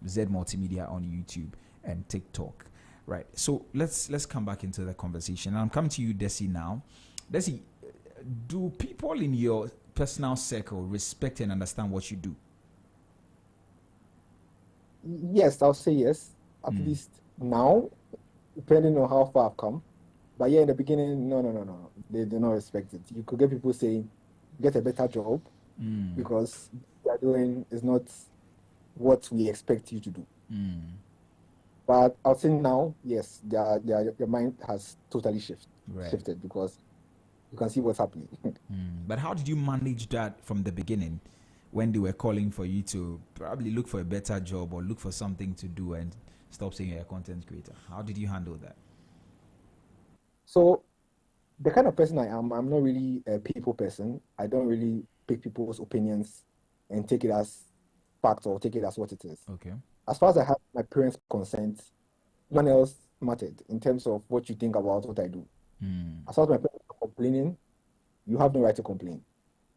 Z Multimedia on YouTube and TikTok. Right. So let's come back into the conversation. I'm coming to you, Desi, now. Desi, do people in your personal circle respect and understand what you do? Yes, I'll say yes. At least now, depending on how far I've come. But yeah, in the beginning, no. They do not respect it. You could get people saying, get a better job because what you're doing is not what we expect you to do. But I'll say now, yes, your mind has totally shifted because you can see what's happening. But how did you manage that from the beginning when they were calling for you to probably look for a better job or look for something to do and stop saying you're a content creator? How did you handle that? So the kind of person I am, I'm not really a people person. I don't really pick people's opinions and take it as fact or take it as what it is. Okay. As far as I have my parents' consent, no one else mattered in terms of what you think about what I do. As far as my parents are complaining, you have no right to complain.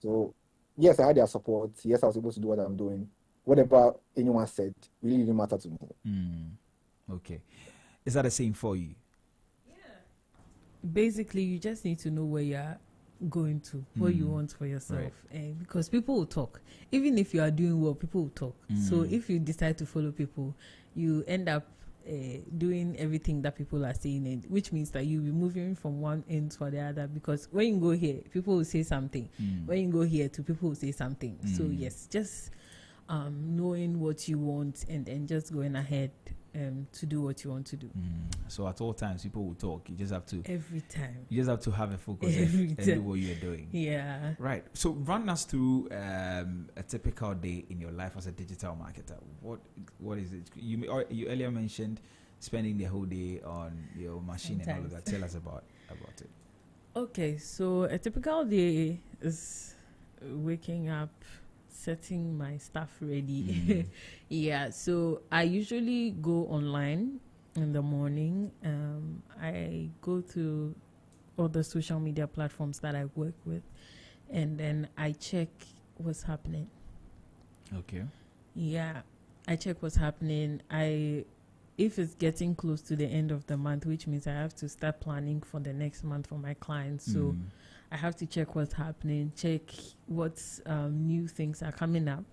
So yes, I had their support. Yes, I was able to do what I'm doing. Whatever anyone said really didn't matter to me. Okay. Is that the same for you? Basically, you just need to know where you're going to, what you want for yourself. Right. Because people will talk. Even if you are doing well, people will talk. So if you decide to follow people, you end up doing everything that people are saying, and which means that you'll be moving from one end to the other, because when you go here, people will say something. When you go here, to people will say something. So yes, just knowing what you want and then just going ahead to do what you want to do. So at all times, people will talk. You just have to every time. You just have to have a focus and do what you're doing. Yeah. Right. So run us through a typical day in your life as a digital marketer. What is it? You earlier mentioned spending the whole day on your machine and all of that. Tell us about it. Okay. So a typical day is waking up, setting my stuff ready. Yeah, so I usually go online in the morning. I go to all the social media platforms that I work with, and then I check what's happening. Okay. Yeah, I check what's happening. If it's getting close to the end of the month, which means I have to start planning for the next month for my clients. So I have to check what's happening, check what new things are coming up.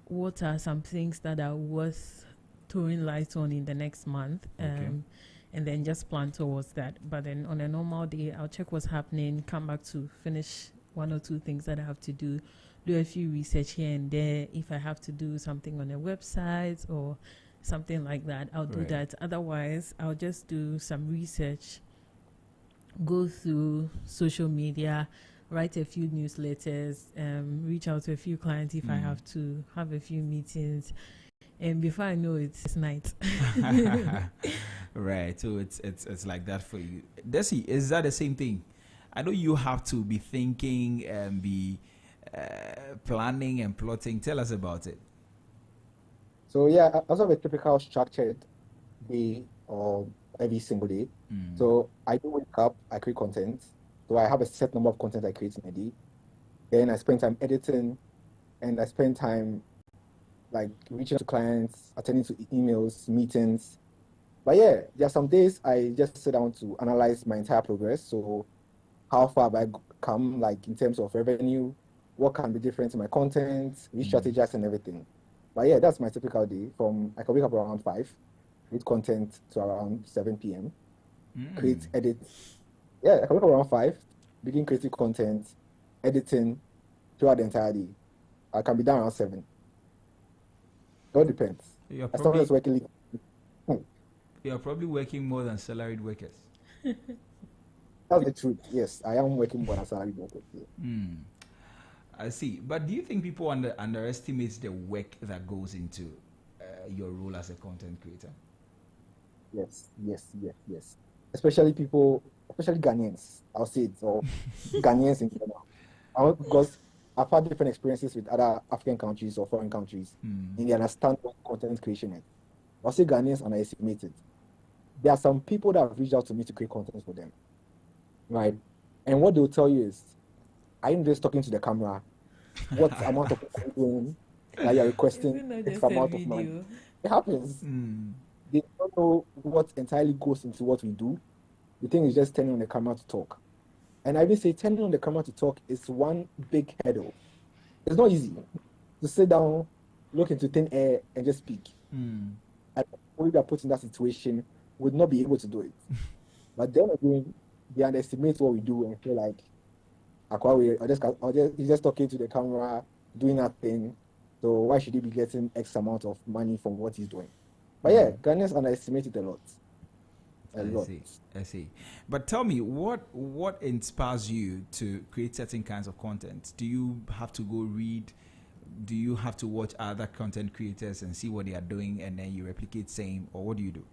What are some things that are worth throwing light on in the next month? And then just plan towards that. But then on a normal day, I'll check what's happening, come back to finish one or two things that I have to do a few research here and there. If I have to do something on a website or something like that, I'll do that. Otherwise, I'll just do some research, go through social media, write a few newsletters, reach out to a few clients if I have to, have a few meetings, and before I know it, it's night. Right. So it's like that for you. Desi, is that the same thing? I know you have to be thinking and be planning and plotting. Tell us about it. So yeah, I also have a typical structured day or every single day. So I do wake up, I create content. So I have a set number of content I create in a day. Then I spend time editing, and I spend time like reaching out to clients, attending to emails, meetings. But yeah, there are some days I just sit down to analyze my entire progress. So how far have I come, like in terms of revenue, what can be different in my content, re-strategize and everything. But yeah, that's my typical day. I can wake up around 5, read content to around 7 p.m., create, edit. Yeah, I can wake up around 5, begin creating content, editing throughout the entire day. I can be done around 7. It all depends. You're probably working more than salaried workers. That's the truth. Yes, I am working more than salaried workers. Yeah. I see. But do you think people underestimate the work that goes into your role as a content creator? Yes. Especially Ghanaians, I'll say it, or Ghanaians in general. Because I've had different experiences with other African countries or foreign countries, and they understand what content creation is. I'll say Ghanaians underestimate it. There are some people that have reached out to me to create content for them, right? And what they'll tell you is, I'm just talking to the camera. What amount of people are you doing that you're requesting X amount of money? It happens. They don't know what entirely goes into what we do. The thing is just turning on the camera to talk. And I will say turning on the camera to talk is one big hurdle. It's not easy to sit down, look into thin air, and just speak. And people that are put in that situation would not be able to do it. But then again, they underestimate what we do and feel like, he's just talking to the camera, doing nothing. So why should he be getting X amount of money from what he's doing? But yeah, Ghanaians underestimate it a lot. I see. But tell me, what inspires you to create certain kinds of content? Do you have to go read? Do you have to watch other content creators and see what they are doing and then you replicate same? Or what do you do?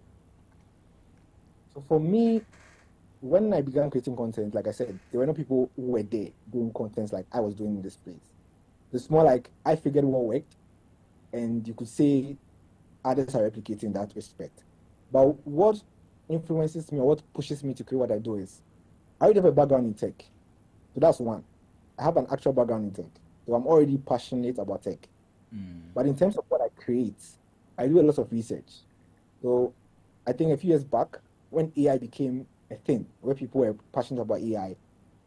So for me, when I began creating content, like I said, there were no people who were there doing content like I was doing in this place. It's more like I figured what worked, and you could say others are replicating in that respect. But what influences me or what pushes me to create what I do is I already have a background in tech. So that's one. I have an actual background in tech. So I'm already passionate about tech. But in terms of what I create, I do a lot of research. So I think a few years back, when AI became a thing, where people were passionate about AI,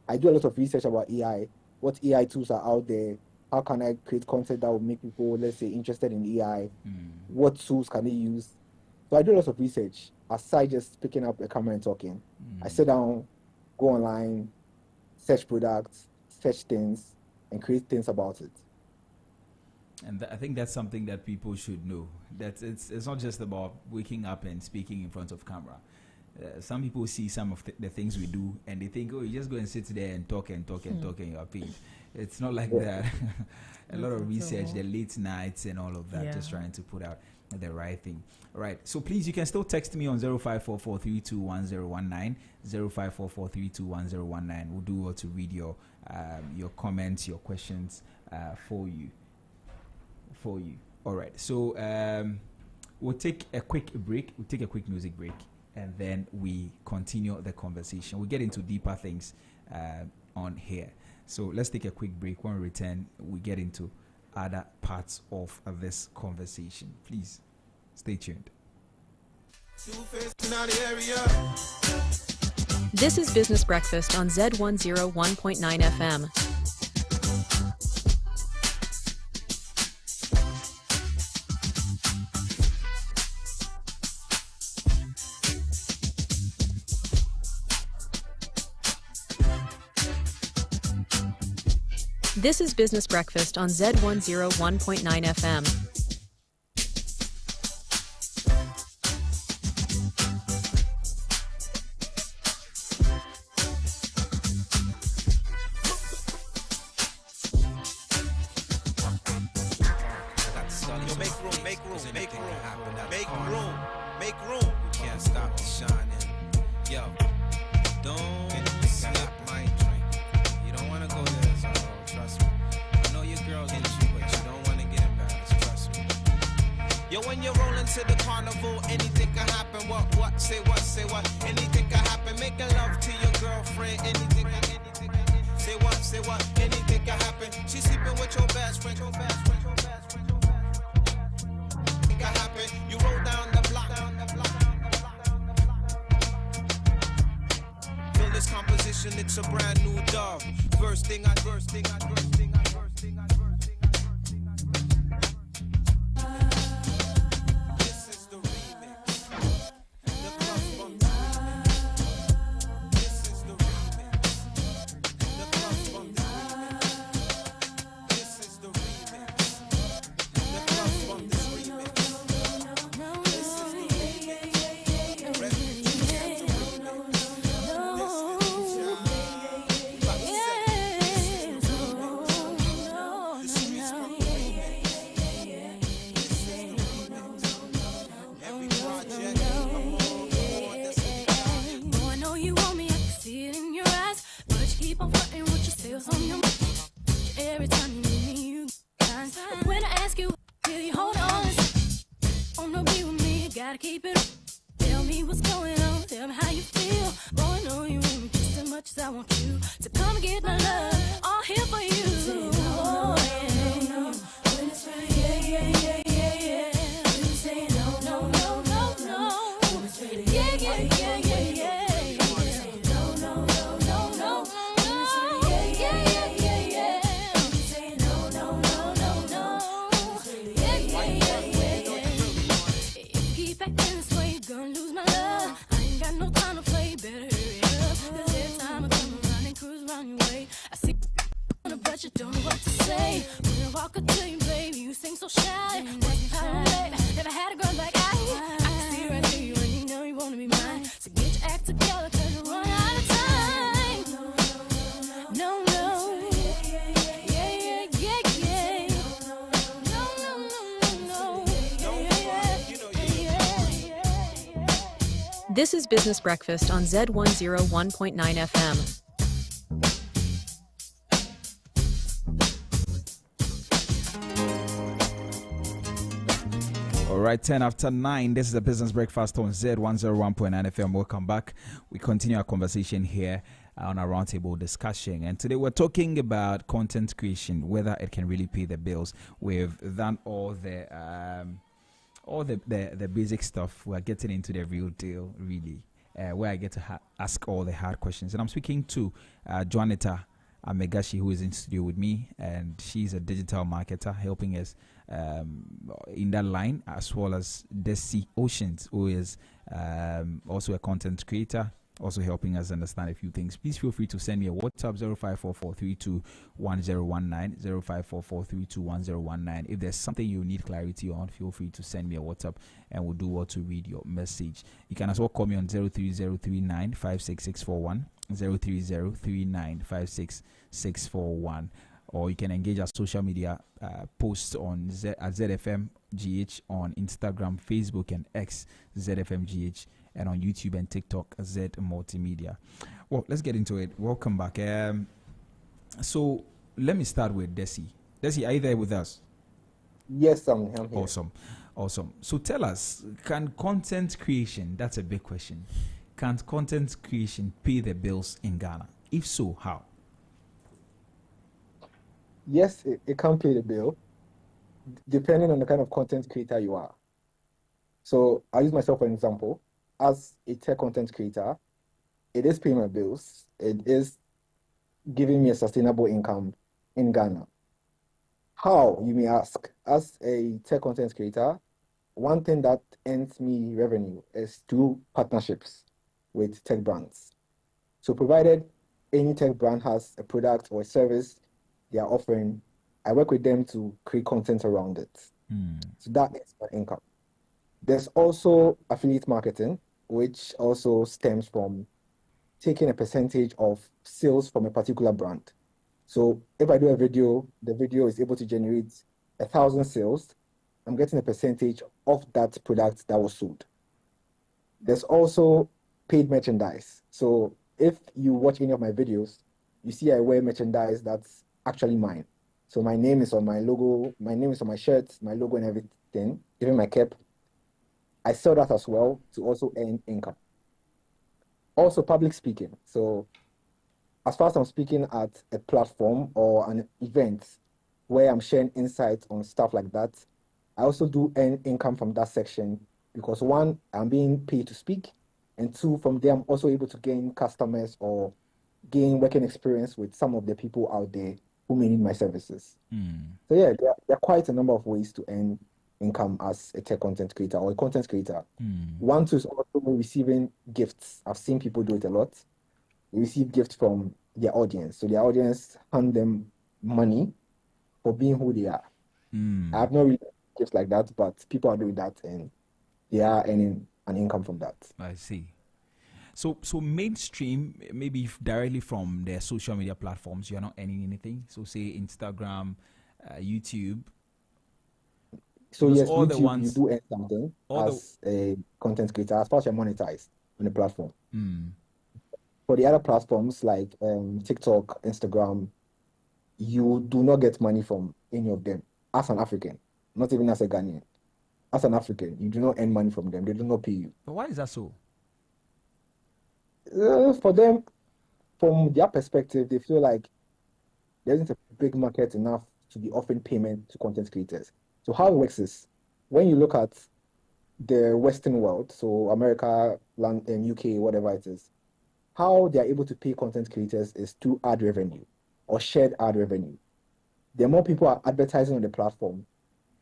I do a lot of research about AI, what AI tools are out there, how can I create content that will make people, let's say, interested in AI, what tools can they use. So I do a lot of research, aside just picking up a camera and talking. I sit down, go online, search products, search things, and create things about it. And I think that's something that people should know. That it's not just about waking up and speaking in front of camera. Some people see some of the things we do and they think, oh, you just go and sit there and talk and you are paid. It's not like that. A lot of research, the late nights and all of that, just trying to put out the right thing. All right. So please, you can still text me on 0544321019, 0544321019. We'll do well to read your comments, your questions for you. All right. So we'll take a quick break. We'll take a quick music break, and then we continue the conversation. We'll get into deeper things on here. So let's take a quick break. When we return, we get into other parts of this conversation. Please stay tuned. This is Business Breakfast on Z101.9 FM. This is Business Breakfast on Z101.9 FM. It's a brand new dub. First thing I gotta keep it. Tell me what's going on, tell me how you feel. Boy, I know you want me just as much as I want you. So come and get my love, all here for you. Oh, yeah, no, when it's ready, yeah. You say no, no, no, no, no. When it's ready, yeah. No, no, no, no, no. Keep acting this way, you're gonna lose my love. I ain't got no time to play, better hurry up. 'Cause every time I come around and cruise around your way, I see but you don't know what to say. When I walk up to you, baby, you seem so shy. Never had a girl like I can see right through you and you know you wanna be mine. So get your act together 'cause you're running out of time. No, no. Yeah. No. This is Business Breakfast on Z101.9 FM. All right, 10 after 9. This is the Business Breakfast on Z101.9 FM. Welcome back. We continue our conversation here on a roundtable discussion. And today we're talking about content creation, whether it can really pay the bills. We've done all the basic stuff. We're getting into the real deal, really, where I get to ask all the hard questions. And I'm speaking to Juanita Amegashi, who is in studio with me, and she's a digital marketer helping us in that line, as well as Desi Oceans, who is also a content creator, also helping us understand a few things. Please feel free to send me a WhatsApp 0544321019 0544321019. If there's something you need clarity on, feel free to send me a WhatsApp and we'll do what to read your message. You can as well call me on 03039566641 03039566641, or you can engage our social media posts on at ZFMGH on Instagram, Facebook, and X ZFMGH, and on YouTube and TikTok Z Multimedia. Well, let's get into it. Welcome back. So let me start with Desi. Desi, are you there with us? Yes, I'm here. Awesome. So tell us, can content creation, that's a big question, can content creation pay the bills in Ghana? If so, how? Yes, it can pay the bill, depending on the kind of content creator you are. So I'll use myself for an example. As a tech content creator, it is paying my bills. It is giving me a sustainable income in Ghana. How, you may ask? As a tech content creator, one thing that earns me revenue is through partnerships with tech brands. So provided any tech brand has a product or a service they are offering, I work with them to create content around it. So that is my income. There's also affiliate marketing, which also stems from taking a percentage of sales from a particular brand. So if I do a video, the video is able to generate 1,000 sales, I'm getting a percentage of that product that was sold. There's also paid merchandise. So if you watch any of my videos, you see I wear merchandise that's actually mine. So my name is on my logo, my name is on my shirt, my logo and everything, even my cap. I sell that as well to also earn income. Also public speaking. So as far as I'm speaking at a platform or an event where I'm sharing insights on stuff like that, I also do earn income from that section because one, I'm being paid to speak, and two, from there, I'm also able to gain customers or gain working experience with some of the people out there who may need my services. So yeah, there are quite a number of ways to earn income as a tech content creator or a content creator. One, two is also receiving gifts. I've seen people do it a lot. They receive gifts from their audience. So their audience hand them money for being who they are. I have not really gifts like that, but people are doing that and they are earning an income from that. I see. So mainstream, maybe directly from their social media platforms, you're not earning anything. So say Instagram, YouTube. So yes, all YouTube, the ones, you do earn something as a content creator, as far as you're monetized on the platform. For the other platforms like TikTok, Instagram, you do not get money from any of them as an African, not even as a Ghanaian. as an African, you do not earn money from them. They do not pay you. But why is that so? For them, from their perspective, they feel like there isn't a big market enough to be offering payment to content creators. So how it works is, when you look at the Western world, so America, UK, whatever it is, how they are able to pay content creators is through ad revenue or shared ad revenue. The more people are advertising on the platform,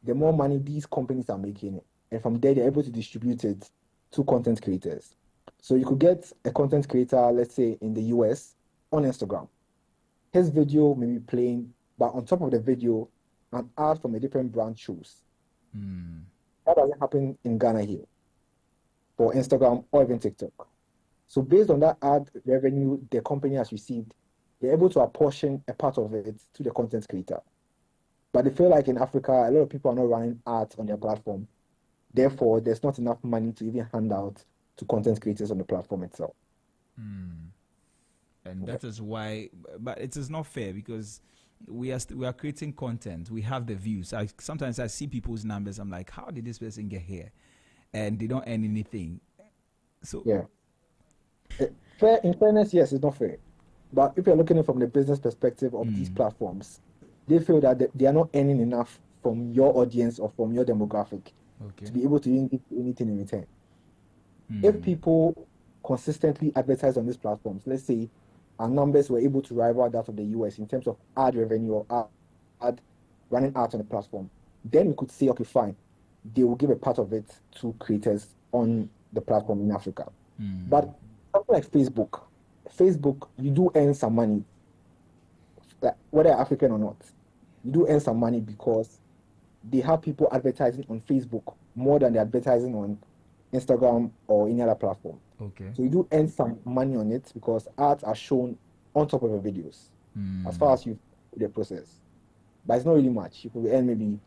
the more money these companies are making, and from there they're able to distribute it to content creators. So you could get a content creator, let's say in the US, on Instagram. His video may be playing, but on top of the video, an ad from a different brand shows. That doesn't happen in Ghana here for Instagram or even TikTok. So based on that ad revenue the company has received, they're able to apportion a part of it to the content creator. But they feel like in Africa, a lot of people are not running ads on their platform. Therefore, there's not enough money to even hand out to content creators on the platform itself. And that is why, but it is not fair because we are creating content. We have the views. Sometimes I see people's numbers. I'm like, how did this person get here? And they don't earn anything. So yeah, fair. In fairness, yes, it's not fair. But if you're looking at it from the business perspective of these platforms, they feel that they are not earning enough from your audience or from your demographic to be able to even give anything in return. If people consistently advertise on these platforms, let's say our numbers were able to rival that of the US in terms of ad revenue or ad running ads on the platform, then we could say, okay, fine, they will give a part of it to creators on the platform in Africa. But something like Facebook, you do earn some money, whether African or not. You do earn some money because they have people advertising on Facebook more than they're advertising on Instagram or any other platform. So you do earn some money on it because ads are shown on top of your videos as far as you do the process. But it's not really much. You could earn maybe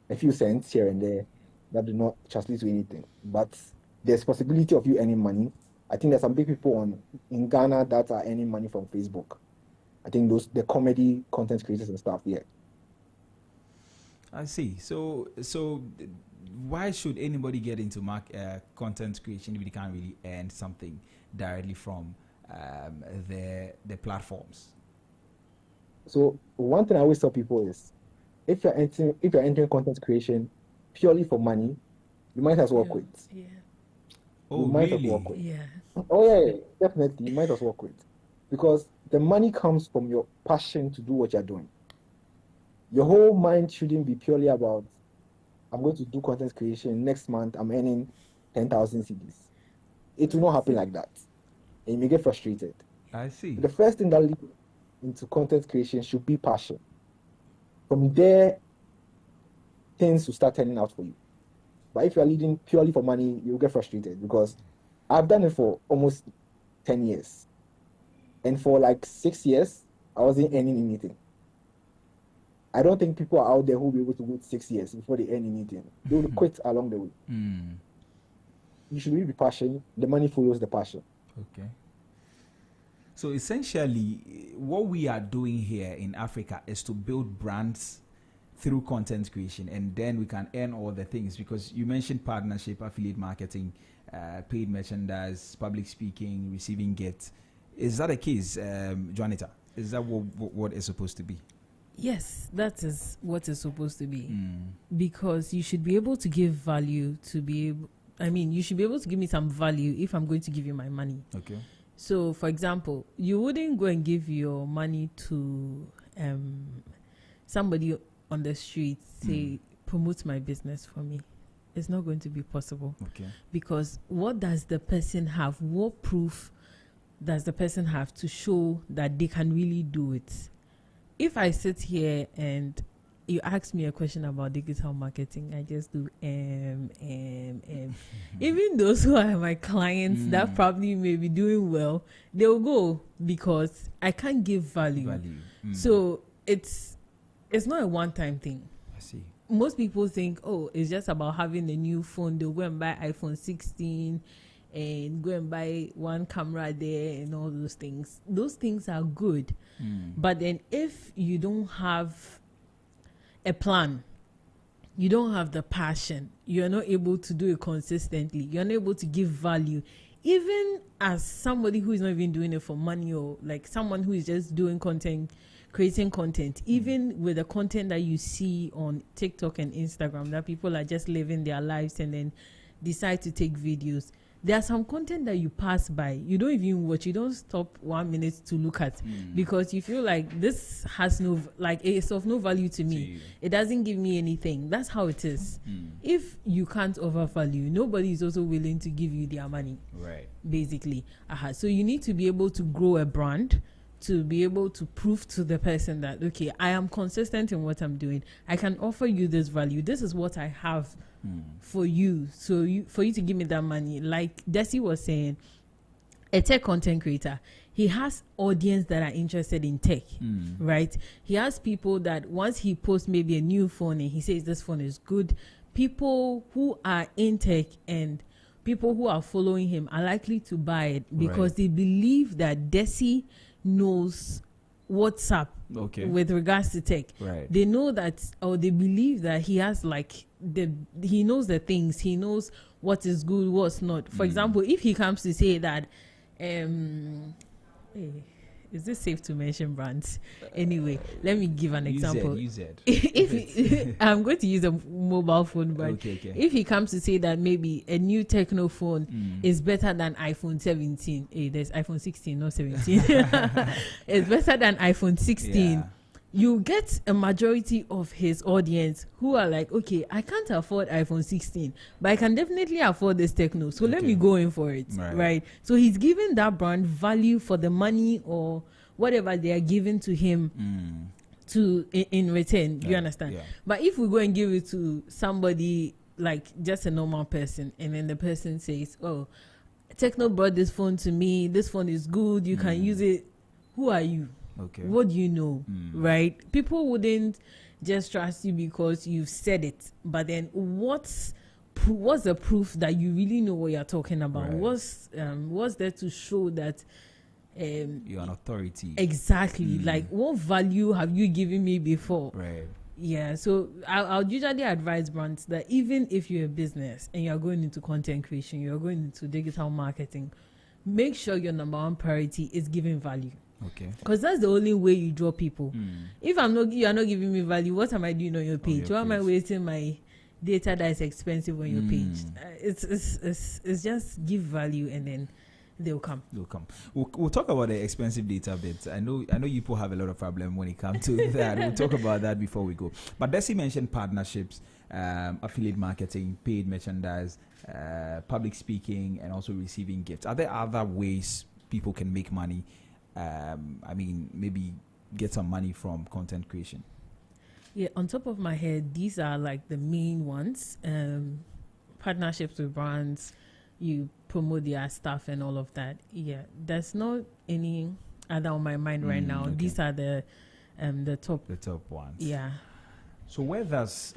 a few cents here and there that do not translate to anything. But there's possibility of you earning money. I think there's some big people in Ghana that are earning money from Facebook. I think the comedy content creators and stuff, yeah. I see. So why should anybody get into content creation if they can't really earn something directly from the platforms? So one thing I always tell people is, if you're entering content creation purely for money, you might as well quit. Yeah. Oh, you might really? as well quit. Yeah. Oh yeah, definitely. You might as well quit because the money comes from your passion to do what you're doing. Your whole mind shouldn't be purely about, I'm going to do content creation next month, I'm earning 10,000 CDs. It will not happen like that. And you may get frustrated. I see. The first thing that leads into content creation should be passion. From there, things will start turning out for you. But if you're leading purely for money, you'll get frustrated because I've done it for almost 10 years. And for like 6 years, I wasn't earning anything. I don't think people are out there who will be able to wait 6 years before they earn anything. They will quit along the way. You should really be passionate. The money follows the passion. Okay. So essentially, what we are doing here in Africa is to build brands through content creation, and then we can earn all the things, because you mentioned partnership, affiliate marketing, paid merchandise, public speaking, receiving gifts. Is that the case, Juanita? Is that what is supposed to be? Yes, that is what is supposed to be. Because you should be able to give value to be able, you should be able to give me some value if I'm going to give you my money. Okay. So, for example, you wouldn't go and give your money to somebody on the street, say, promote my business for me. It's not going to be possible. Okay. Because what does the person have? What proof does the person have to show that they can really do it? If I sit here and you ask me a question about digital marketing, I just do Even those who are my clients that probably may be doing well, they'll go because I can't give value. So it's not a one-time thing. I see. Most people think, it's just about having a new phone. They'll go and buy iPhone 16 and go and buy one camera there and all those things. Those things are good. But then if you don't have a plan, you don't have the passion, you're not able to do it consistently, you're not able to give value, even as somebody who is not even doing it for money, or like someone who is just doing content, creating content, even with the content that you see on TikTok and Instagram, that people are just living their lives and then decide to take videos. There's some content that you pass by, you don't even watch, you don't stop 1 minute to look at, because you feel like this has no, like, it's of no value to me. It doesn't give me anything. That's how it is. If you can't overvalue, nobody is also willing to give you their money. Right. Basically. So you need to be able to grow a brand, to be able to prove to the person that, okay, I am consistent in what I'm doing. I can offer you this value. This is what I have for you. So for you to give me that money, like Desi was saying, a tech content creator, he has audience that are interested in tech, right? He has people that once he posts maybe a new phone and he says this phone is good, people who are in tech and people who are following him are likely to buy it because they believe that Desi knows what's up with regards to tech. They know that, or they believe that he has like he knows the things, he knows what is good, what's not. For example, if he comes to say that is this safe to mention brands? Anyway, let me give an example. If I'm going to use a mobile phone brand. If he comes to say that maybe a new techno phone is better than iPhone 17, there's iPhone 16, not 17. It's better than iPhone 16. You get a majority of his audience who are like, okay, I can't afford iPhone 16, but I can definitely afford this techno, so let me go in for it, right? So he's giving that brand value for the money or whatever they are giving to him to in return. You understand? But if we go and give it to somebody like just a normal person, and then the person says, oh, Techno brought this phone to me, this phone is good, you can use it, who are you? What do you know? Right? People wouldn't just trust you because you've said it, but then what's the proof that you really know what you're talking about? What's there to show that you're an authority? Exactly. Like, what value have you given me before? Yeah, so I'll usually advise brands that even if you're a business and you're going into content creation, you're going into digital marketing, make sure your number one priority is giving value. Because that's the only way you draw people. If you are not giving me value, what am I doing on your page? Why am I wasting my data that is expensive on your page? It's just give value and then they'll come. We'll talk about the expensive data bit. I know you people have a lot of problem when it comes to that. We'll talk about that before we go. But Desi mentioned partnerships, affiliate marketing, paid merchandise, public speaking, and also receiving gifts. Are there other ways people can make money? I mean, maybe get some money from content creation? Yeah, on top of my head, these are like the main ones. Partnerships with brands, you promote their stuff and all of that. Yeah, there's not any other on my mind right now. These are the top. The top ones. Yeah. So where does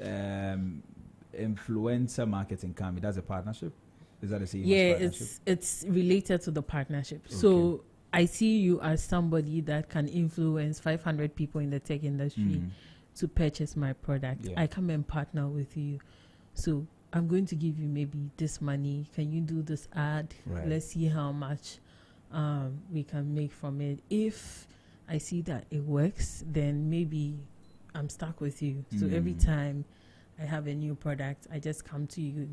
influencer marketing come? That's a partnership? Is that the same? Yeah, it's related to the partnership. So I see you as somebody that can influence 500 people in the tech industry to purchase my product. I come and partner with you. So I'm going to give you maybe this money. Can you do this ad? Let's see how much we can make from it. If I see that it works, then maybe I'm stuck with you. So every time I have a new product, I just come to you.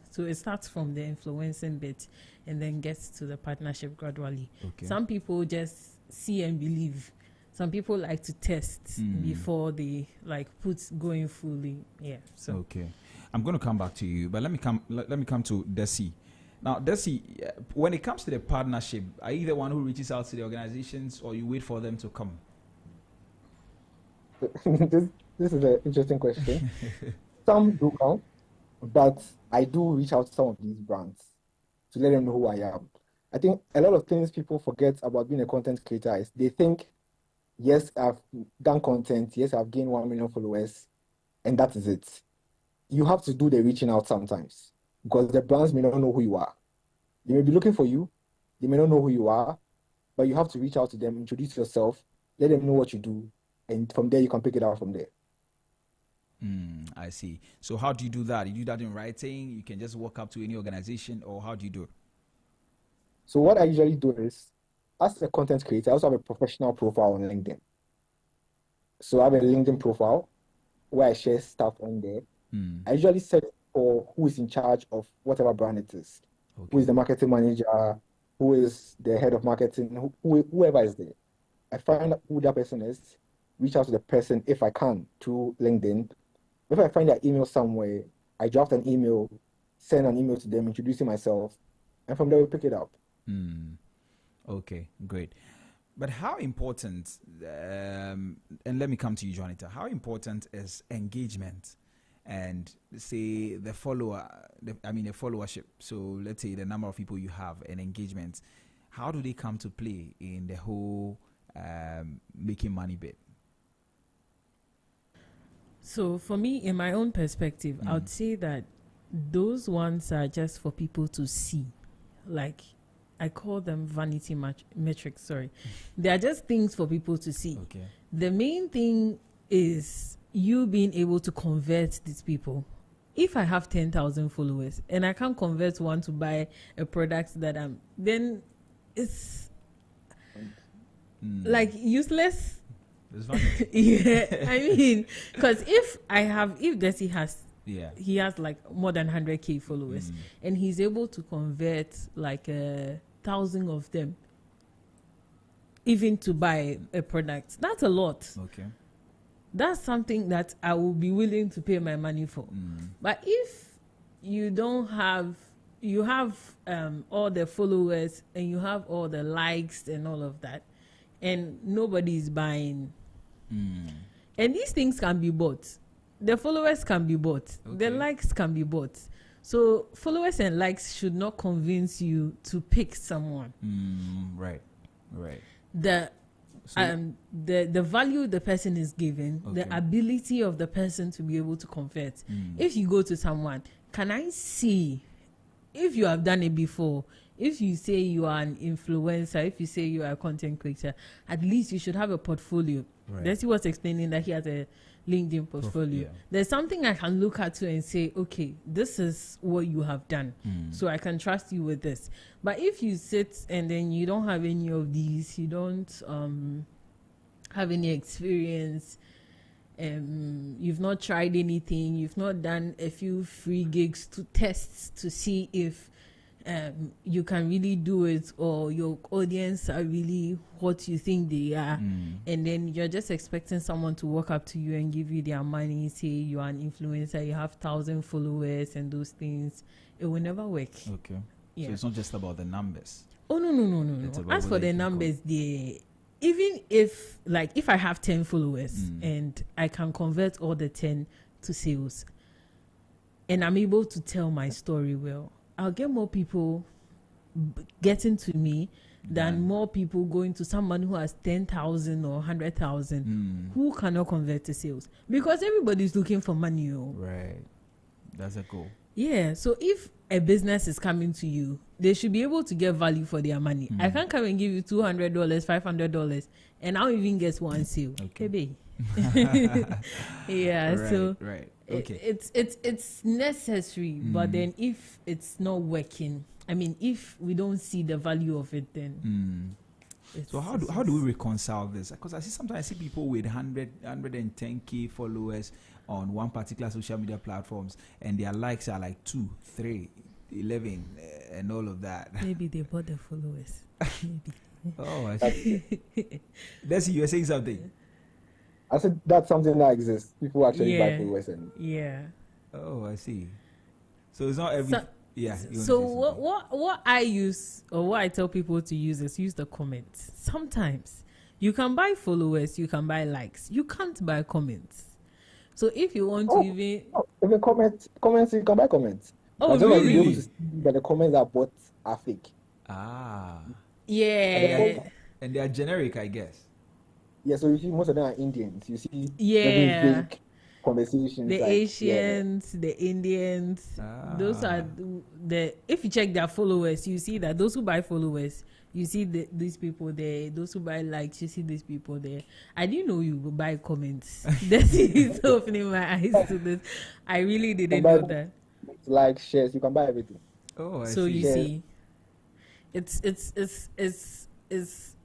So it starts from the influencing bit and then gets to the partnership gradually. Some people just see and believe. Some people like to test before they like going fully. Yeah. So I'm going to come back to you, but let me come to Desi. Now, Desi, when it comes to the partnership, are you the one who reaches out to the organizations, or you wait for them to come? This is an interesting question. Some do come, but I do reach out to some of these brands to let them know who I am. I think a lot of things people forget about being a content creator is they think, yes, I've done content, yes, I've gained 1 million followers, and that is it. You have to do the reaching out sometimes because the brands may not know who you are. They may be looking for you, they may not know who you are, but you have to reach out to them, introduce yourself, let them know what you do, and from there you can pick it out from there. I see. So how do you do that? You do that in writing? You can just walk up to any organization, or how do you do it? So what I usually do is, as a content creator, I also have a professional profile on LinkedIn. So I have a LinkedIn profile where I share stuff on there. I usually search for who is in charge of whatever brand it is. Who is the marketing manager, who is the head of marketing, whoever is there. I find out who that person is, reach out to the person if I can through LinkedIn. If I find their email somewhere, I draft an email, send an email to them, introducing myself, and from there we pick it up. Okay, great. But how important, and let me come to you, Juanita, how important is engagement and say the followership? So let's say the number of people you have and engagement, how do they come to play in the whole making money bit? So for me, in my own perspective, I would say that those ones are just for people to see. Like, I call them vanity metrics, sorry. They are just things for people to see. Okay. The main thing is you being able to convert these people. If I have 10,000 followers and I can't convert one to buy a product that then it's like useless. Yeah, I mean, because if Desi has, he has like more than 100K followers, and he's able to convert like 1,000 of them, even to buy a product, that's a lot. Okay, that's something that I will be willing to pay my money for. But if you don't have, you have all the followers and you have all the likes and all of that, and nobody is buying. And these things can be bought. The followers can be bought. The likes can be bought. So followers and likes should not convince you to pick someone. Right. The value the person is given, the ability of the person to be able to convert. If you go to someone, can I see if you have done it before? If you say you are an influencer, if you say you are a content creator, at least you should have a portfolio. Right. Desi was explaining that he has a LinkedIn portfolio. There's something I can look at you and say, okay, this is what you have done. So I can trust you with this. But if you sit and then you don't have any of these, you don't have any experience, you've not tried anything, you've not done a few free gigs to tests to see if you can really do it, or your audience are really what you think they are, and then you're just expecting someone to walk up to you and give you their money, say you are an influencer, you have 1,000 followers and those things, it will never work. So it's not just about the numbers. No. As for the numbers, even if I have 10 followers and I can convert all the 10 to sales and I'm able to tell my story well, I'll get more people getting to me than more people going to someone who has 10,000 or 100,000 who cannot convert to sales, because everybody's looking for money. Right. That's a goal. Yeah. So if a business is coming to you, they should be able to get value for their money. I can't come and give you $200, $500, and I'll even get one sale. Okay. Yeah. Right. It's necessary, but then if it's not working, I mean, if we don't see the value of it, then so how do we reconcile this? Because sometimes I see people with 110K followers on one particular social media platforms, and their likes are like 2, 3, 11, and all of that. Maybe they bought the followers. Maybe. Oh, I see. Desi, you were saying something. I said that's something that exists. People actually buy followers. Oh, I see. So it's not every. So what I use, or what I tell people to use, is use the comments. Sometimes you can buy followers, you can buy likes, you can't buy comments. So if you want to even even comments, you can buy comments. Oh, really? But the comments are bought are fake. Yeah. And they are generic, I guess. Yeah, so you see most of them are Indians. You see big conversations. The Asians, the Indians, those are if you check their followers, you see that those who buy followers You see these people there, those who buy likes, you see these people there. I didn't know you would buy comments. That is opening my eyes to this. I really didn't know that. Like shares, you can buy everything. Oh, I So see. you see,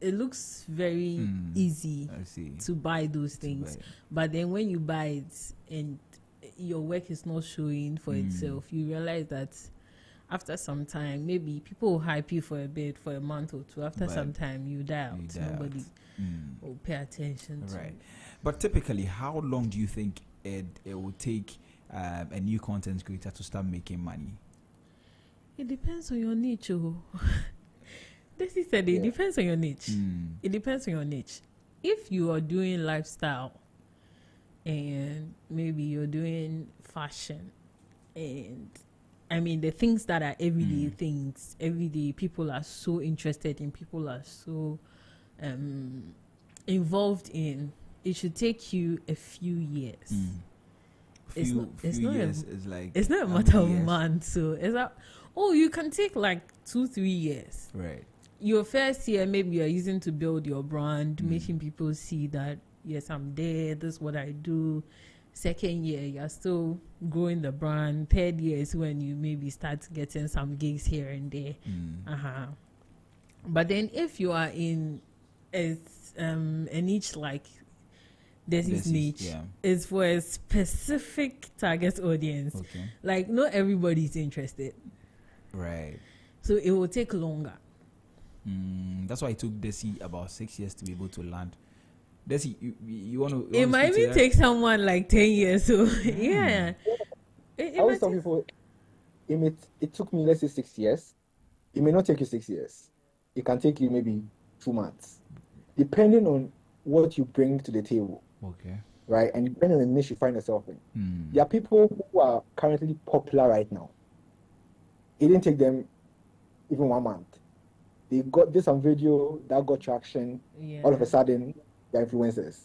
it looks very easy to buy those things, but then when you buy it and your work is not showing for itself, you realize that after some time, maybe people will hype you for a bit, for a month or two. After some time, you die out. Nobody will pay attention to Right. it. But typically, how long do you think it will take a new content creator to start making money? It depends on your niche. This is said, it depends on your niche. It depends on your niche. If you are doing lifestyle and maybe you're doing fashion, and I mean the things that are everyday things, everyday people are so interested in, people are so involved in, it should take you a few years. It's not a matter of months. So it's like, you can take like 2-3 years. Right. Your first year, maybe you're using to build your brand, making people see that, yes, I'm there, this is what I do. Second year, you're still growing the brand. Third year is when you maybe start getting some gigs here and there. But then if you are in a niche like this niche, it's for a specific target audience. Okay. Like, not everybody's interested. Right. So it will take longer. That's why it took Desi about 6 years to be able to land. Desi, you want to... It might even take someone like 10 years. So, yeah. I always tell people, it took me, let's say, 6 years. It may not take you 6 years. It can take you maybe 2 months. Depending on what you bring to the table. Okay. Right? And depending on the niche you find yourself in. There are people who are currently popular right now. It didn't take them even 1 month. They did some video that got traction. All of a sudden, they're influencers.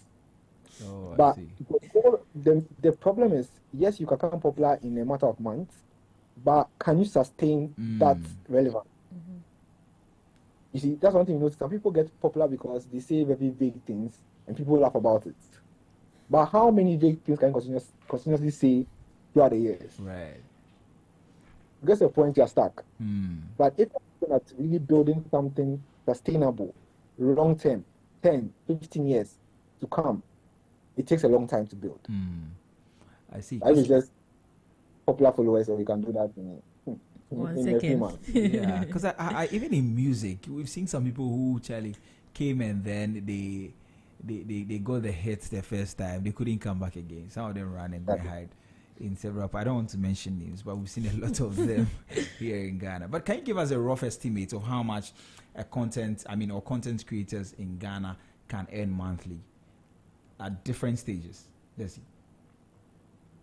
But the problem is, yes, you can become popular in a matter of months, but can you sustain that relevance? You see, that's one thing you notice. Some people get popular because they say very vague things and people laugh about it. But how many vague things can you continuously say throughout the years? Right. Gets the point, you're stuck. But if you're not really building something sustainable, long term, 10, 15 years to come, it takes a long time to build. I see. I was just popular followers, so we can do that in a few months. Yeah, because I even in music, we've seen some people who came and then they got the hits the first time. They couldn't come back again. Some of them ran and they hide in several. I don't want to mention names, but we've seen a lot of them here in Ghana. But can you give us a rough estimate of how much content creators in Ghana can earn monthly at different stages? Let's see.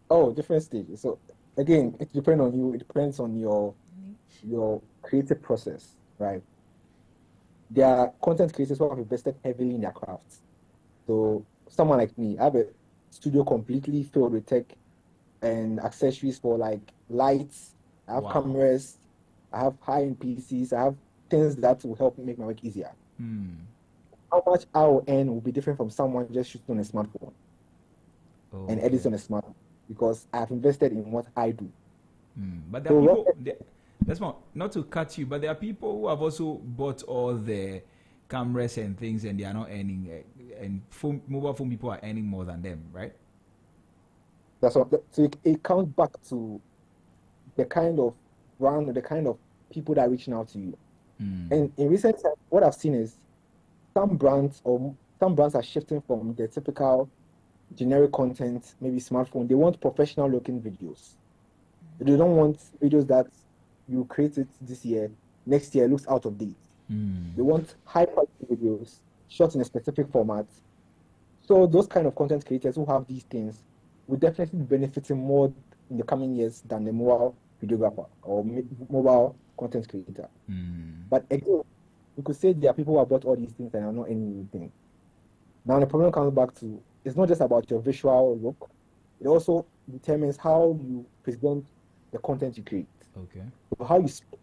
Oh, different stages. So again, it depends on you. It depends on your creative process, right? There are content creators who have invested heavily in their crafts. So someone like me, I have a studio completely filled with tech and accessories for like lights. I have cameras. I have high-end PCs. I have things that will help make my work easier. How much I will earn will be different from someone just shooting on a smartphone and editing on a smartphone, because I have invested in what I do. But there are people, that's not to cut you, but there are people who have also bought all the cameras and things and they are not earning, and mobile phone people are earning more than them, right? That's what. So it comes back to the kind of brand, the kind of people that are reaching out to you. And in recent times, what I've seen is some brands are shifting from the typical generic content, maybe smartphone. They want professional looking videos. They don't want videos that you created this year, next year looks out of date. They want high quality videos shot in a specific format. So those kind of content creators who have these things will definitely be benefiting more in the coming years than the mobile videographer or mobile content creator. But again, you could say there are people who have bought all these things and are not anything. Now the problem comes back to, it's not just about your visual look, it also determines how you present the content you create. Okay. So how you speak,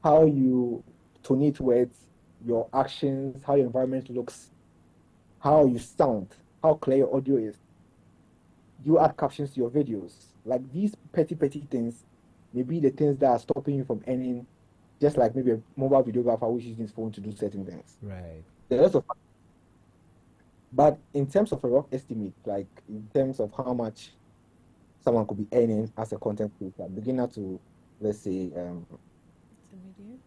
how you phonate words, your actions, how your environment looks, how you sound, how clear your audio is. You add captions to your videos. Like these petty things may be the things that are stopping you from earning, just like maybe a mobile videographer who's using his phone to do certain things. Right. But in terms of a rough estimate, like in terms of how much someone could be earning as a content creator, beginner to, let's say,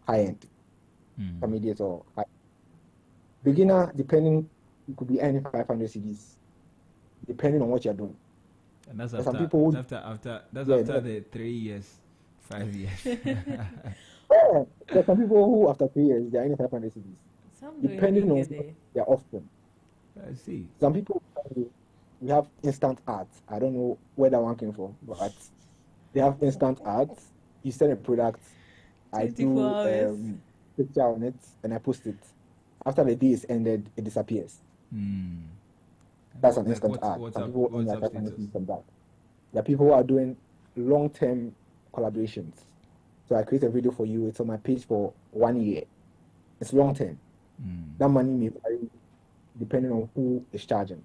high-end, intermediate or high. Beginner, depending, you could be earning 500 CDs, depending on what you're doing. And that's There's after, some people who, after yeah, the 3 years, 5 years. yeah, there's some people who after 3 years they're earning 500 CDs, Some depending on there. their offering. I see. Some people, we have instant ads. I don't know where that one came from, but they have instant ads. You send a product, I do 24 hours. picture on it, and I post it. After the day is ended, it disappears. That's an instant ad. Some people earn like 500 CDs from that. There are people who are doing long-term collaborations. So I create a video for you. It's on my page for 1 year. It's long-term. That money may vary depending on who is charging.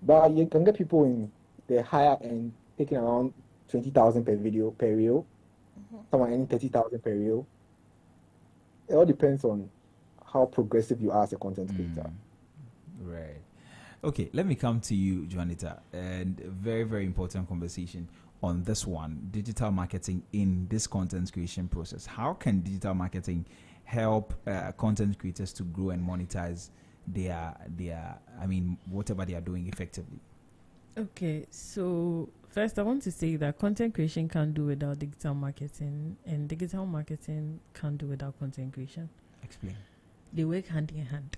But you can get people in the higher end taking around 20,000 per video per reel. Someone earning 30,000 per reel. It all depends on how progressive you are as a content creator. Right. Okay, let me come to you, Juanita, and a very, very important conversation on this one, digital marketing in this content creation process. How can digital marketing help content creators to grow and monetize their whatever they are doing effectively? Okay, so first I want to say that content creation can't do without digital marketing, and digital marketing can't do without content creation. Explain. They work hand in hand.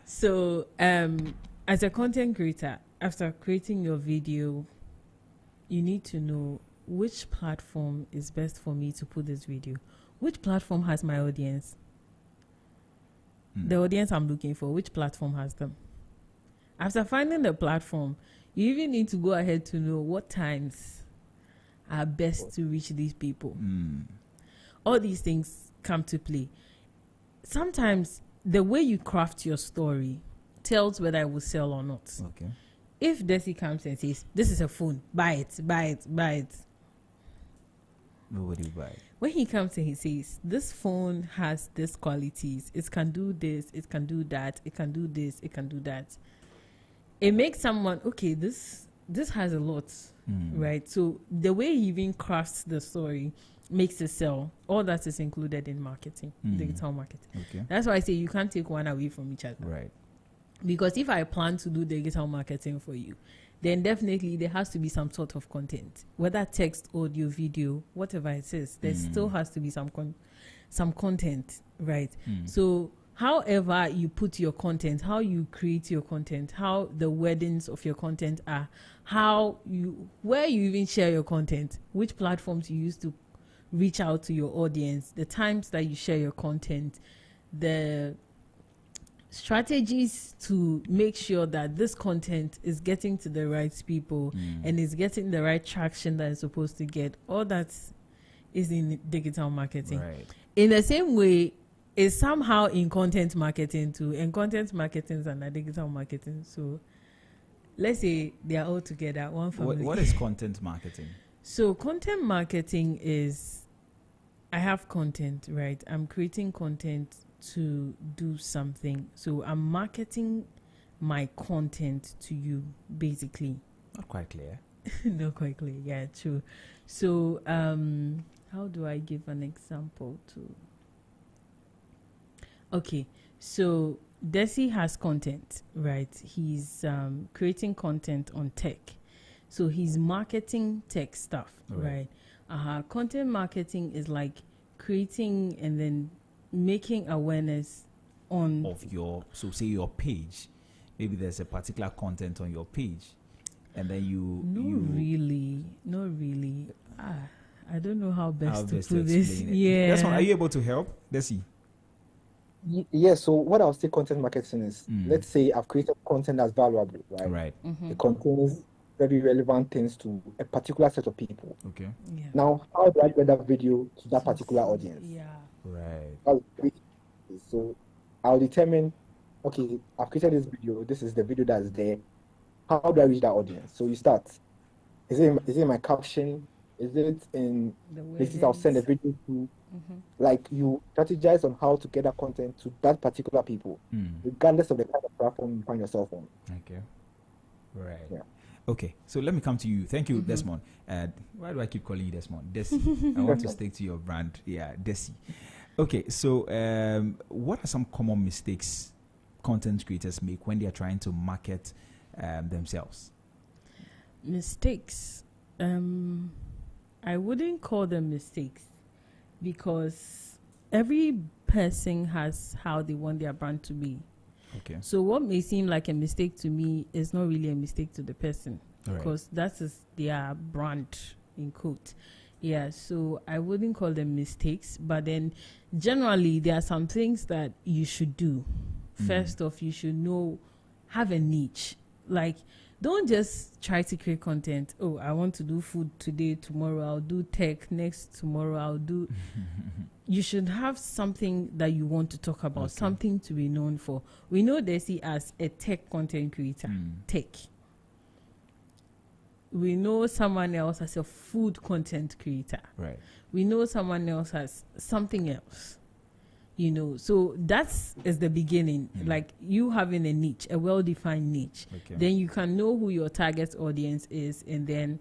So, as a content creator, after creating your video, you need to know which platform is best for me to put this video. Which platform has my audience? The audience I'm looking for, which platform has them? After finding the platform, you even need to go ahead to know what times are best to reach these people. All these things come to play. Sometimes the way you craft your story tells whether it will sell or not. Okay. If Desi comes and says, this is a phone, buy it, nobody will buy it. When he comes and he says, this phone has these qualities, it can do this, it can do that, it can do this, it can do that, it makes someone, okay, this has a lot, right? So the way he even crafts the story makes it sell. All that is included in marketing, digital marketing. Okay. That's why I say you can't take one away from each other. Right. Because if I plan to do digital marketing for you, then definitely there has to be some sort of content, whether text, audio, video, whatever it is. There still has to be some content, right? So however you put your content, how you create your content, how the wordings of your content are, where you even share your content, which platforms you use to reach out to your audience, the times that you share your content, the strategies to make sure that this content is getting to the right people and is getting the right traction that it's supposed to get. All that is in digital marketing. Right. In the same way, it's somehow in content marketing too. And content marketing is under digital marketing. So let's say they are all together, one family. What is content marketing? So content marketing is, I have content, right? I'm creating content to do something. So I'm marketing my content to you, basically. Not quite clear. Not quite clear, yeah, true. So how do I give an example to? Okay, so Desi has content, right? He's creating content on tech. So he's marketing tech stuff, right? Content marketing is like creating and then making awareness on of your, so say your page, maybe there's a particular content on your page, and then not really. I don't know how best to put explain this. it. Yeah, that's one. Are you able to help? Let's see. Yeah, so what I'll say content marketing is, let's say I've created content that's valuable, right? Right. It contains very relevant things to a particular set of people. Okay. Yeah. Now, how do I get that video to that particular audience? Yeah. Right. So I'll determine, okay, I've created this video. This is the video that's there. How do I reach that audience? So you start. Is it in my caption? Is it in places I'll send a video to? Like you strategize on how to get that content to that particular people, regardless of the kind of platform you find yourself on. Okay. Right. Yeah. Okay. So let me come to you. Thank you, Desmond. Why do I keep calling you Desmond? Desi. I want to stick to your brand. Yeah, Desi. Okay. So what are some common mistakes content creators make when they are trying to market themselves? Mistakes. I wouldn't call them mistakes, because every person has how they want their brand to be. Okay. So what may seem like a mistake to me is not really a mistake to the person, Right. because that is their brand, in quote. Yeah, so I wouldn't call them mistakes, but then generally there are some things that you should do. First off, you should have a niche. Like, don't just try to create content. Oh, I want to do food today, tomorrow I'll do tech, next tomorrow I'll do... You should have something that you want to talk about, something to be known for. We know Desi as a tech content creator, tech. We know someone else as a food content creator. Right. We know someone else as something else. So is the beginning. Like you having a niche, a well-defined niche. Okay. Then you can know who your target audience is, and then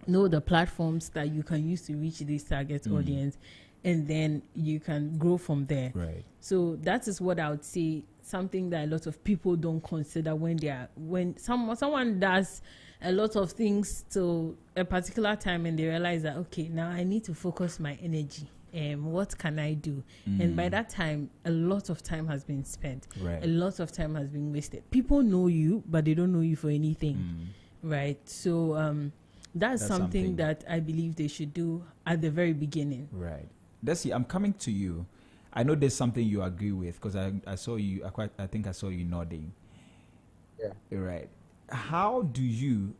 know the platforms that you can use to reach this target audience, and then you can grow from there. Right. So that is what I would say, something that a lot of people don't consider when someone does a lot of things to a particular time, and they realize that, okay, now I need to focus my energy. What can I do? And by that time, a lot of time has been spent. Right. A lot of time has been wasted. People know you, but they don't know you for anything. Right. So that's something that I believe they should do at the very beginning. Right. Desi, I'm coming to you. I know there's something you agree with, because I saw you. I think I saw you nodding. Yeah. Right. How do you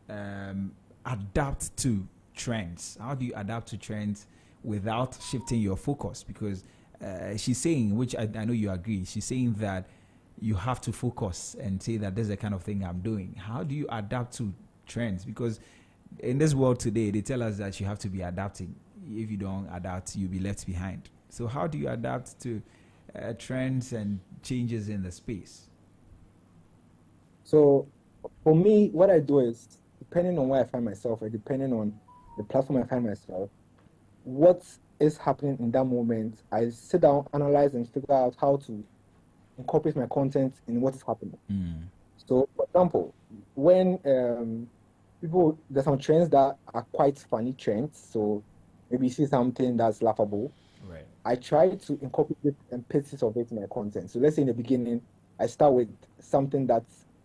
adapt to trends? How do you adapt to trends without shifting your focus? Because she's saying, which I know you agree, she's saying that you have to focus and say that this is the kind of thing I'm doing. How do you adapt to trends? Because in this world today, they tell us that you have to be adapting. If you don't adapt, you'll be left behind. So how do you adapt to trends and changes in the space? So for me, what I do is, depending on where I find myself, or depending on the platform I find myself, what is happening in that moment, I sit down, analyze, and figure out how to incorporate my content in what is happening. So, for example, when there's some trends that are quite funny trends, so maybe you see something that's laughable, right? I try to incorporate pieces of it in my content. So let's say in the beginning, I start with something that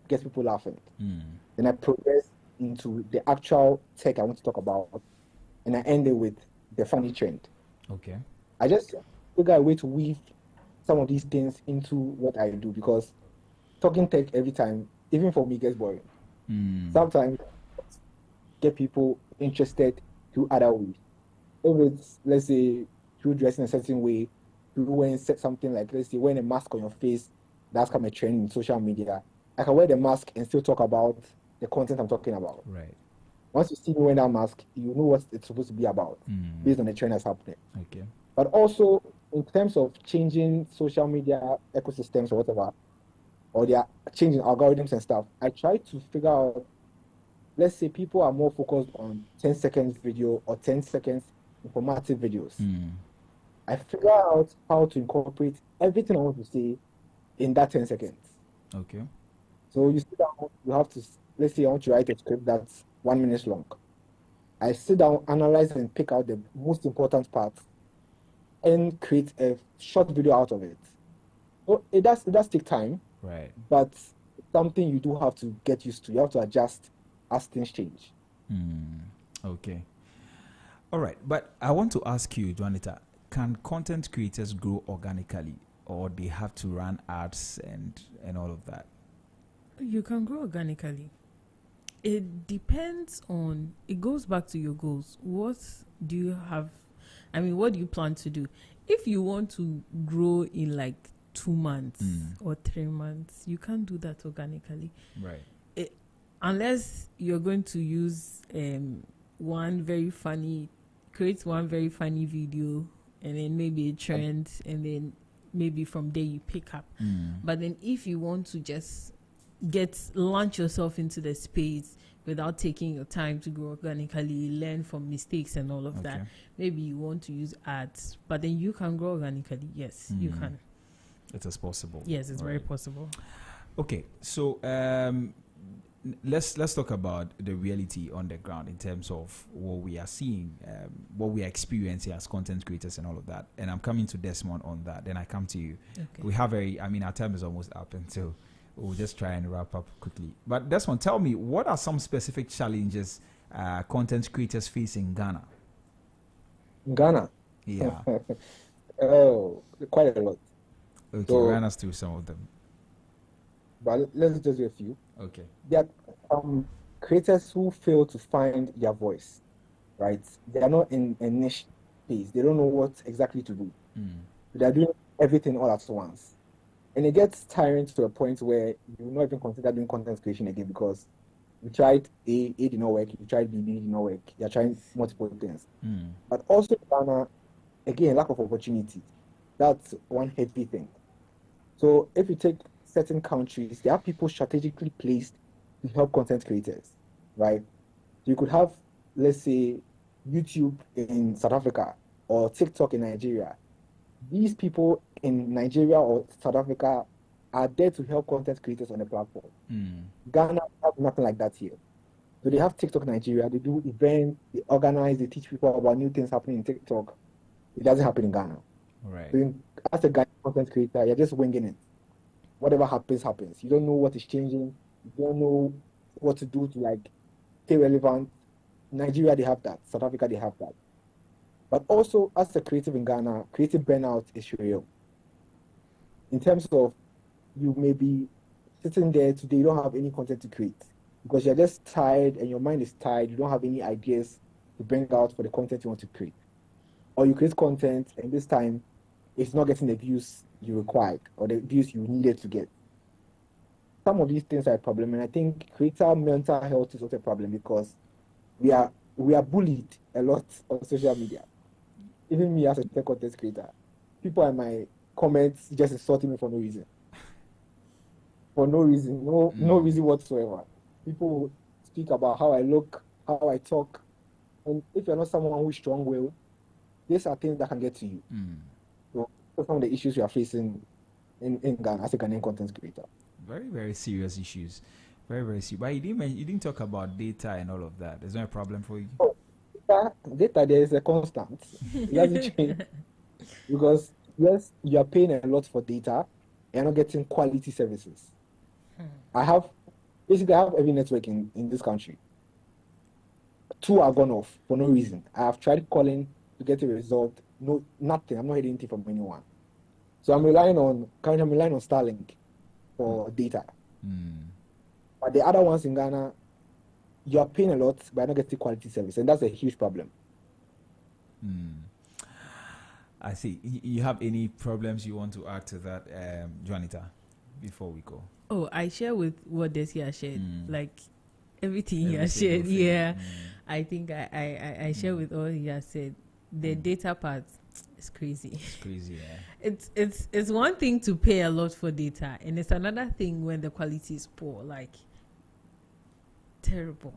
gets people laughing. Then I progress into the actual tech I want to talk about, and I end it with the funny trend. Okay. I just figure a way to weave some of these things into what I do, because talking tech every time, even for me, gets boring. Sometimes get people interested through other ways. If it's, let's say, through dressing a certain way, through wearing something like, let's say, wearing a mask on your face, that's come a trend in social media. I can wear the mask and still talk about the content I'm talking about. Right. Once you see me wearing that mask, you know what it's supposed to be about based on the trend that's happening. Okay. But also, in terms of changing social media ecosystems or whatever, or they are changing algorithms and stuff, I try to figure out, let's say people are more focused on 10 seconds video or 10 seconds informative videos. I figure out how to incorporate everything I want to say in that 10 seconds. Okay. So you sit down, you have to, let's say I want to write a script that's 1 minute long. I sit down, analyze, and pick out the most important parts and create a short video out of it. So it does take time, right? But it's something you do have to get used to. You have to adjust as things change. Okay. All right. But I want to ask you, Juanita, can content creators grow organically, or they have to run ads and all of that? You can grow organically. It depends on, it goes back to your goals. What do you have I mean, what do you plan to do? If you want to grow in like 2 months or 3 months, you can't do that organically. Right. Unless you're going to use create one very funny video, and then maybe a trend, and then maybe from there you pick up. But then if you want to just launch yourself into the space without taking your time to grow organically, learn from mistakes and all of that, maybe you want to use ads, but then you can grow organically. Yes, you can. It is possible. Yes, it's very possible. Okay, so let's talk about the reality on the ground in terms of what we are seeing, what we are experiencing as content creators and all of that. And I'm coming to Desmond on that. Then I come to you. Okay. We have our time is almost up, and so we'll just try and wrap up quickly. But Desmond, tell me, what are some specific challenges content creators face in Ghana? Ghana? Yeah. Oh, quite a lot. Okay, So, run us through some of them. but let's just do a few. Okay. There are creators who fail to find their voice, right? They are not in a niche space. They don't know what exactly to do. They're doing everything all at once. And it gets tiring to a point where you not even consider doing content creation again, because you tried A did not work, you tried B did not work. You're trying multiple things. But also in Ghana, again, lack of opportunity. That's one heavy thing. So if you take certain countries, there are people strategically placed to help content creators, right? You could have, let's say, YouTube in South Africa or TikTok in Nigeria. These people in Nigeria or South Africa are there to help content creators on the platform. Ghana have nothing like that here. So they have TikTok Nigeria, they do events, they organize, they teach people about new things happening in TikTok. It doesn't happen in Ghana. Right. So as a Ghanaian content creator, you're just winging it. Whatever happens, happens. You don't know what is changing. You don't know what to do to like stay relevant. Nigeria, they have that. South Africa, they have that. But also, as a creative in Ghana, creative burnout is real. In terms of you may be sitting there today, you don't have any content to create because you're just tired and your mind is tired. You don't have any ideas to bring out for the content you want to create. Or you create content and this time it's not getting the views you required or the views you needed to get. Some of these things are a problem, and I think creator mental health is also a problem because we are bullied a lot on social media. Even me as a tech content creator, people in my comments just insulting me for no reason. For no reason, no reason whatsoever. People speak about how I look, how I talk, and if you're not someone who is strong-willed, these are things that can get to you. So some of the issues we are facing in Ghana as a Ghanaian content creator. Very, very serious issues. Very, very serious. But you didn't talk about data and all of that. There's no problem for you? Oh, data there is a constant. It hasn't changed. Because, yes, you are paying a lot for data, and you're not getting quality services. I have every network in this country. 2 are gone off for no reason. I have tried calling to get a result. No, nothing. I'm not hearing anything from anyone. So I'm relying on Starlink for data. But the other ones in Ghana, you are paying a lot, but you're not getting quality service, and that's a huge problem. I see. You have any problems you want to add to that, Juanita, before we go? Oh, I share with what Desi has shared. Like everything he has shared. Yeah. I think I share with all he has said. The data part is crazy. It's crazy, yeah. It's one thing to pay a lot for data, and it's another thing when the quality is poor, like terrible.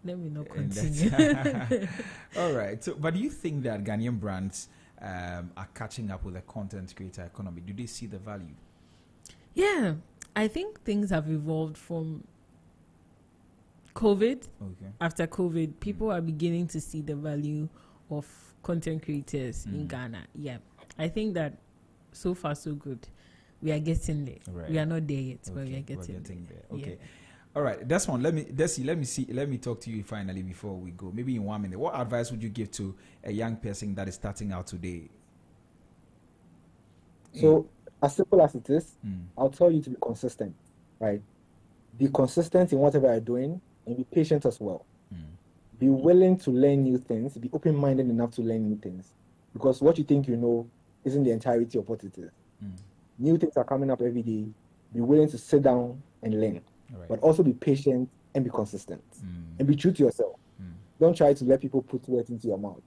Let me not continue. All right. So, but do you think that Ghanaian brands are catching up with the content creator economy? Do they see the value? Yeah, I think things have evolved from COVID. Okay. After COVID, people are beginning to see the value of content creators in Ghana. Yeah, I think that so far so good. We are getting there. Right. We are not there yet, but we are getting there. Okay. Yeah. All right. That's one. Let me talk to you finally before we go. Maybe in 1 minute. What advice would you give to a young person that is starting out today? So as simple as it is, I'll tell you to be consistent, right? Be consistent in whatever you're doing and be patient as well. Be willing to learn new things. Be open-minded enough to learn new things. Because what you think you know isn't the entirety of what it is. New things are coming up every day. Be willing to sit down and learn. But also be patient and be consistent. And be true to yourself. Don't try to let people put words into your mouth.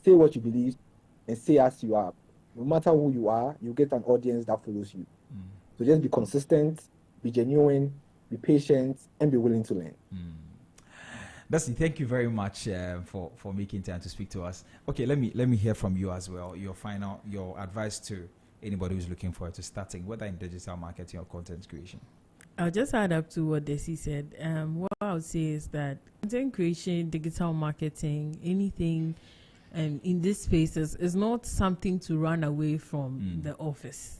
Say what you believe and say as you are. No matter who you are, you get an audience that follows you. So just be consistent, be genuine, be patient, and be willing to learn. Dusty, thank you very much for making time to speak to us. Okay, let me hear from you as well. Your advice to anybody who's looking forward to starting, whether in digital marketing or content creation. I'll just add up to what Desi said. What I would say is that content creation, digital marketing, anything in this spaces is not something to run away from the office.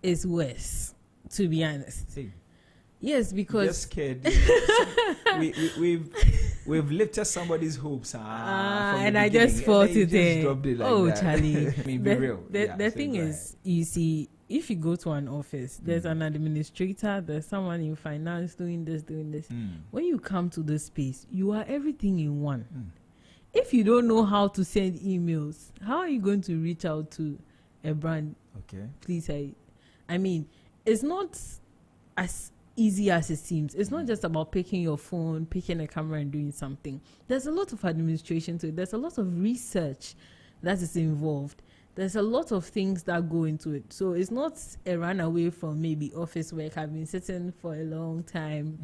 It's worse, to be honest. Yes, because just scared. We've lifted somebody's hopes. And I just fought it there. Like Charlie. I mean, be real. The thing is, you see, if you go to an office, there's an administrator, there's someone in finance doing this. When you come to this space, you are everything in one. If you don't know how to send emails, how are you going to reach out to a brand? Okay. Please, I mean, it's not as easy as it seems. It's not just about picking your phone, picking a camera and doing something. There's a lot of administration to it. There's a lot of research that is involved. There's a lot of things that go into it. So it's not a run away from maybe office work. I've been sitting for a long time.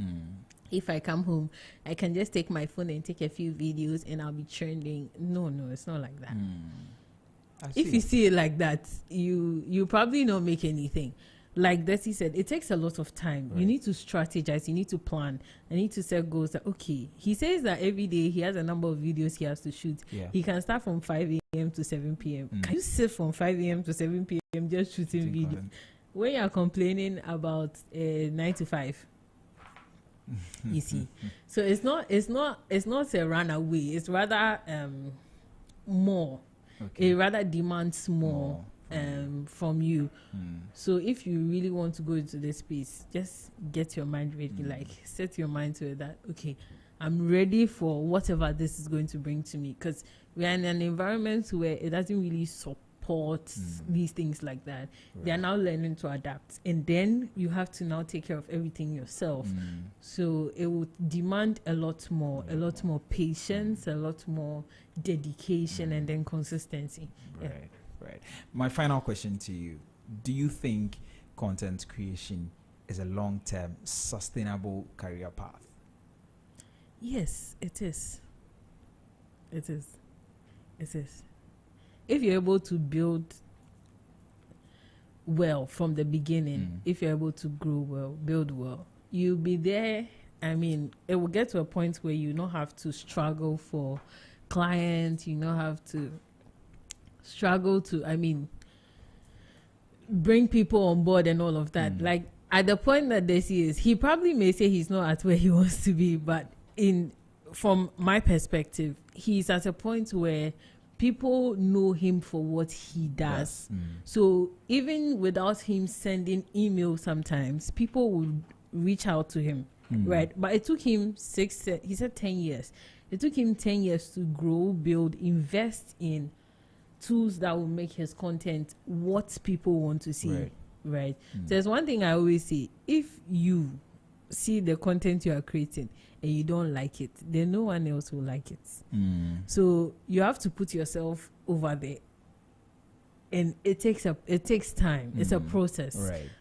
If I come home, I can just take my phone and take a few videos and I'll be trending. No, it's not like that. If you see it like that, you probably not make anything. Like Desi said, it takes a lot of time. You need to strategize. You need to plan. I need to set goals. That, okay, he says that every day he has a number of videos he has to shoot. He can start from 5 a.m. to 7 p.m. Can you sit from 5 a.m. to 7 p.m. just shooting videos? When you're complaining about 9 to 5, you see. So it's not a runaway. It's rather more. It rather demands more. From you. So if you really want to go into this space, just get your mind ready. Like set your mind to it that okay, I'm ready for whatever this is going to bring to me, because we are in an environment where it doesn't really support these things like that. They are now learning to adapt, and then you have to now take care of everything yourself. So it will demand a lot more patience, a lot more dedication, and then consistency. Right. My final question to you: do you think content creation is a long-term, sustainable career path? Yes, it is. It is. If you're able to build well from the beginning, if you're able to grow well, build well, you'll be there. I mean, it will get to a point where you don't have to struggle for clients. You don't have to struggle to, bring people on board and all of that. Like at the point that Desi is, he probably may say he's not at where he wants to be, but from my perspective, he's at a point where people know him for what he does. So even without him sending email, sometimes people would reach out to him, right? But it took him 10 years. It took him 10 years to grow, build, invest in tools that will make his content what people want to see, right? So there's one thing I always say: if you see the content you are creating and you don't like it, then no one else will like it. So you have to put yourself over there, and it takes time. It's a process,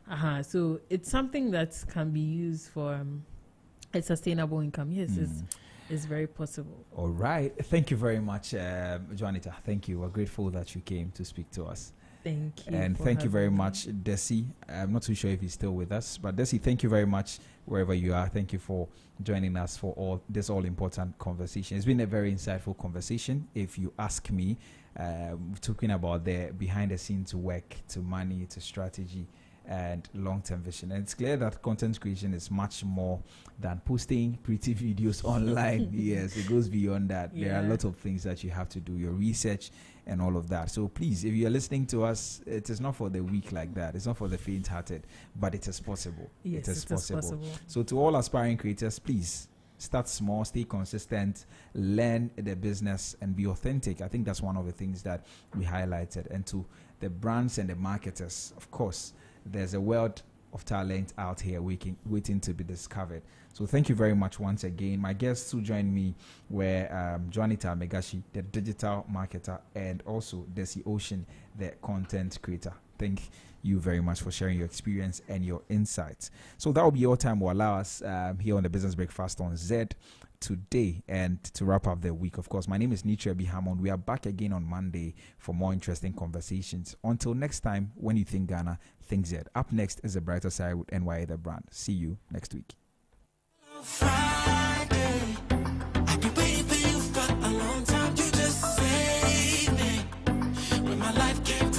right? So it's something that can be used for a sustainable income. Yes, it's very possible. All right. Thank you very much, Juanita. Thank you. We're grateful that you came to speak to us. Thank you. And thank you very much, Desi. I'm not too sure if he's still with us, but Desi, thank you very much wherever you are. Thank you for joining us for all important conversation. It's been a very insightful conversation. If you ask me, talking about the behind the scenes work, to money, to strategy, and long-term vision. And it's clear that content creation is much more than posting pretty videos online. Yes, it goes beyond that. There are a lot of things that you have to do, your research and all of that. So please, if you're listening to us, it is not for the weak like that. It's not for the faint-hearted, but it is possible. Yes, it is possible. So to all aspiring creators, please Start small, stay consistent, learn the business, and be authentic. I think that's one of the things that we highlighted. And to the brands and the marketers, of course, there's a world of talent out here waiting to be discovered. So thank you very much once again. My guests who joined me were Juanita Megashi, the digital marketer, and also Desi Ocean, the content creator. Thank you very much for sharing your experience and your insights. So that will be all time will allow us here on the Business Breakfast on Zed today, and to wrap up the week. Of course, my name is Nietzsche B. Hammond. We are back again on Monday for more interesting conversations. Until next time, when you think Ghana, think Zed. Up next is The Brighter Side with NYA The Brand. See you next week. Friday, I've been waiting for you for a long time. You just saved me when my life came